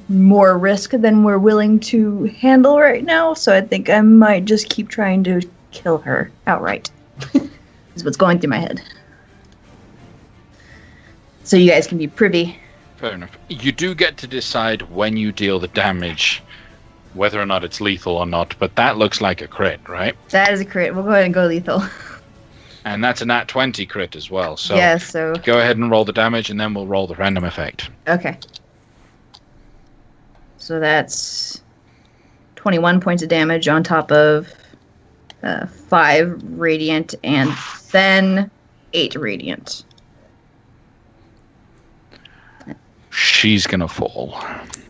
more risk than we're willing to handle right now, so I think I might just keep trying to kill her outright. Is what's going through my head. So you guys can be privy. Fair enough. You do get to decide when you deal the damage, whether or not it's lethal or not, but that looks like a crit, right? That is a crit. We'll go ahead and go lethal. And that's a nat 20 crit as well, so Yeah, so... go ahead and roll the damage, and then we'll roll the random effect. Okay. So that's 21 points of damage on top of 5 radiant and then 8 radiant. She's gonna fall.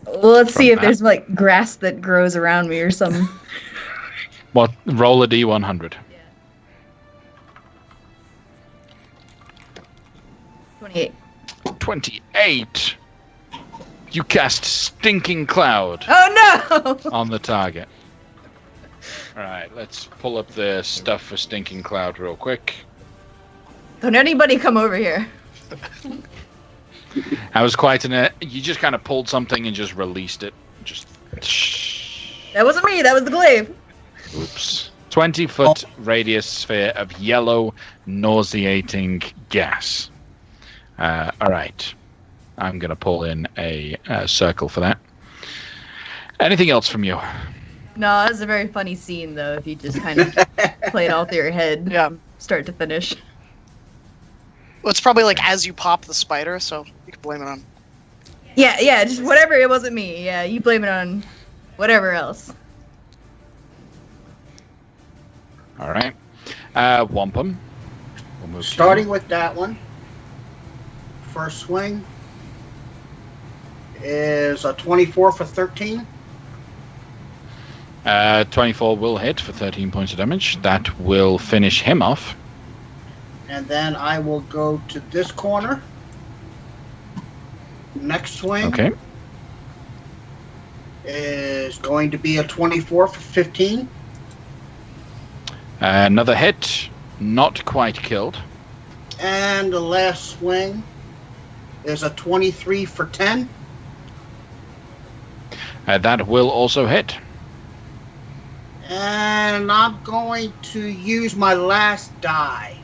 Well, let's see if that. there's grass that grows around me or something. What? Roll a d100. 28. 28. You cast Stinking Cloud Oh no! on the target. Alright, let's pull up the stuff for Stinking Cloud real quick. Don't anybody come over here. That was quite you just kind of pulled something and just released it. Just. That wasn't me, that was the glaive. Oops. 20-foot radius sphere of yellow, nauseating gas. Alright. I'm going to pull in a circle for that. Anything else from you? No, that's a very funny scene, though, if you just kind of play it all through your head, Yeah. start to finish. Well, it's probably like as you pop the spider, so you can blame it on. Yeah, just whatever. It wasn't me. Yeah, you blame it on whatever else. All right. Wampum. We'll move to Starting with that one. First swing is a 24 for 13. 24 will hit for 13 points of damage. That will finish him off. And then I will go to this corner. Next swing Okay. is going to be a 24 for 15. Another hit. Not quite killed. And the last swing is a 23 for 10. That will also hit. And I'm going to use my last die.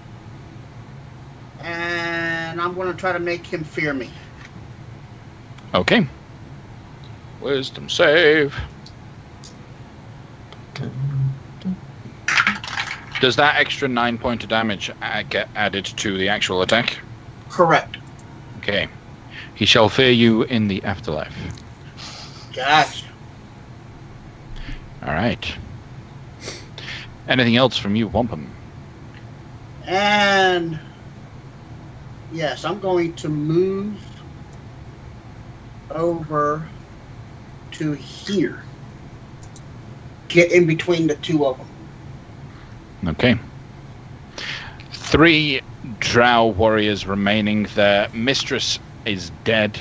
And I'm going to try to make him fear me. Okay. Wisdom save. Does that extra 9 point of damage get added to the actual attack? Correct. Okay. He shall fear you in the afterlife. Gotcha. All right. Anything else from you, Wampum? And yes, I'm going to move over to here. Get in between the two of them. Okay. 3 drow warriors remaining. Their mistress is dead.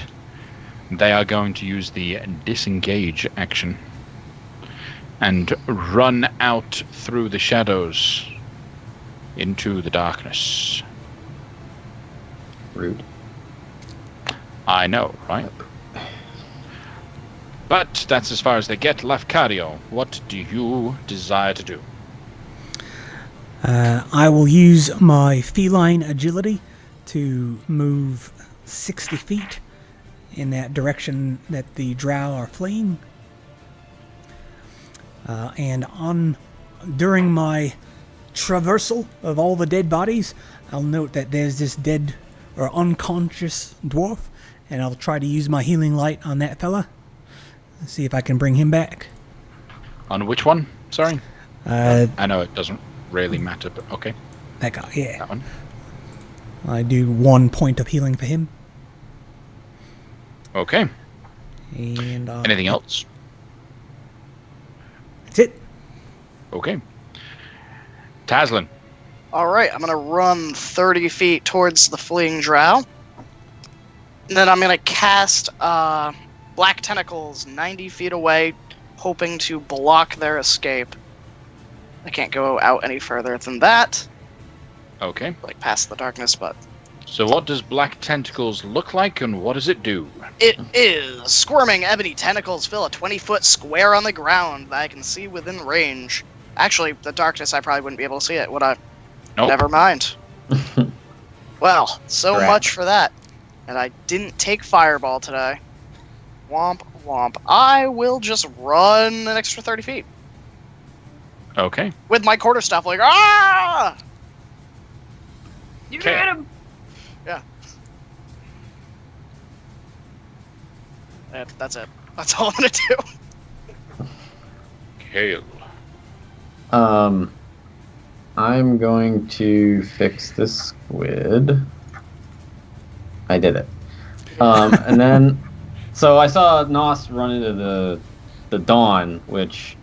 They are going to use the disengage action and run out through the shadows into the darkness. Rude. I know, right? But that's as far as they get. Lafcadio, what do you desire to do? I will use my feline agility to move 60 feet in that direction that the drow are fleeing. And during my traversal of all the dead bodies, I'll note that there's this dead or unconscious dwarf, and I'll try to use my healing light on that fella. See if I can bring him back. On which one? Sorry? I know it doesn't really matter, but okay. That guy, yeah. That one. I do 1 point of healing for him. Okay. And Anything else? That's it. Okay. Taslin. All right, I'm gonna run 30 feet towards the fleeing drow. And then I'm gonna cast black tentacles 90 feet away, hoping to block their escape. I can't go out any further than that, Okay. like past the darkness, but So what does black tentacles look like and what does it do? it is squirming ebony tentacles fill a 20-foot square on the ground that I can see within range. Actually, the darkness, I probably wouldn't be able to see it, would I? Nope. Never mind. Well, so Correct. much for that. And I didn't take Fireball today. Womp, womp. I will just run an extra 30 feet. Okay. With my quarterstaff, like, ah! You Okay. got him! That's it. That's all I'm gonna do. Kale. I'm going to fix this squid. I did it. And then, so I saw Nos run into the Dawn, which,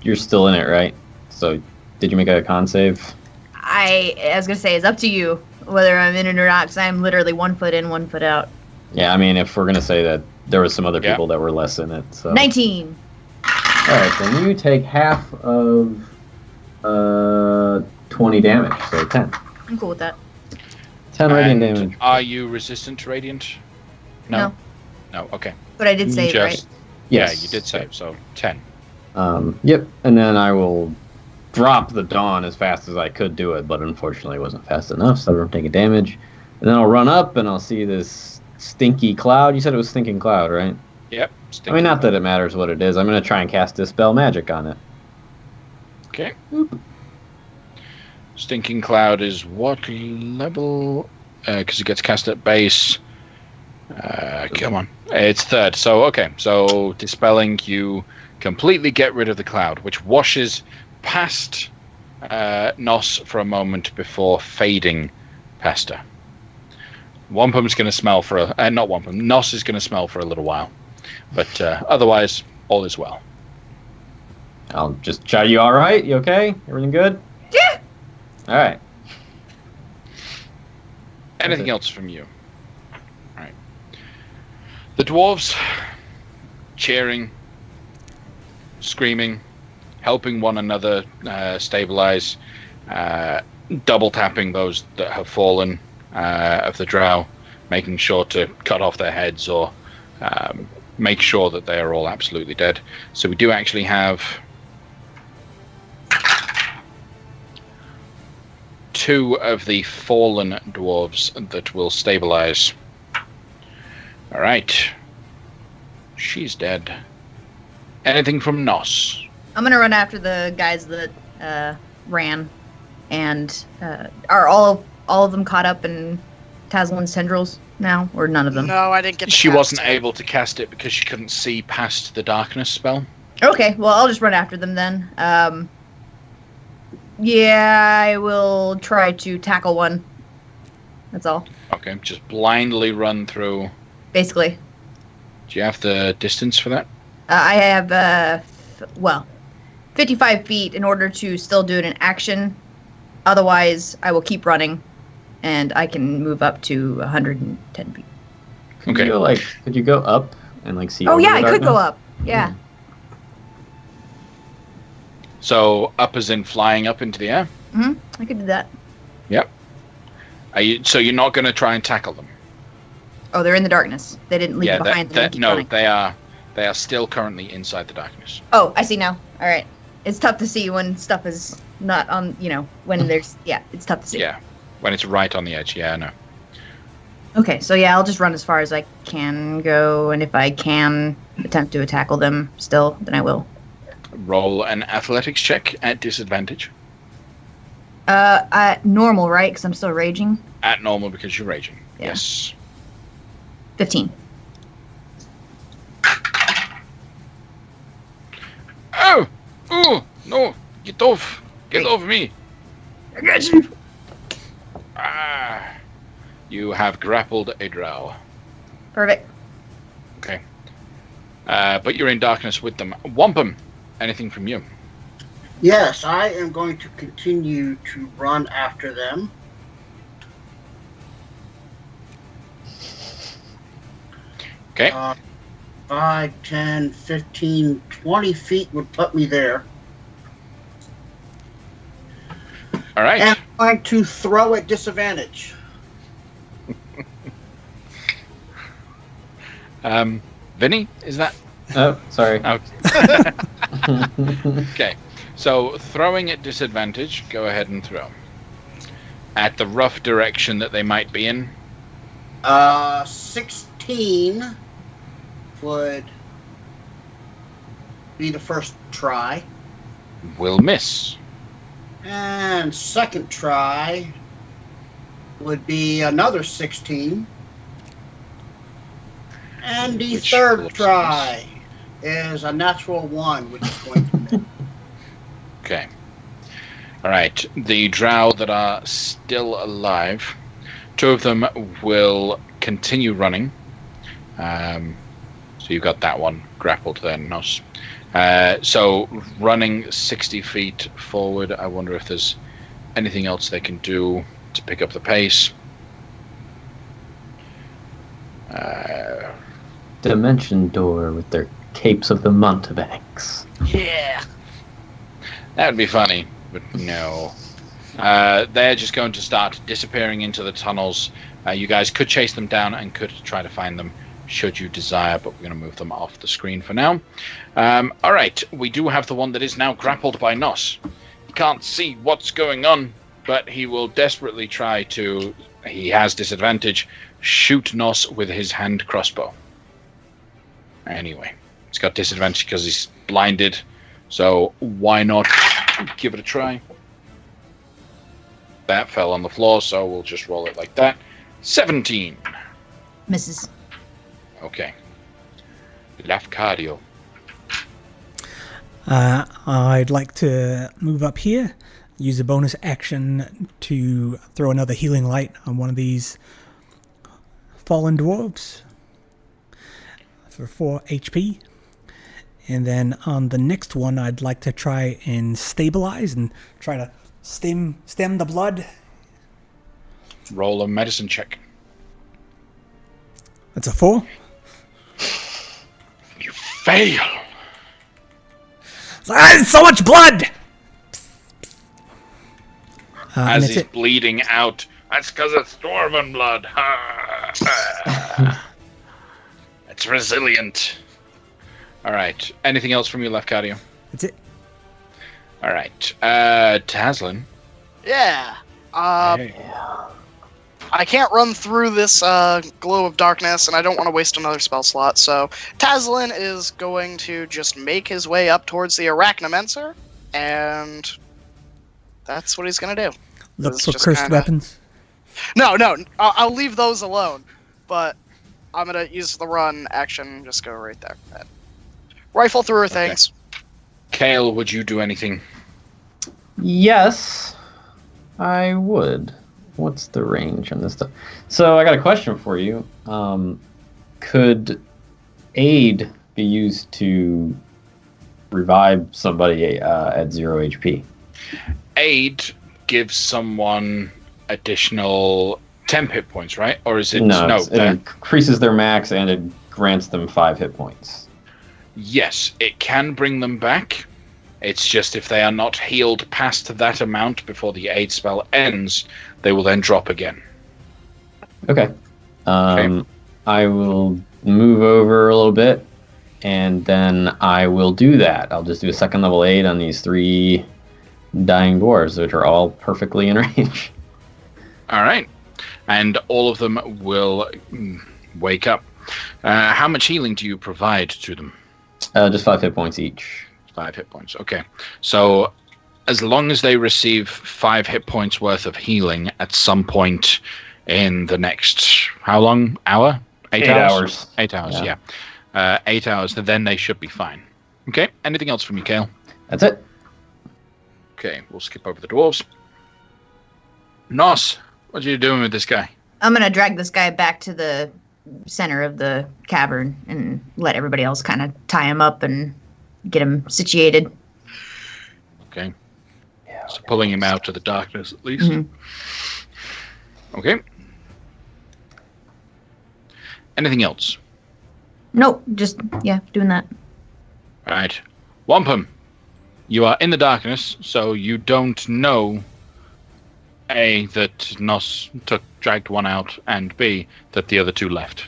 you're still in it, right? So, did you make a con save? I was gonna say, it's up to you whether I'm in it or not, because I'm literally 1 foot in, 1 foot out. Yeah, I mean, if we're going to say that there were some other Yeah. people that were less in it, so. 19! Alright, then you take half of 20 damage, so 10. I'm cool with that. 10 radiant And damage. are you resistant to radiant? No. No, okay. But I did save, right? Just, yeah, Yes. you did save, so 10. Yep, and then I will drop the Dawn as fast as I could do it, but unfortunately it wasn't fast enough, so I don't take a damage. And then I'll run up and I'll see this stinky cloud. You said it was stinking cloud, right? Yep. I mean, not that it matters what it is. I'm going to try and cast Dispel Magic on it. Okay. Stinking Cloud is what level? Because it gets cast at base. Come on. It's third. So, okay. So, Dispelling, you completely get rid of the cloud, which washes past Nos for a moment before fading past her. Wampum's going to smell for not Wampum. Nos is going to smell for a little while. But otherwise, all is well. I'll just chat. You all right? You okay? Everything good? Yeah. All right. Anything else from you? All right. The dwarves cheering, screaming, helping one another stabilize, double tapping those that have fallen of the drow, making sure to cut off their heads or make sure that they are all absolutely dead. So we do actually have 2 of the fallen dwarves that will stabilize. All right. She's dead. Anything from Nos? I'm gonna run after the guys that ran, and are all of them caught up in Taslin's tendrils now, or none of them? No, I didn't get. She wasn't able to cast it because she couldn't see past the darkness spell. Okay, well I'll just run after them then. Yeah, I will try to tackle one. That's all. Okay, just blindly run through. Basically. Do you have the distance for that? I have 55 feet in order to still do it in action. Otherwise, I will keep running, and I can move up to 110 feet. Okay. Could you go up and see? Oh over yeah, the I could go darkness? up. Yeah. So up as in flying up into the air? I could do that. Yep. So you're not going to try and tackle them? Oh, they're in the darkness. They didn't leave it behind them. No, they are still currently inside the darkness. Oh, I see now. All right. It's tough to see when stuff is not on, when there's, it's tough to see. Yeah, when it's right on the edge, yeah, I know. Okay, so yeah, I'll just run as far as I can go, and if I can attempt to tackle them still, then I will. Roll an athletics check at disadvantage. At normal, right? Because I'm still raging. At normal because you're raging. Yeah. Yes. 15. Oh! Oh! No! Get off! Get off me! I got you! Ah! You have grappled a drow. Perfect. Okay. But you're in darkness with them. Wampum! Anything from you? Yes, I am going to continue to run after them. Okay. 5, 10, 15, 20 feet would put me there. All right. And I'm going to throw at disadvantage. Vinny, is that? Oh, sorry. Okay. So throwing at disadvantage, go ahead and throw. At the rough direction that they might be in. 16 would be the first try. Will miss. And second try would be another 16. And the Which third will try is a natural 1, which is going to miss. Okay. All right. The drow that are still alive, 2 of them will continue running. So you've got that one grappled there, Nos. So running 60 feet forward, I wonder if there's anything else they can do to pick up the pace. Dimension door with their capes of the mountebanks. Yeah. That would be funny, but no. They're just going to start disappearing into the tunnels. You guys could chase them down and could try to find them should you desire, but we're going to move them off the screen for now. All right, we do have the one that is now grappled by Nos. He can't see what's going on, but he will desperately try to, he has disadvantage, shoot Nos with his hand crossbow. Anyway, He's got disadvantage because he's blinded. So why not give it a try? That fell on the floor, so we'll just roll it like that. 17. Misses. Okay. Lafcadio. I'd like to move up here, use a bonus action to throw another healing light on one of these fallen dwarves for 4 HP. And then on the next one, I'd like to try and stabilize and try to stem the blood. Roll a medicine check. That's a 4. You fail. So much blood! As he's bleeding out. That's because it's dwarven blood. It's resilient. All right. Anything else from you, Lafcadio? That's it. All right. Taslin. Yeah. Hey. I can't run through this glow of darkness, and I don't want to waste another spell slot, so Taslin is going to just make his way up towards the Arachnomancer, and that's what he's going to do. Look It's for just cursed kinda- weapons. No, I'll leave those alone, but I'm going to use the run action, just go right there. Rifle through her things. Kale, would you do anything? Yes, I would. What's the range on this stuff? So I got a question for you. Could aid be used to revive somebody at 0 HP? Aid gives someone additional temp hit points, right? Or is it No, it that- increases their max and it grants them 5 hit points. Yes, it can bring them back. It's just if they are not healed past that amount before the aid spell ends, they will then drop again. Okay. I will move over a little bit, and then I will do that. I'll just do a second level aid on these 3 dying dwarves, which are all perfectly in range. All right. And all of them will wake up. How much healing do you provide to them? Just 5 hit points each. 5 hit points. Okay. So as long as they receive 5 hit points worth of healing at some point in the next, how long? Hour? 8 hours? 8 hours, yeah. 8 hours, then they should be fine. Okay. Anything else from you, Kale? That's it. Okay. We'll skip over the dwarves. Nos, what are you doing with this guy? I'm going to drag this guy back to the center of the cavern and let everybody else kind of tie him up and get him situated. Okay. So pulling him out of the darkness at least. Mm-hmm. Okay. Anything else? Nope, just, doing that. All right. Wampum, you are in the darkness, so you don't know, A, that Nos dragged one out, and B, that the other 2 left.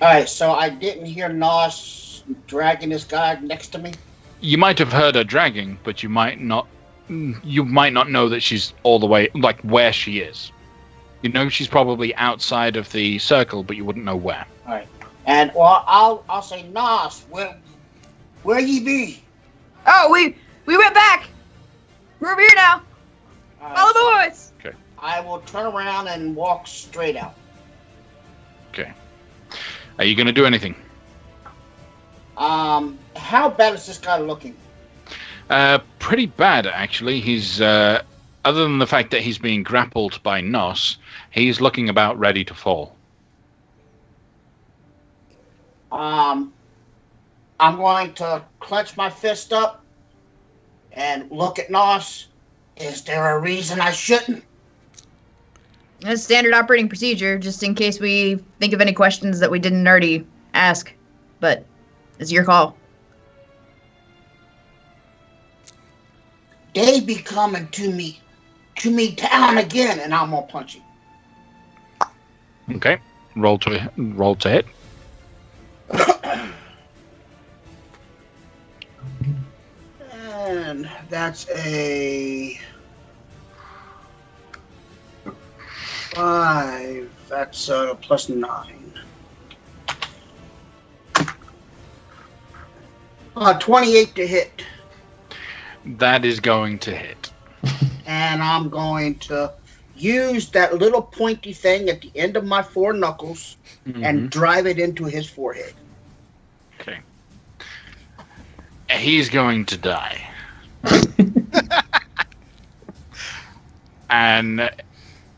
Alright, so I didn't hear Nos dragging this guy next to me? You might have heard her dragging, but you might not know that she's all the way, like, where she is. You know she's probably outside of the circle, but you wouldn't know where. Alright. And, well, I'll say, Nos, where ye be? Oh, we went back! We're over here now! Follow the voice! I will turn around and walk straight out. Okay. Are you going to do anything? How bad is this guy looking? Pretty bad, actually. He's, other than the fact that he's being grappled by Nos, he's looking about ready to fall. I'm going to clench my fist up and look at Nos. Is there a reason I shouldn't? That's standard operating procedure, just in case we think of any questions that we didn't already ask. But it's your call. They be coming to me down again, and I'm gonna punch him. Okay. Roll to hit. And that's a 5. That's +9. 28 to hit. That is going to hit. And I'm going to use that little pointy thing at the end of my 4 knuckles and drive it into his forehead. Okay. He's going to die. And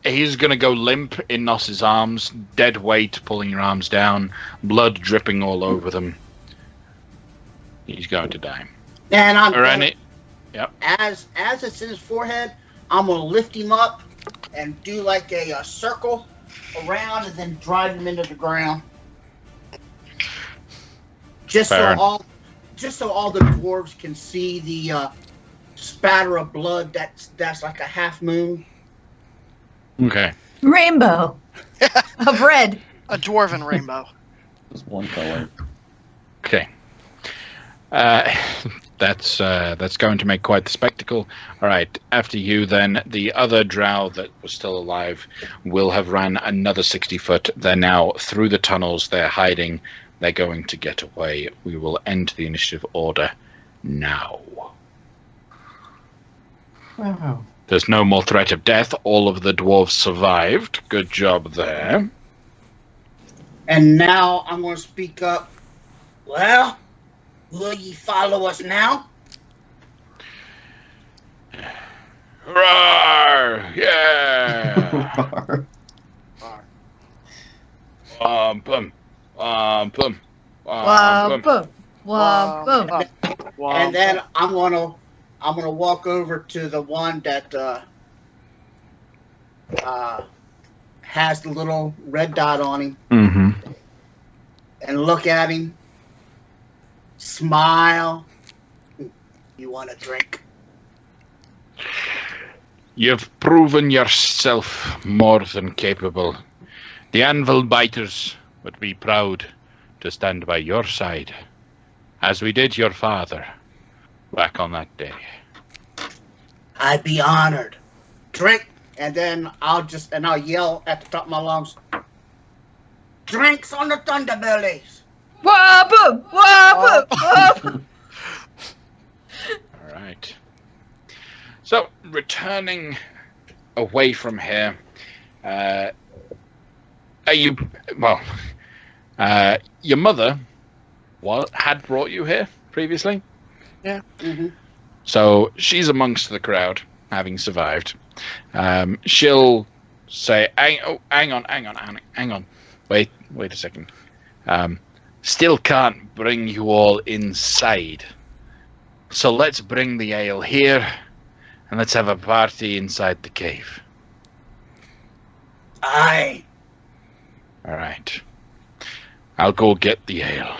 he's going to go limp in Noss's arms, dead weight pulling your arms down, blood dripping all over them. He's going to die. And I'm Yep. as it's in his forehead, I'm going to lift him up and do like a circle around and then drive him into the ground. Just so all the dwarves can see the spatter of blood that's like a half moon. Okay. Rainbow of red. A dwarven rainbow. Just one color. Okay. That's going to make quite the spectacle. All right. After you, then the other drow that was still alive will have ran another 60 foot. They're now through the tunnels. They're hiding. They're going to get away. We will end the initiative order now. Wow. There's no more threat of death. All of the dwarves survived. Good job there. And now I'm going to speak up. Well, will ye follow us now? Roar! Yeah! Boom. Boom. Boom. Boom. And then I'm gonna walk over to the one that has the little red dot on him and look at him, smile. You want a drink? You've proven yourself more than capable. The Anvil Biters would be proud to stand by your side, as we did your father back on that day. I'd be honored. Drink, and then I'll yell at the top of my lungs. Drinks on the Thunderbellies. Wah boom! Wah boom! All right. So, returning away from here, your mother had brought you here previously? Yeah. Mm-hmm. So she's amongst the crowd, having survived. She'll say, hang on. Wait a second. Still can't bring you all inside. So let's bring the ale here, and let's have a party inside the cave. Aye. All right. I'll go get the ale.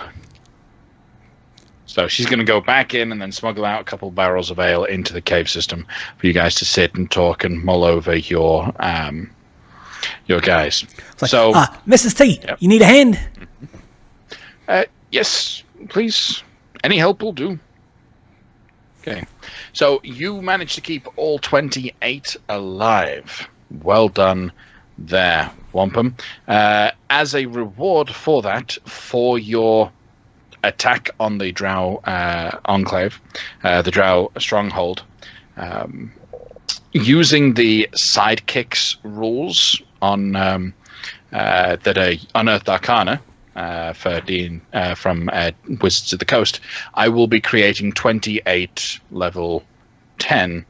So she's going to go back in and then smuggle out a couple barrels of ale into the cave system for you guys to sit and talk and mull over your guys. Like, so, Mrs. T, yep. You need a hand? Yes, please. Any help will do. Okay. So you managed to keep all 28 alive. Well done there, Wampum. As a reward for that, for your attack on the Drow enclave, the Drow stronghold, using the sidekicks rules on that are Unearthed Arcana from Wizards of the Coast, I will be creating 28 level 10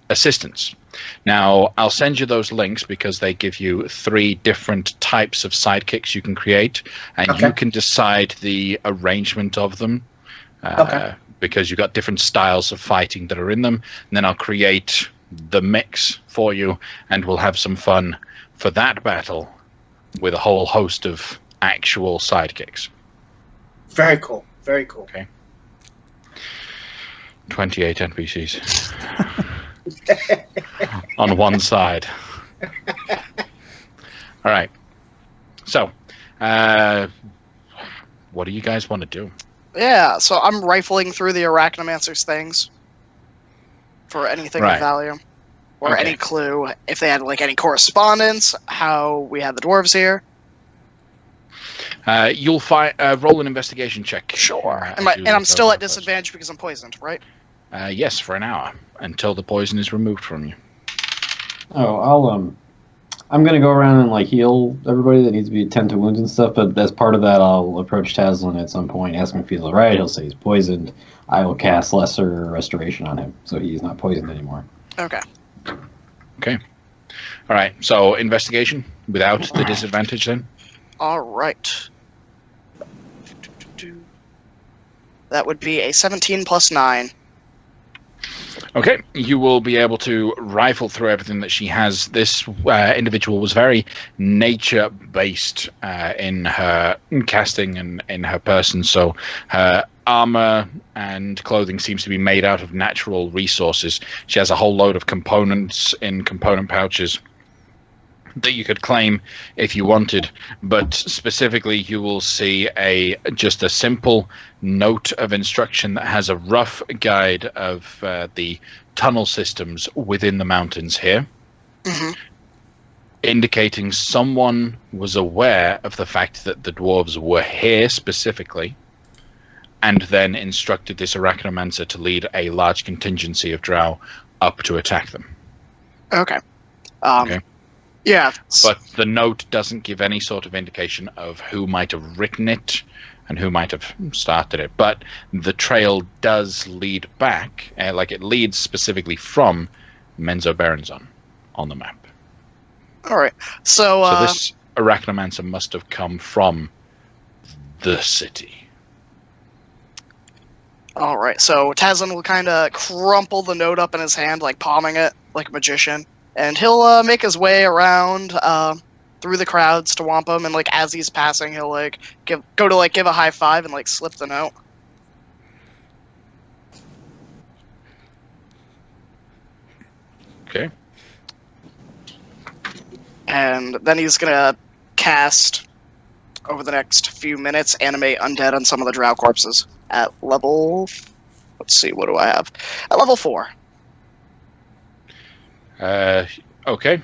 assistants. Now, I'll send you those links because they give you 3 different types of sidekicks you can create, and you can decide the arrangement of them because you've got different styles of fighting that are in them. And then I'll create the mix for you, and we'll have some fun for that battle with a whole host of actual sidekicks. Very cool. Very cool. Okay. 28 NPCs. On one side. All right. So, what do you guys want to do? Yeah, so I'm rifling through the Arachnomancer's things for anything of value. Or any clue, if they had like any correspondence, how we had the dwarves here. You'll find roll an investigation check. Sure. as And you I'm look still over at the place. disadvantage because I'm poisoned, right? Yes, for an hour until the poison is removed from you. Oh, I'm gonna go around and like heal everybody that needs to be tend to wounds and stuff. But as part of that, I'll approach Taslin at some point, ask him if he's all right. He'll say he's poisoned. I will cast Lesser Restoration on him, so he's not poisoned anymore. Okay. All right. So investigation without the disadvantage then. All right. That would be a 17 plus 9. Okay, you will be able to rifle through everything that she has. This individual was very nature-based in her casting and in her person, so her armor and clothing seems to be made out of natural resources. She has a whole load of components in component pouches that you could claim if you wanted, but specifically you will see just a simple note of instruction that has a rough guide of the tunnel systems within the mountains here, indicating someone was aware of the fact that the dwarves were here specifically, and then instructed this arachnomancer to lead a large contingency of drow up to attack them. Okay. Okay. Yeah. But the note doesn't give any sort of indication of who might have written it and who might have started it. But the trail does lead back, like it leads specifically from Menzo Berenzon on the map. All right. So this arachnomancer must have come from the city. All right. So Tazlin will kind of crumple the note up in his hand, like palming it like a magician. And he'll make his way around through the crowds to Wampum, and like as he's passing, he'll like give a high five and like slip the note. Okay. And then he's gonna cast over the next few minutes animate undead on some of the drow corpses at level. Let's see, what do I have? At level 4. Okay.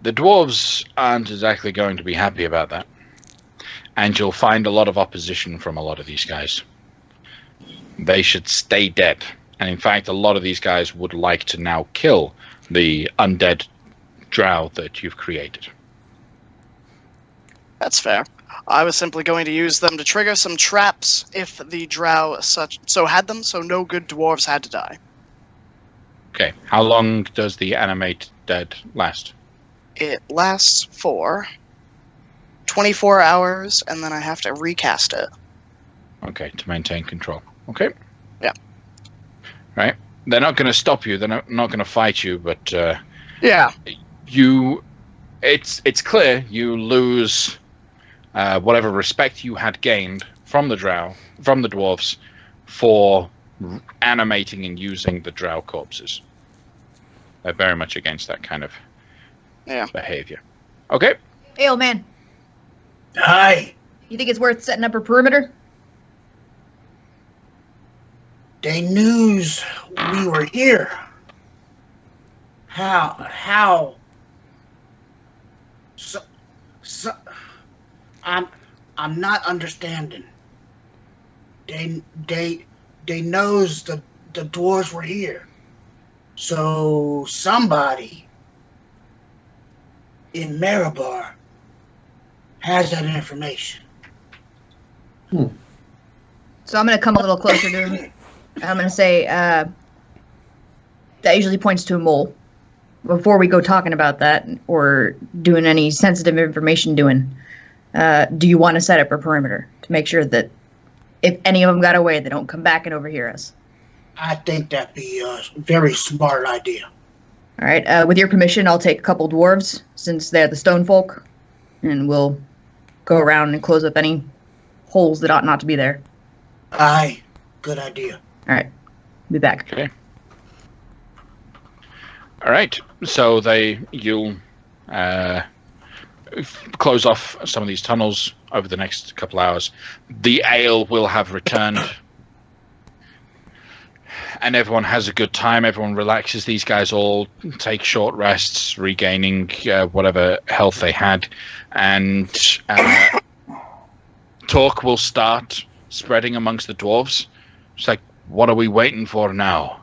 The dwarves aren't exactly going to be happy about that. And you'll find a lot of opposition from a lot of these guys. They should stay dead. And in fact, a lot of these guys would like to now kill the undead drow that you've created. That's fair. I was simply going to use them to trigger some traps if the drow so had them, so no good dwarves had to die. Okay. How long does the animate dead last? It lasts for 24 hours, and then I have to recast it. Okay, to maintain control. Okay. Yeah. Right. They're not going to stop you. They're not going to fight you, but Yeah. It's clear you lose whatever respect you had gained from the dwarves for animating and using the drow corpses. They're very much against that kind of behavior. Okay. Hey, old man. Hi. You think it's worth setting up a perimeter? They knew we were here. How? So, I'm not understanding. They knows the dwarves were here. So somebody in Marabar has that information. So I'm going to come a little closer to him. I'm going to say, that usually points to a mole. Before we go talking about that or doing any sensitive information do you want to set up a perimeter to make sure that if any of them got away, they don't come back and overhear us? I think that'd be a very smart idea. All right. With your permission, I'll take a couple dwarves since they're the stone folk, and we'll go around and close up any holes that ought not to be there. Aye, good idea. All right. Be back. Okay. All right. So you'll close off some of these tunnels over the next couple hours. The ale will have returned, and everyone has a good time. Everyone relaxes. These guys all take short rests, regaining whatever health they had, and talk will start spreading amongst the dwarves. It's like, what are we waiting for now?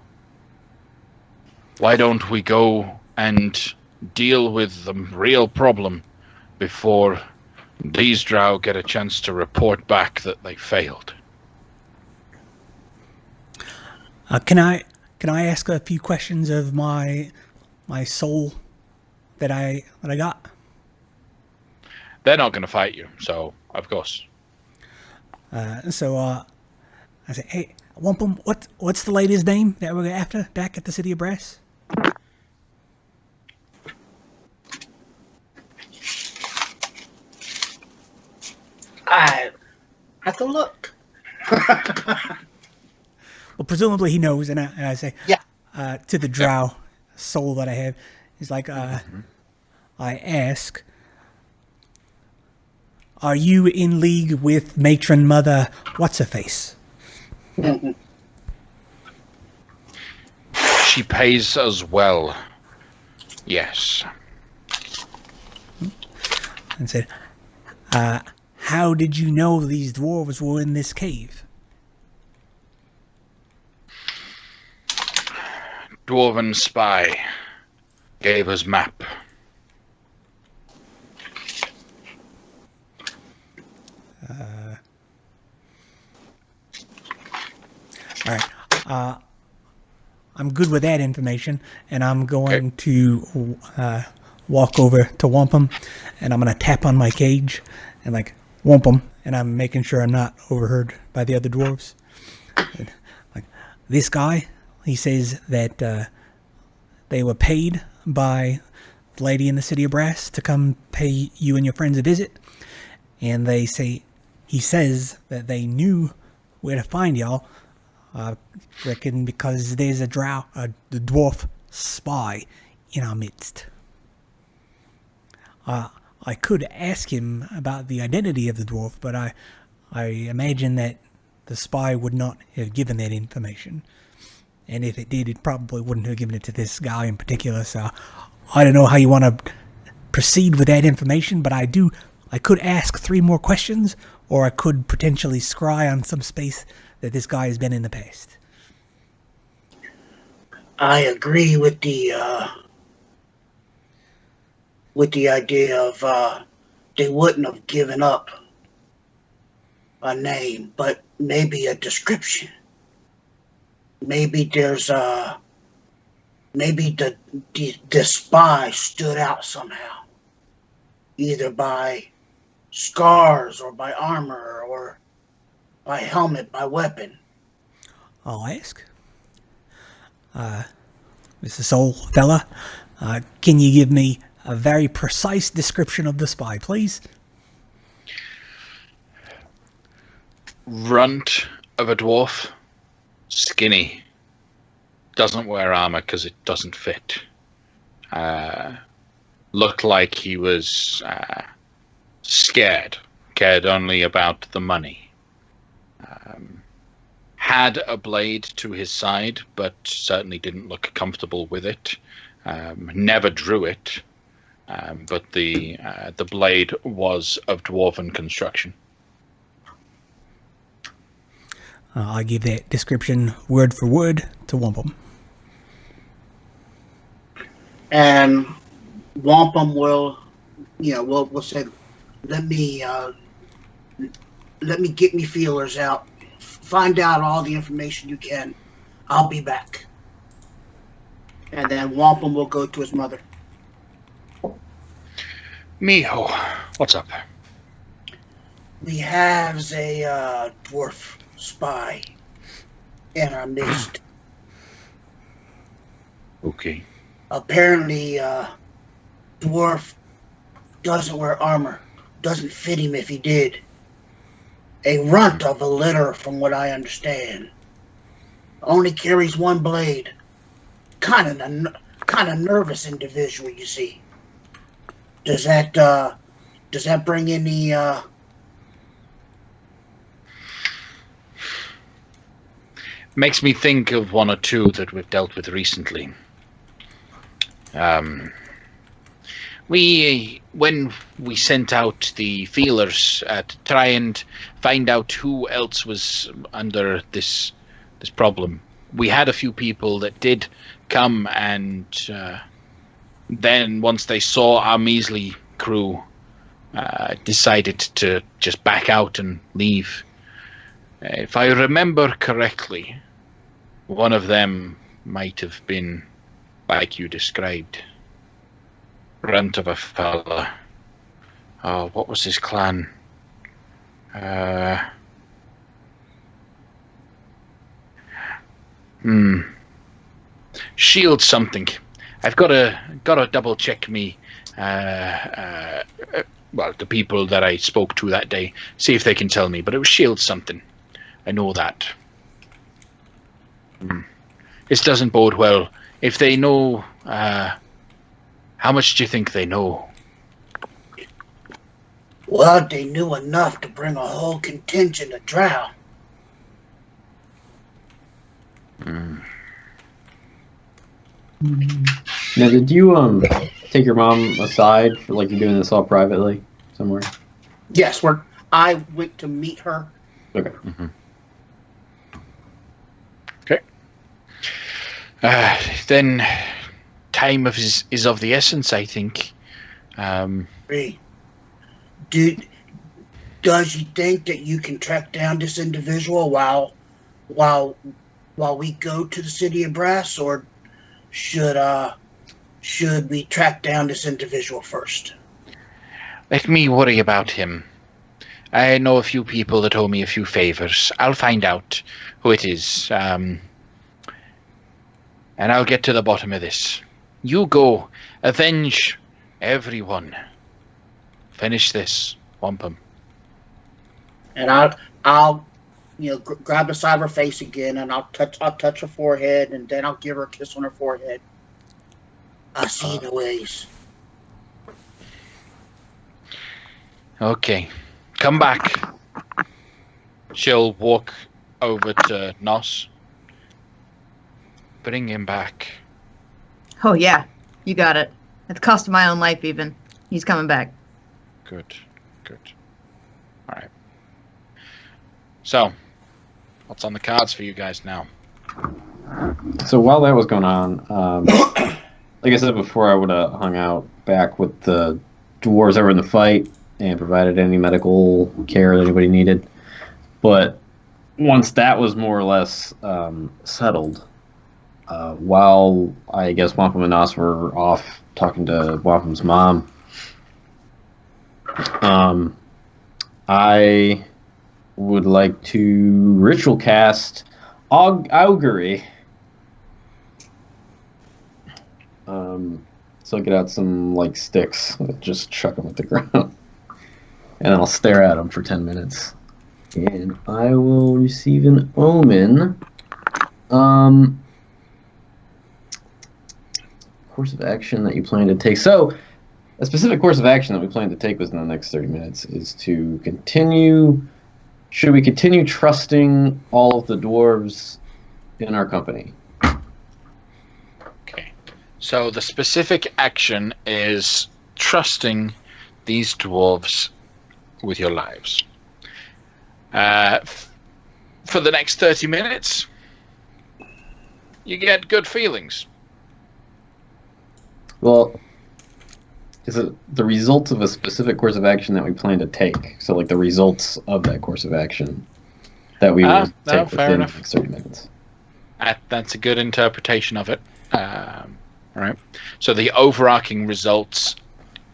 Why don't we go and deal with the real problem before these drow get a chance to report back that they failed? Can I ask a few questions of my soul that I got? They're not going to fight you, so of course. So I say, hey, Wampum, what's the lady's name that we're after back at the City of Brass? I have to look. Well, presumably he knows, and I say, Yeah. To the drow soul that I have, he's like, I ask, are you in league with Matron Mother What's-Her-Face? She pays us well. Yes. And said, how did you know these dwarves were in this cave? Dwarven spy gave us map. All right. I'm good with that information, and I'm going to walk over to Wampum, and I'm going to tap on my cage, and like, Wampum, and I'm making sure I'm not overheard by the other dwarves. And, like, this guy, he says that they were paid by the lady in the City of Brass to come pay you and your friends a visit, and he says that they knew where to find y'all. Reckon because there's the dwarf spy in our midst. I could ask him about the identity of the dwarf, but I imagine that the spy would not have given that information. And if it did, it probably wouldn't have given it to this guy in particular. So I don't know how you want to proceed with that information, but I could ask 3 more questions, or I could potentially scry on some space that this guy has been in the past. I agree with the idea of they wouldn't have given up a name, but maybe a description. Maybe there's maybe the spy stood out somehow, either by scars or by armor or by helmet, by weapon. I'll ask. Mr. Soul Fella, can you give me a very precise description of the spy, please? Runt of a dwarf, skinny, doesn't wear armor because it doesn't fit. Looked like he was scared, cared only about the money. Had a blade to his side, but certainly didn't look comfortable with it. Never drew it, but the blade was of dwarven construction. I give that description word for word to Wampum. And Wampum will, we'll say, let me get me feelers out, find out all the information you can. I'll be back. And then Wampum will go to his mother. Miho, what's up? We have a dwarf spy in our midst. Okay. Apparently, dwarf doesn't wear armor. Doesn't fit him if he did. A runt of a litter, from what I understand. Only carries 1 blade. Kind of nervous individual, you see. Does that bring any Makes me think of 1 or 2 that we've dealt with recently. When we sent out the feelers to try and find out who else was under this problem, we had a few people that did come, and then once they saw our measly crew, decided to just back out and leave. If I remember correctly, one of them might have been like you described. Runt of a fella. Oh, what was his clan? Shield something. I've got to double check me. Well, the people that I spoke to that day, see if they can tell me. But it was Shield something. I know that. This doesn't bode well. If they know, how much do you think they know? Well, they knew enough to bring a whole contingent of drow. Now, did you take your mom aside for like you're doing this all privately somewhere? Yes, I went to meet her. Okay. Okay. Then time is of the essence, I think. Does you think that you can track down this individual while we go to the city of Brass, or should we track down this individual first? Let me worry about him. I know a few people that owe me a few favors. I'll find out who it is, and I'll get to the bottom of this. You go, avenge everyone. Finish this, wampum. And I'll grab the side of her face again, and I'll touch her forehead, and then I'll give her a kiss on her forehead. I see the ways. Okay, come back. She'll walk over to Nos. Bring him back. Oh, yeah. You got it. At the cost of my own life, even. He's coming back. Good. All right. So, what's on the cards for you guys now? So while that was going on, like I said before, I would have hung out back with the dwarves that were in the fight and provided any medical care that anybody needed. But once that was more or less settled, while I guess Wampum and Nos were off talking to Wampum's mom, I would like to ritual cast augury. So I'll get out some like sticks, just chuck them at the ground, and then I'll stare at them for 10 minutes, and I will receive an omen. Course of action that you plan to take. So, a specific course of action that we plan to take within the next 30 minutes is to continue. Should we continue trusting all of the dwarves in our company? Okay. So the specific action is trusting these dwarves with your lives. For the next 30 minutes, you get good feelings. Well, is it the results of a specific course of action that we plan to take? So, like the results of that course of action that we will take within the next 30 minutes. That's a good interpretation of it. All right. So the overarching results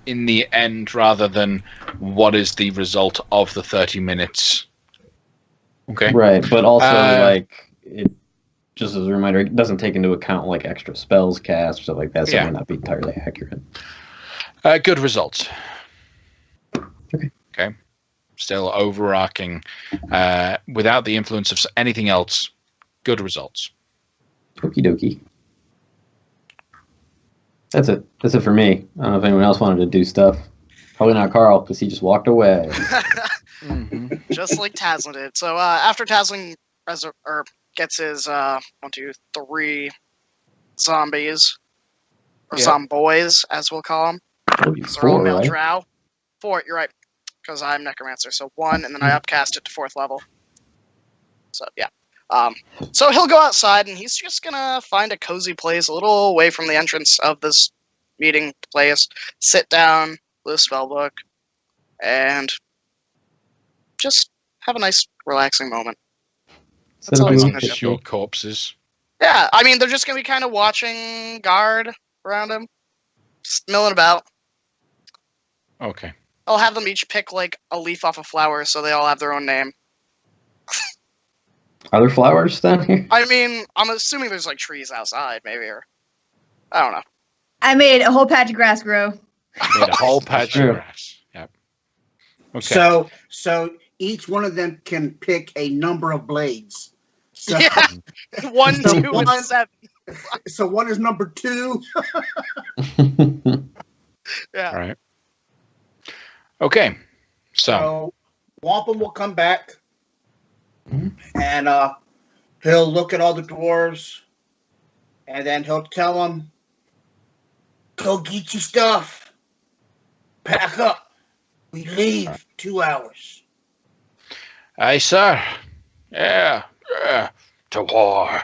in the end, rather than what is the result of the 30 minutes. Okay. Right, but also like it. Just as a reminder, it doesn't take into account like extra spells cast or stuff like that, so it might not be entirely accurate. Good results. Okay. Still overarching, without the influence of anything else. Good results. Okie dokie. That's it. That's it for me. I don't know if anyone else wanted to do stuff. Probably not Carl, because he just walked away. Just like Taslin did. So after Taslin gets his 1, 2, 3 zombies, or zomboys, as we'll call them. That'd be They're all 4, male right? drow. 4, you're right. Because I'm necromancer, so 1, and then I upcast it to 4th level. So yeah. So he'll go outside, and he's just gonna find a cozy place a little away from the entrance of this meeting place. Sit down, with a spell book, and just have a nice, relaxing moment. That's all he's gonna do. Your corpses. Yeah, I mean, they're just gonna be kind of watching guard around him, just milling about. Okay. I'll have them each pick like a leaf off a flower, so they all have their own name. Are there flowers down here? I mean, I'm assuming there's like trees outside, maybe, or I don't know. I made a whole patch of grass grow. Made a whole patch Sure. of grass. Yep. Okay. So each one of them can pick a number of blades. So, Yeah, 1, So 2, one- and 7. so one is number 2. Yeah. All right. Okay. So, So Wampum will come back, Mhm. and he'll look at all the dwarves, and then he'll tell them, "Go get your stuff. Pack up. We leave 2 hours." aye, sir. Yeah. To war.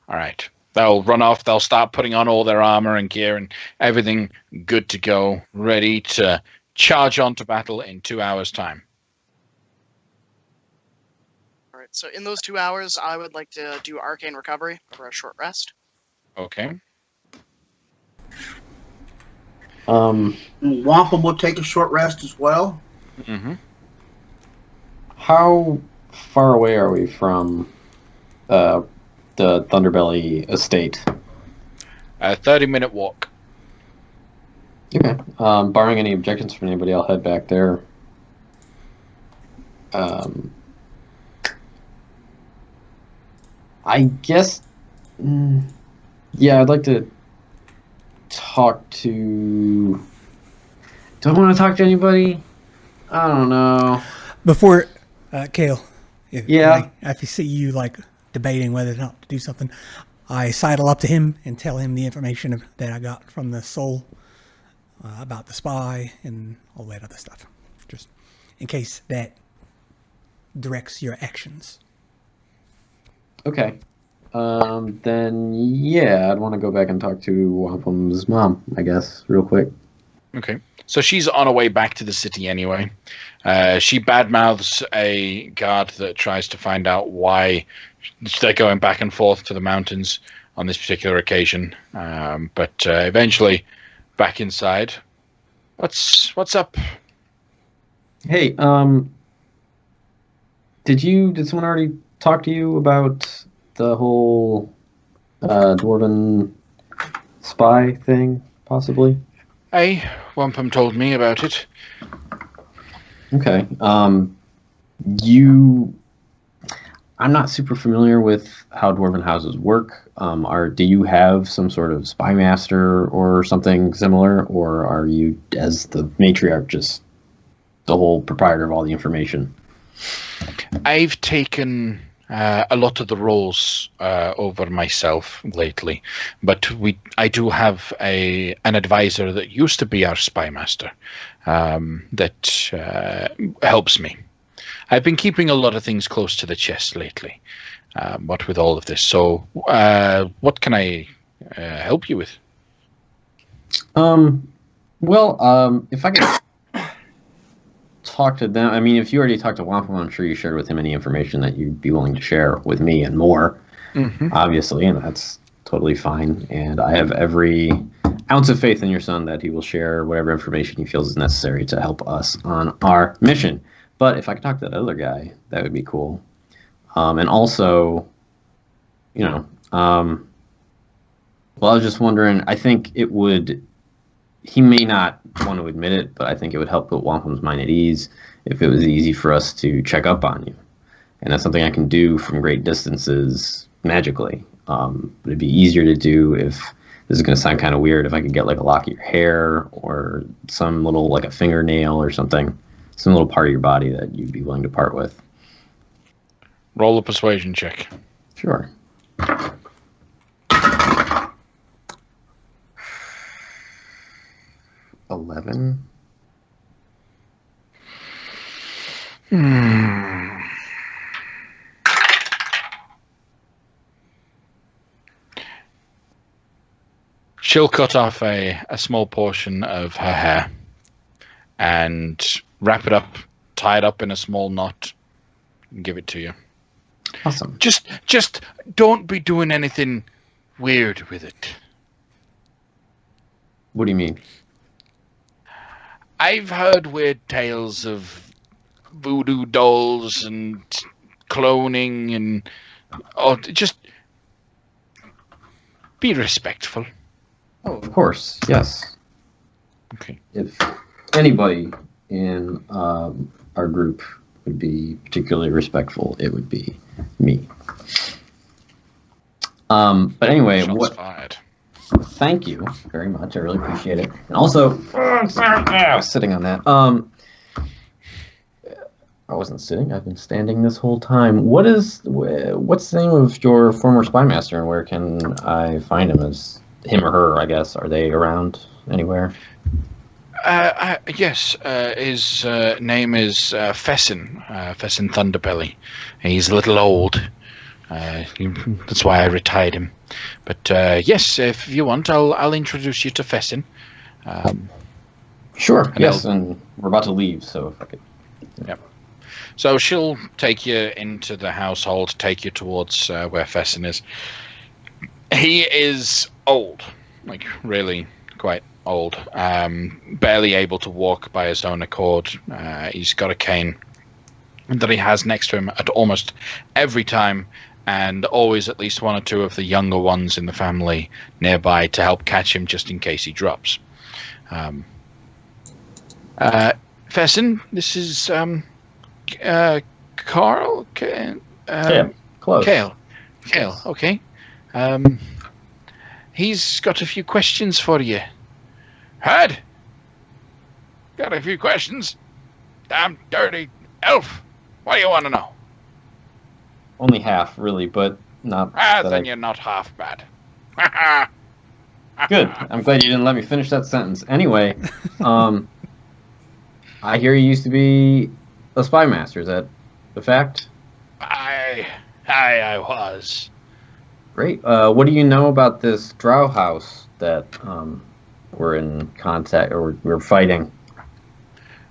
All right. They'll run off. They'll start putting on all their armor and gear and everything good to go, ready to charge on to battle in 2 hours' time. All right. So in those 2 hours, I would like to do arcane recovery for a short rest. Okay. Wampum will take a short rest as well. Mm-hmm. How far away are we from the Thunderbelly estate? A 30-minute walk. Okay. Barring any objections from anybody, I'll head back there. I guess. Yeah, I'd like to talk to. Do I want to talk to anybody? I don't know. Before, Kale, Yeah. if I see you like debating whether or not to do something, I sidle up to him and tell him the information that I got from the soul about the spy and all that other stuff, just in case that directs your actions. Okay. Then yeah, I'd want to go back and talk to Wampum's mom, I guess, real quick. Okay. So she's on her way back to the city anyway. She badmouths a guard that tries to find out why they're going back and forth to the mountains on this particular occasion. But eventually, back inside. What's up? Hey, did someone already talk to you about the whole dwarven spy thing, possibly? Hey, Wampum told me about it. Okay. I'm not super familiar with how dwarven houses work. Do you have some sort of spy master or something similar, or are you, as the matriarch, just the whole proprietor of all the information? I've taken a lot of the roles over myself lately, but I do have an advisor that used to be our spy master that helps me. I've been keeping a lot of things close to the chest lately, what with all of this. So what can I help you with? If I could talk to them, I mean, if you already talked to Wampum, I'm sure you shared with him any information that you'd be willing to share with me and more, obviously, and that's totally fine. And I have every ounce of faith in your son that he will share whatever information he feels is necessary to help us on our mission. But if I could talk to that other guy, that would be cool. And also, well, I was just wondering, I think it would, he may not want to admit it, but I think it would help put Wampum's mind at ease if it was easy for us to check up on you. And that's something I can do from great distances magically. But it'd be easier to do if, this is going to sound kind of weird, if I could get like a lock of your hair or some little, like a fingernail or something. Some little part of your body that you'd be willing to part with. Roll a persuasion check. Sure. 11. 11. She'll cut off a small portion of her hair and wrap it up, tie it up in a small knot, and give it to you. Awesome. Just don't be doing anything weird with it. What do you mean? I've heard weird tales of voodoo dolls and cloning and just be respectful. Oh, of course, yes. Okay. If anybody in our group would be particularly respectful, it would be me. But anyway, Shots fired. Thank you very much. I really appreciate it. And also, sitting on that. I wasn't sitting. I've been standing this whole time. What's the name of your former spy master, and where can I find him? As him or her, I guess. Are they around anywhere? Yes. His name is Fessin. Fessin Thunderbelly. He's a little old. That's why I retired him. But yes, if you want, I'll introduce you to Fessin. Sure. And yes, and we're about to leave, so if I could. Yep. So she'll take you into the household, take you towards where Fessin is. He is old, like really quite old. Barely able to walk by his own accord. He's got a cane that he has next to him at almost every time, and always at least one or two of the younger ones in the family nearby to help catch him just in case he drops. Fessin, this is Carl? Close. Kale, okay. He's got a few questions for you. Heard? Got a few questions? Damn dirty elf. What do you want to know? Only half, really, but not. Then you're not half bad. Good. I'm glad you didn't let me finish that sentence. Anyway, I hear you used to be a spy master. Is that a fact? I was. Great. What do you know about this drow house that we're in contact, or we're fighting?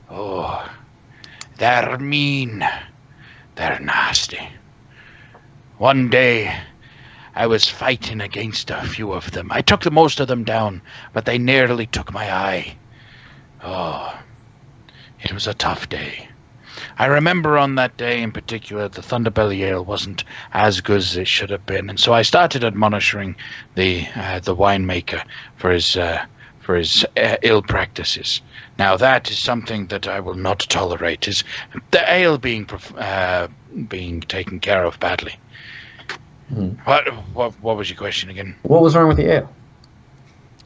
Oh, they're mean. They're nasty. One day, I was fighting against a few of them. I took most of them down, but they nearly took my eye. Oh, it was a tough day. I remember on that day in particular, the Thunderbelly Ale wasn't as good as it should have been, and so I started admonishing the winemaker for his ill practices. Now that is something that I will not tolerate: is the ale being taken care of badly. What was your question again? What was wrong with the ale?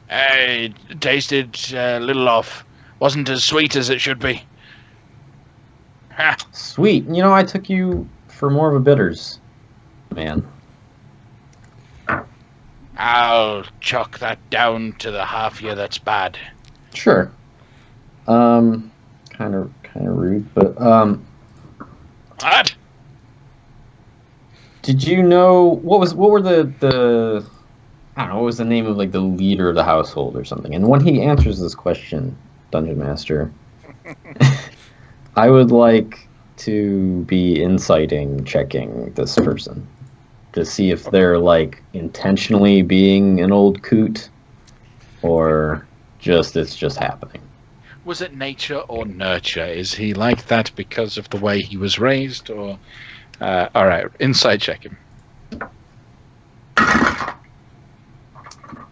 It tasted a little off. Wasn't as sweet as it should be. Sweet. You know, I took you for more of a bitters man. I'll chuck that down to the half year that's bad. Sure. Kind of rude, but What? Did you know what were the I don't know, what was the name of like the leader of the household or something? And when he answers this question, Dungeon Master, I would like to be checking this person to see if they're like intentionally being an old coot, or it's just happening. Was it nature or nurture? Is he like that because of the way he was raised, or? All right, insight check him.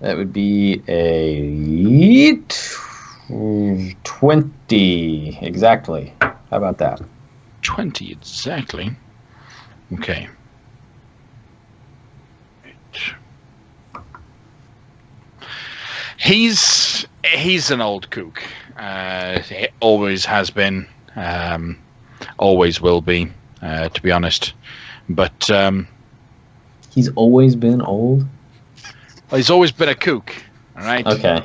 That would be a 20 exactly. How about that? 20 exactly. Okay. He's an old kook. He always has been. Always will be. To be honest, but he's always been old. Well, he's always been a kook. All right. Okay.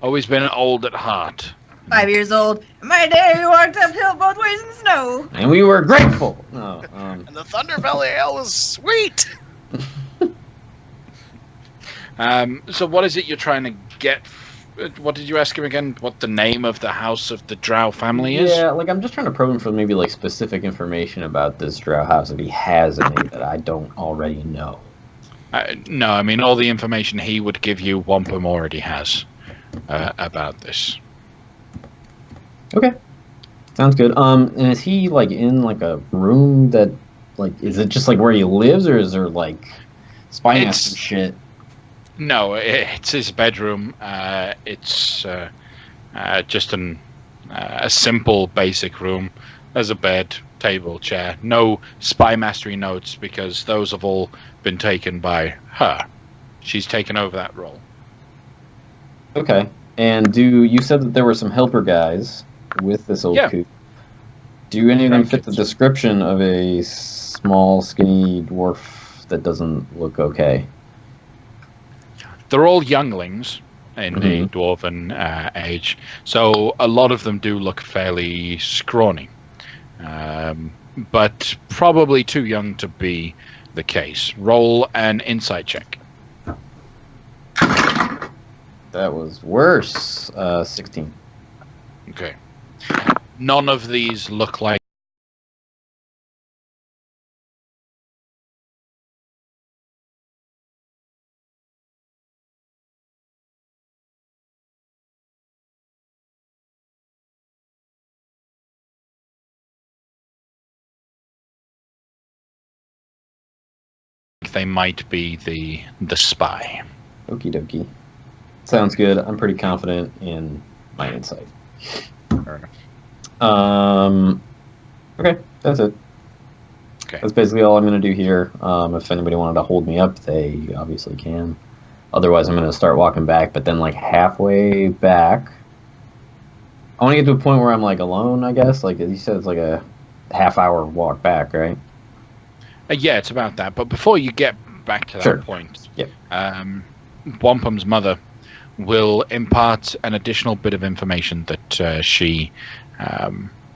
Always been old at heart. 5 years old. My day we walked uphill both ways in snow. And we were grateful. No, And the Thunderbelly Ale was sweet. So what is it you're trying to get? What did you ask him again? What the name of the house of the Drow family is? yeah, like I'm just trying to probe him for maybe like specific information about this Drow house if he has any that I don't already know. No, I mean all the information he would give you, Wampum already has about this. Okay, sounds good. And is he like in like a room that like is it just like where he lives or is there like spy master shit? No, it's his bedroom. It's just a simple, basic room. There's a bed, table, chair. No spy mastery notes because those have all been taken by her. She's taken over that role. Okay. And you said that there were some helper guys with this old coop. Do any of them fit the description of a small, skinny dwarf that doesn't look okay? They're all younglings in the dwarven age, so a lot of them do look fairly scrawny, but probably too young to be the case. Roll an insight check. That was worse. 16. Okay. None of these look like they might be the spy. Okie dokie. Sounds good. I'm pretty confident in my insight. Okay, that's it. Okay. That's basically all I'm going to do here. If anybody wanted to hold me up, they obviously can. Otherwise, I'm going to start walking back, but then like halfway back, I want to get to a point where I'm like alone, I guess. Like you said, it's like a half-hour walk back, right? Yeah, it's about that. But before you get back to that point, Wampum's mother will impart an additional bit of information that she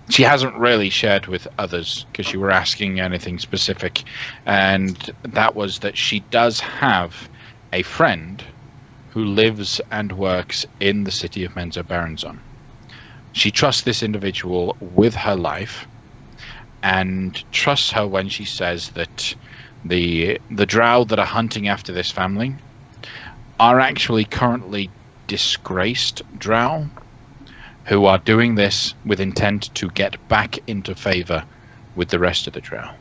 hasn't really shared with others because you were asking anything specific, and that was that she does have a friend who lives and works in the city of Menzo Baranzon. She trusts this individual with her life and trusts her when she says that the drow that are hunting after this family are actually currently disgraced drow who are doing this with intent to get back into favor with the rest of the drow.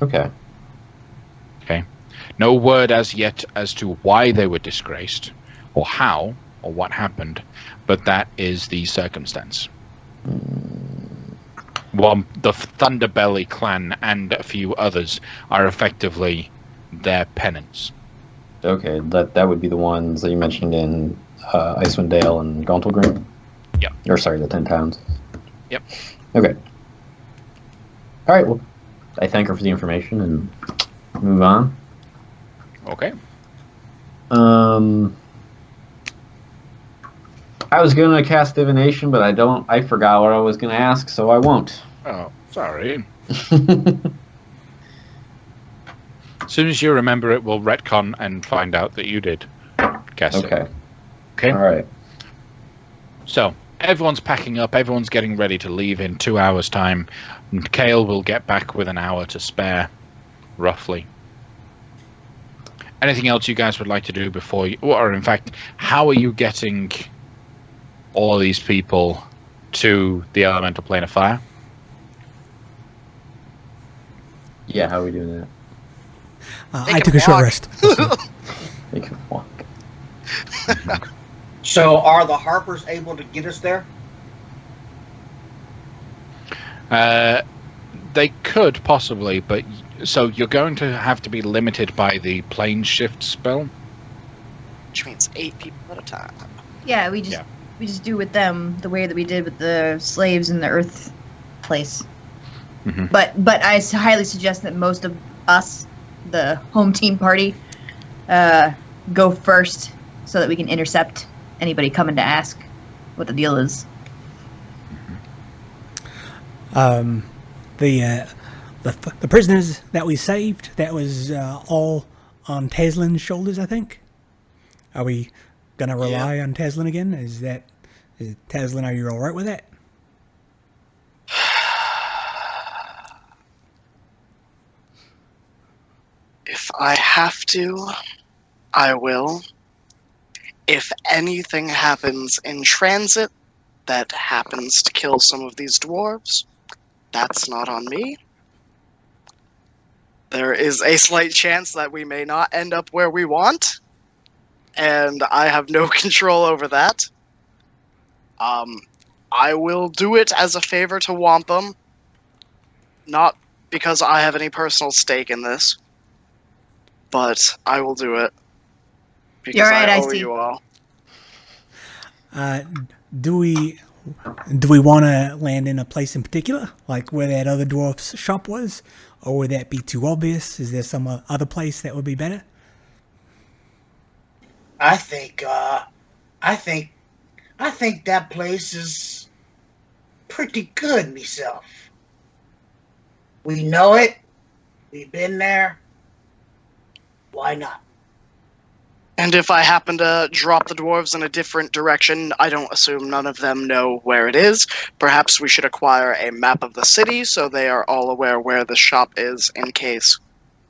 Okay. Okay. No word as yet as to why they were disgraced or how or what happened, but that is the circumstance. Well, the Thunderbelly clan and a few others are effectively their penance. Okay, that would be the ones that you mentioned in Icewind Dale and Gauntlgreen? Yep. Or sorry, the 10 Towns. Yep. Okay. Alright, well, I thank her for the information and move on. Okay. I was gonna cast divination, but I forgot what I was gonna ask, so I won't. Oh, sorry. As soon as you remember it, we'll retcon and find out that you did cast it. Okay. All right. So everyone's packing up. Everyone's getting ready to leave in 2 hours' time. And Kale will get back with an hour to spare, roughly. Anything else you guys would like to do before you... Or, in fact, how are you getting all of these people to the elemental plane of fire? Yeah, how are we doing that? I took a short rest. They can walk. So are the Harpers able to get us there? They could, possibly, but... So you're going to have to be limited by the plane shift spell? Which means 8 people at a time. Yeah, we just do with them the way that we did with the slaves in the Earth place. Mm-hmm. But I highly suggest that most of us, the home team party, go first, so that we can intercept anybody coming to ask what the deal is. The prisoners that we saved, that was all on Teslin's shoulders, I think. Are we gonna rely on Teslin again? Is Teslin, are you all right with that? If I have to, I will. If anything happens in transit that happens to kill some of these dwarves, that's not on me. There is a slight chance that we may not end up where we want, and I have no control over that. I will do it as a favor to Wampum, not because I have any personal stake in this, but I will do it because You're right, I I owe see. you all. Do we want to land in a place in particular, like where that other dwarf's shop was, or would that be too obvious? Is there some other place that would be better? I think that place is pretty good myself. We know it. We've been there. Why not? And if I happen to drop the dwarves in a different direction, I don't assume none of them know where it is. Perhaps we should acquire a map of the city so they are all aware where the shop is in case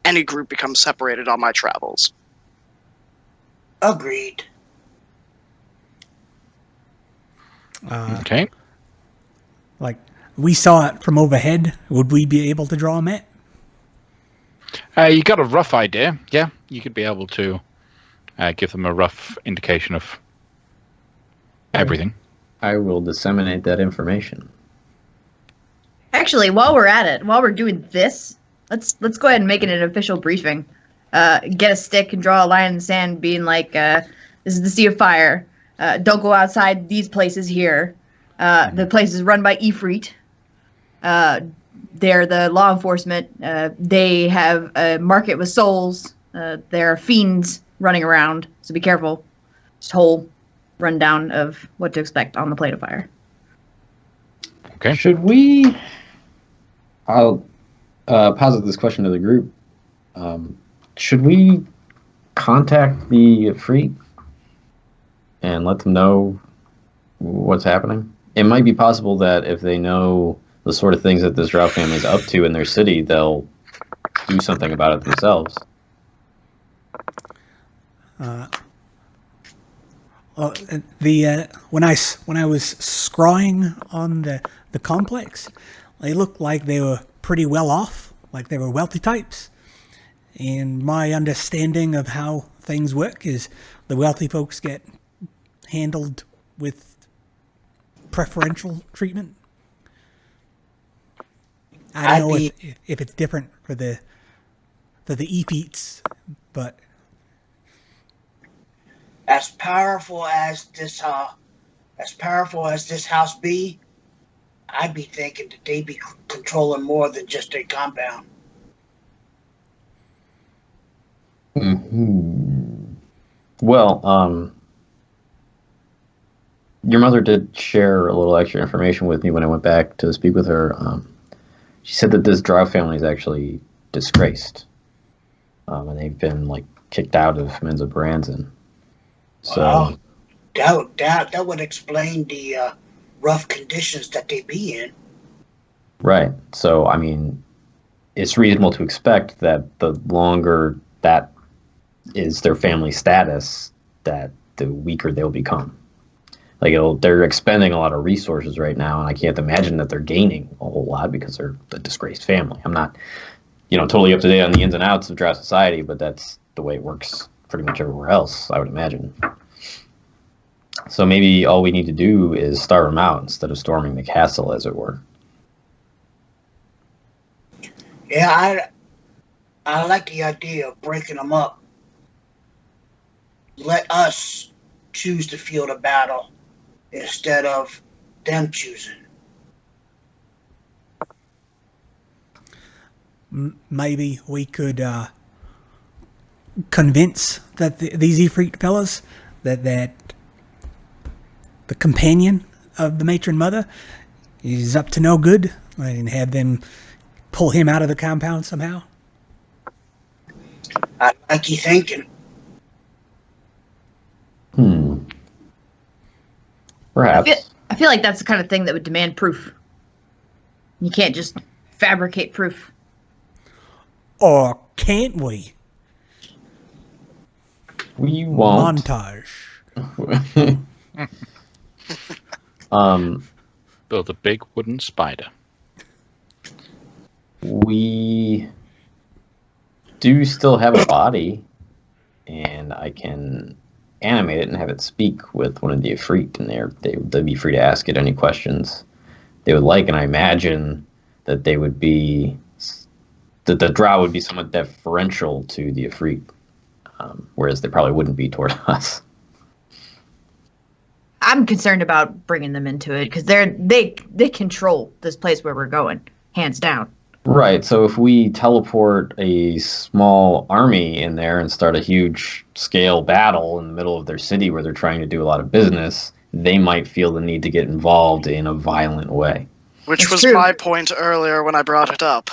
any group becomes separated on my travels. Agreed. Okay. Like, we saw it from overhead. Would we be able to draw a map? You got a rough idea. Yeah, you could be able to give them a rough indication of everything. I will disseminate that information. Actually, while we're at it, while we're doing this, let's go ahead and make it an official briefing. Get a stick and draw a line in the sand, being like, "This is the Sea of Fire. Don't go outside these places here. The place is run by Ifrit. They're the law enforcement. They have a market with souls. There are fiends running around, so be careful." Just whole rundown of what to expect on the Plate of Fire. Okay. Should we? I'll posit this question to the group. Should we contact the Freak and let them know what's happening? It might be possible that if they know the sort of things that this Drow family is up to in their city, they'll do something about it themselves. When I was scrying on the complex, they looked like they were pretty well off, like they were wealthy types. And my understanding of how things work is the wealthy folks get handled with preferential treatment. I don't know if it's different for the Epeats, but As powerful as this house be, I'd be thinking that they be controlling more than just a compound. Mm-hmm. Well, your mother did share a little extra information with me when I went back to speak with her. She said that this Drow family is actually disgraced, and they've been kicked out of Menza Branson. So that would explain the rough conditions that they be in. right. So I mean, it's reasonable to expect that the longer that is their family status, that the weaker they'll become. They're expending a lot of resources right now, and I can't imagine that they're gaining a whole lot because they're a disgraced family. I'm not, totally up to date on the ins and outs of Drow society, but that's the way it works pretty much everywhere else, I would imagine. So maybe all we need to do is starve them out instead of storming the castle, as it were. Yeah, I like the idea of breaking them up. Let us choose the field of battle instead of them choosing. Maybe we could convince these Ifrit fellas that the companion of the matron mother is up to no good, and have them pull him out of the compound somehow? I like you thinking. Perhaps. I feel like that's the kind of thing that would demand proof. You can't just fabricate proof. Or can't we? We won't. Montage. Build a big wooden spider. We do still have a body, and I can animate it and have it speak with one of the Ifrit, and they'd be free to ask it any questions they would like. And I imagine that they would be that the Drow would be somewhat deferential to the Ifrit, whereas they probably wouldn't be toward us. I'm concerned about bringing them into it because they control this place where we're going, hands down. Right, so if we teleport a small army in there and start a huge scale battle in the middle of their city where they're trying to do a lot of business, they might feel the need to get involved in a violent way. Which That's was true. my point earlier when I brought it up.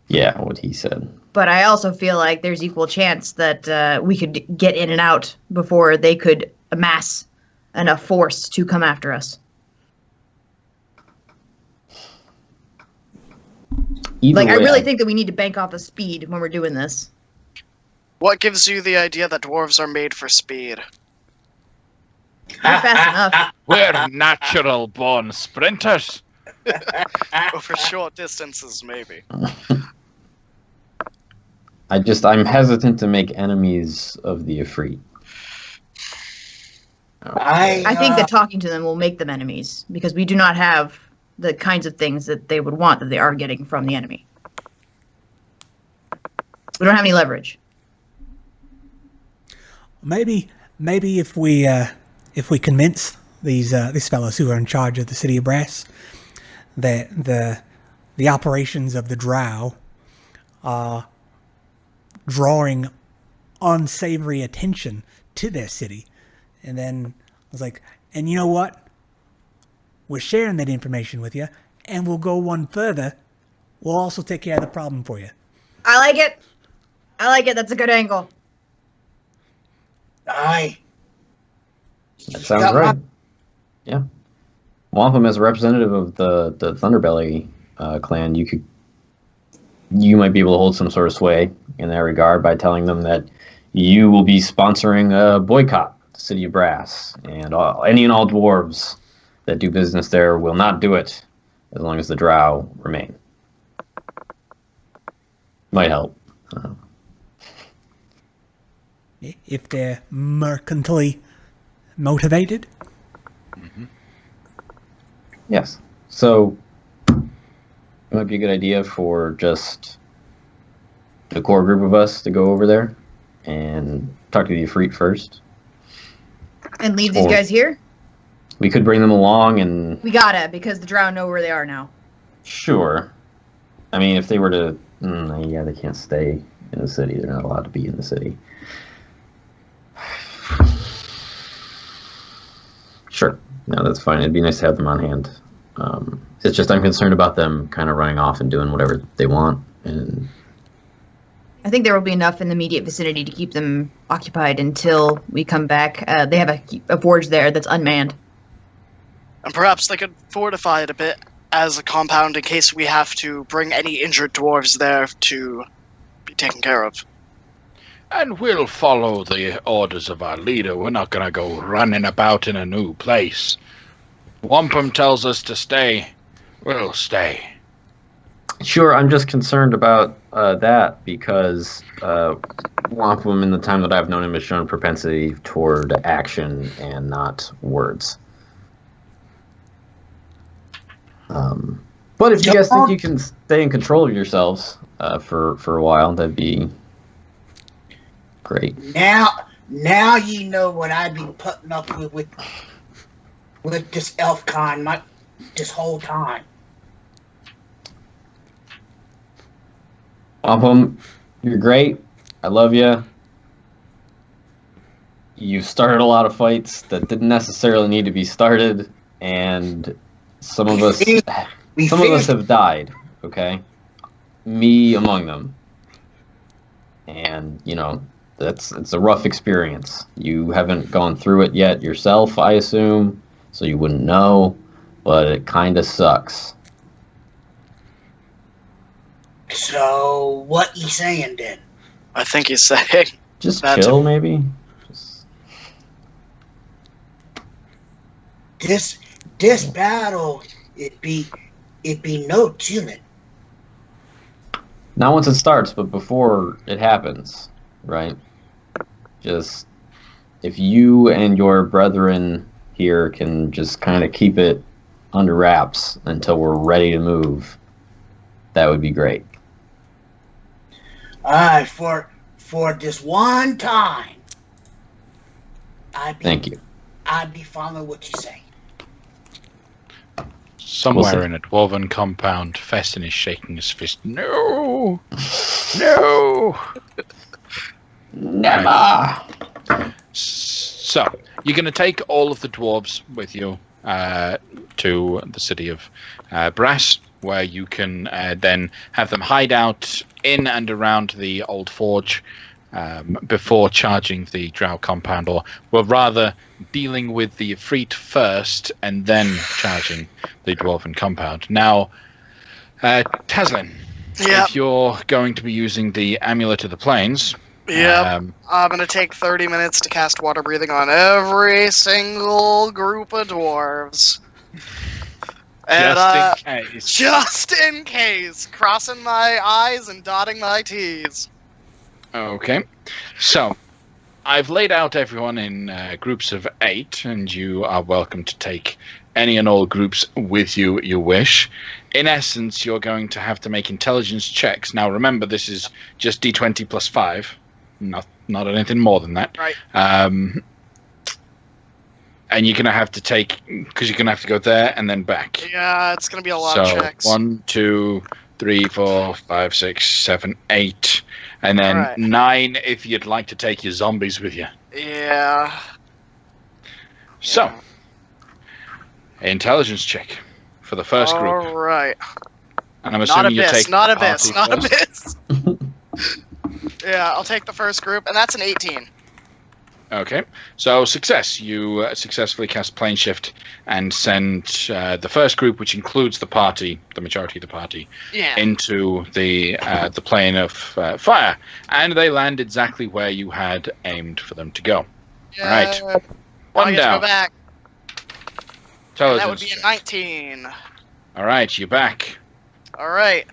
Yeah, what he said. But I also feel like there's equal chance that we could get in and out before they could amass enough force to come after us. Either I way, really think that we need to bank off the speed when we're doing this. What gives you the idea that dwarves are made for speed? Not fast enough. We're natural-born sprinters. Over short distances, maybe. I'm hesitant to make enemies of the Ifrit. I think that talking to them will make them enemies because we do not have the kinds of things that they would want that they are getting from the enemy. We don't have any leverage. Maybe if we convince these fellows who are in charge of the city of Brass that the operations of the Drow are drawing unsavory attention to their city, and then I was like, and you know what? We're sharing that information with you, and we'll go one further. We'll also take care of the problem for you. I like it. That's a good angle. Aye. That sounds right. Yeah. Wampum, as a representative of the Thunderbelly clan, you might be able to hold some sort of sway in that regard by telling them that you will be sponsoring a boycott of the City of Brass, and any and all dwarves that do business there will not do it as long as the Drow remain. Might help. If they're mercantilely motivated. Mm-hmm. Yes. So it might be a good idea for just the core group of us to go over there and talk to the Ifrit first. And leave these Or- guys here? We could bring them along and... We gotta, because the Drow know where they are now. Sure. I mean, if they were to... yeah, they can't stay in the city. They're not allowed to be in the city. Sure. No, that's fine. It'd be nice to have them on hand. It's just I'm concerned about them kind of running off and doing whatever they want. And I think there will be enough in the immediate vicinity to keep them occupied until we come back. They have a forge there that's unmanned. And perhaps they could fortify it a bit as a compound in case we have to bring any injured dwarves there to be taken care of. And we'll follow the orders of our leader. We're not going to go running about in a new place. Wampum tells us to stay. We'll stay. sure, I'm just concerned about that because Wampum, in the time that I've known him, has shown propensity toward action and not words. But if you guys think you can stay in control of yourselves for a while, that'd be great. Now you know what I'd be putting up with this elf con this whole time. Wampum, you're great. I love you. you started a lot of fights that didn't necessarily need to be started, and some of us have died. Okay, me among them, and it's a rough experience. You haven't gone through it yet yourself, I assume, so you wouldn't know, but it kind of sucks. So, what you saying then? I think he's saying. Just That chill, maybe? This battle, it be no chilling. Not once it starts, but before it happens, right? Just, if you and your brethren here can just kind of keep it under wraps until we're ready to move, that would be great. Alright, for this one time, Thank you. I'd be following what you say. Somewhere in a dwarven compound, Festin is shaking his fist. No! No! Never! So, you're going to take all of the dwarves with you to the city of Brass, where you can then have them hide out in and around the old forge before charging the drow compound, or well, rather dealing with the Efreet first and then charging the dwarven compound. Now, Taslin, if you're going to be using the Amulet of the Plains, I'm going to take 30 minutes to cast water breathing on every single group of dwarves. And, just in case. Crossing my I's and dotting my T's. Okay. So, I've laid out everyone in groups of 8, and you are welcome to take any and all groups with you you wish. In essence, you're going to have to make intelligence checks. Now, remember, this is just D20 plus 5. Not anything more than that. Right. And you're going to have to take, because you're going to have to go there and then back. Yeah, it's going to be a lot of checks. 1, 2, 3, 4, 5, 6, 7, 8. And then 9 if you'd like to take your zombies with you. Yeah. So, intelligence check for the first group. All right. And I'm assuming you take not abyss. Yeah, I'll take the first group, and that's an 18. Okay, so success. You successfully cast plane shift and send the first group, which includes the party, the majority of the party, into the plane of fire, and they land exactly where you had aimed for them to go. All right, one down. Go back. Intelligence. That would be a 19. All right, you're back. All right.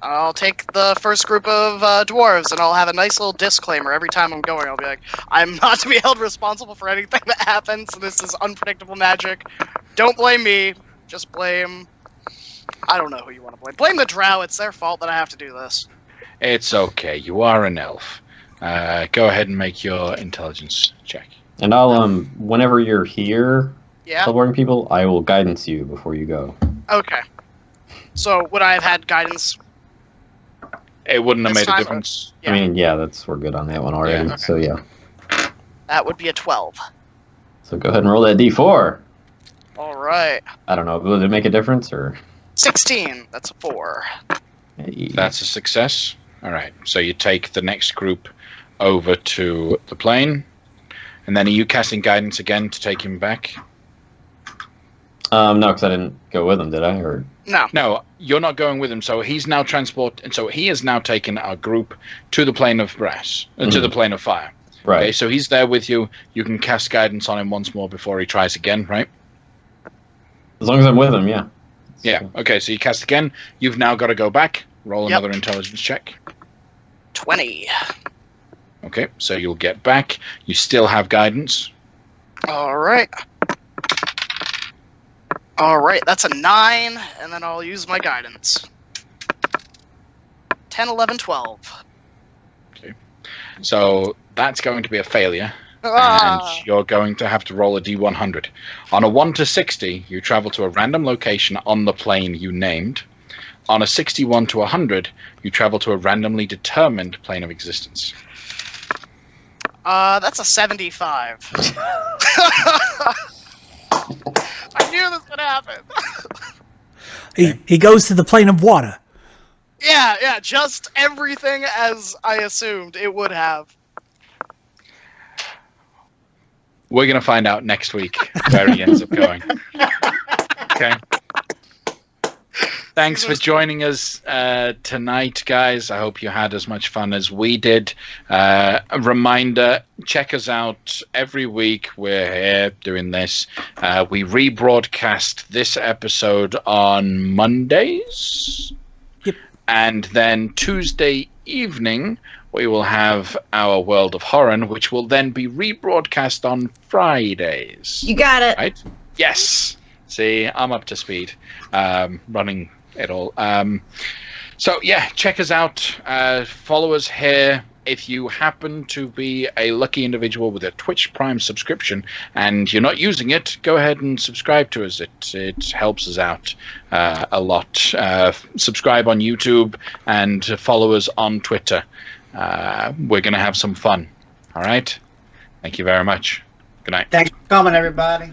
I'll take the first group of dwarves, and I'll have a nice little disclaimer every time I'm going. I'll be like, I'm not to be held responsible for anything that happens. This is unpredictable magic. Don't blame me. Just blame... I don't know who you want to blame. Blame the drow. It's their fault that I have to do this. It's okay. You are an elf. Go ahead and make your intelligence check. And I'll, whenever you're here, teleporting people, I will guidance you before you go. Okay. So, would I have had guidance... It wouldn't have made a difference. Yeah. I mean, we're good on that one already. Yeah, okay. So, yeah. That would be a 12. So go ahead and roll that D4. All right. I don't know. Will it make a difference, or? 16. That's a 4. Hey. That's a success. All right. So you take the next group over to the plane. And then are you casting guidance again to take him back? No, because I didn't go with him, did I? Or no, you're not going with him. So he's now so he has now taken our group to the plane of brass, to the plane of fire. Right. Okay, so he's there with you. You can cast guidance on him once more before he tries again, right? As long as I'm with him, yeah. Yeah. Okay, so you cast again. You've now got to go back. Roll another intelligence check. 20. Okay, so you'll get back. You still have guidance. All right. All right, that's a 9, and then I'll use my guidance. 10, 11, 12. Okay. So that's going to be a failure, and you're going to have to roll a D100. On a 1 to 60, you travel to a random location on the plane you named. On a 61 to 100, you travel to a randomly determined plane of existence. That's a 75. I knew this would happen. He goes to the plane of water. Yeah, just everything as I assumed it would have. We're going to find out next week where he ends up going. Okay. Thanks for joining us tonight, guys. I hope you had as much fun as we did. A reminder, check us out every week. We're here doing this. We rebroadcast this episode on Mondays. Yep. And then Tuesday evening, we will have our World of Horror, which will then be rebroadcast on Fridays. You got it. Right? Yes. See, I'm up to speed. Running it all. So, yeah, check us out. Follow us here. If you happen to be a lucky individual with a Twitch Prime subscription and you're not using it, go ahead and subscribe to us. It helps us out a lot. Subscribe on YouTube and follow us on Twitter. We're going to have some fun. All right? Thank you very much. Good night. Thanks for coming, everybody.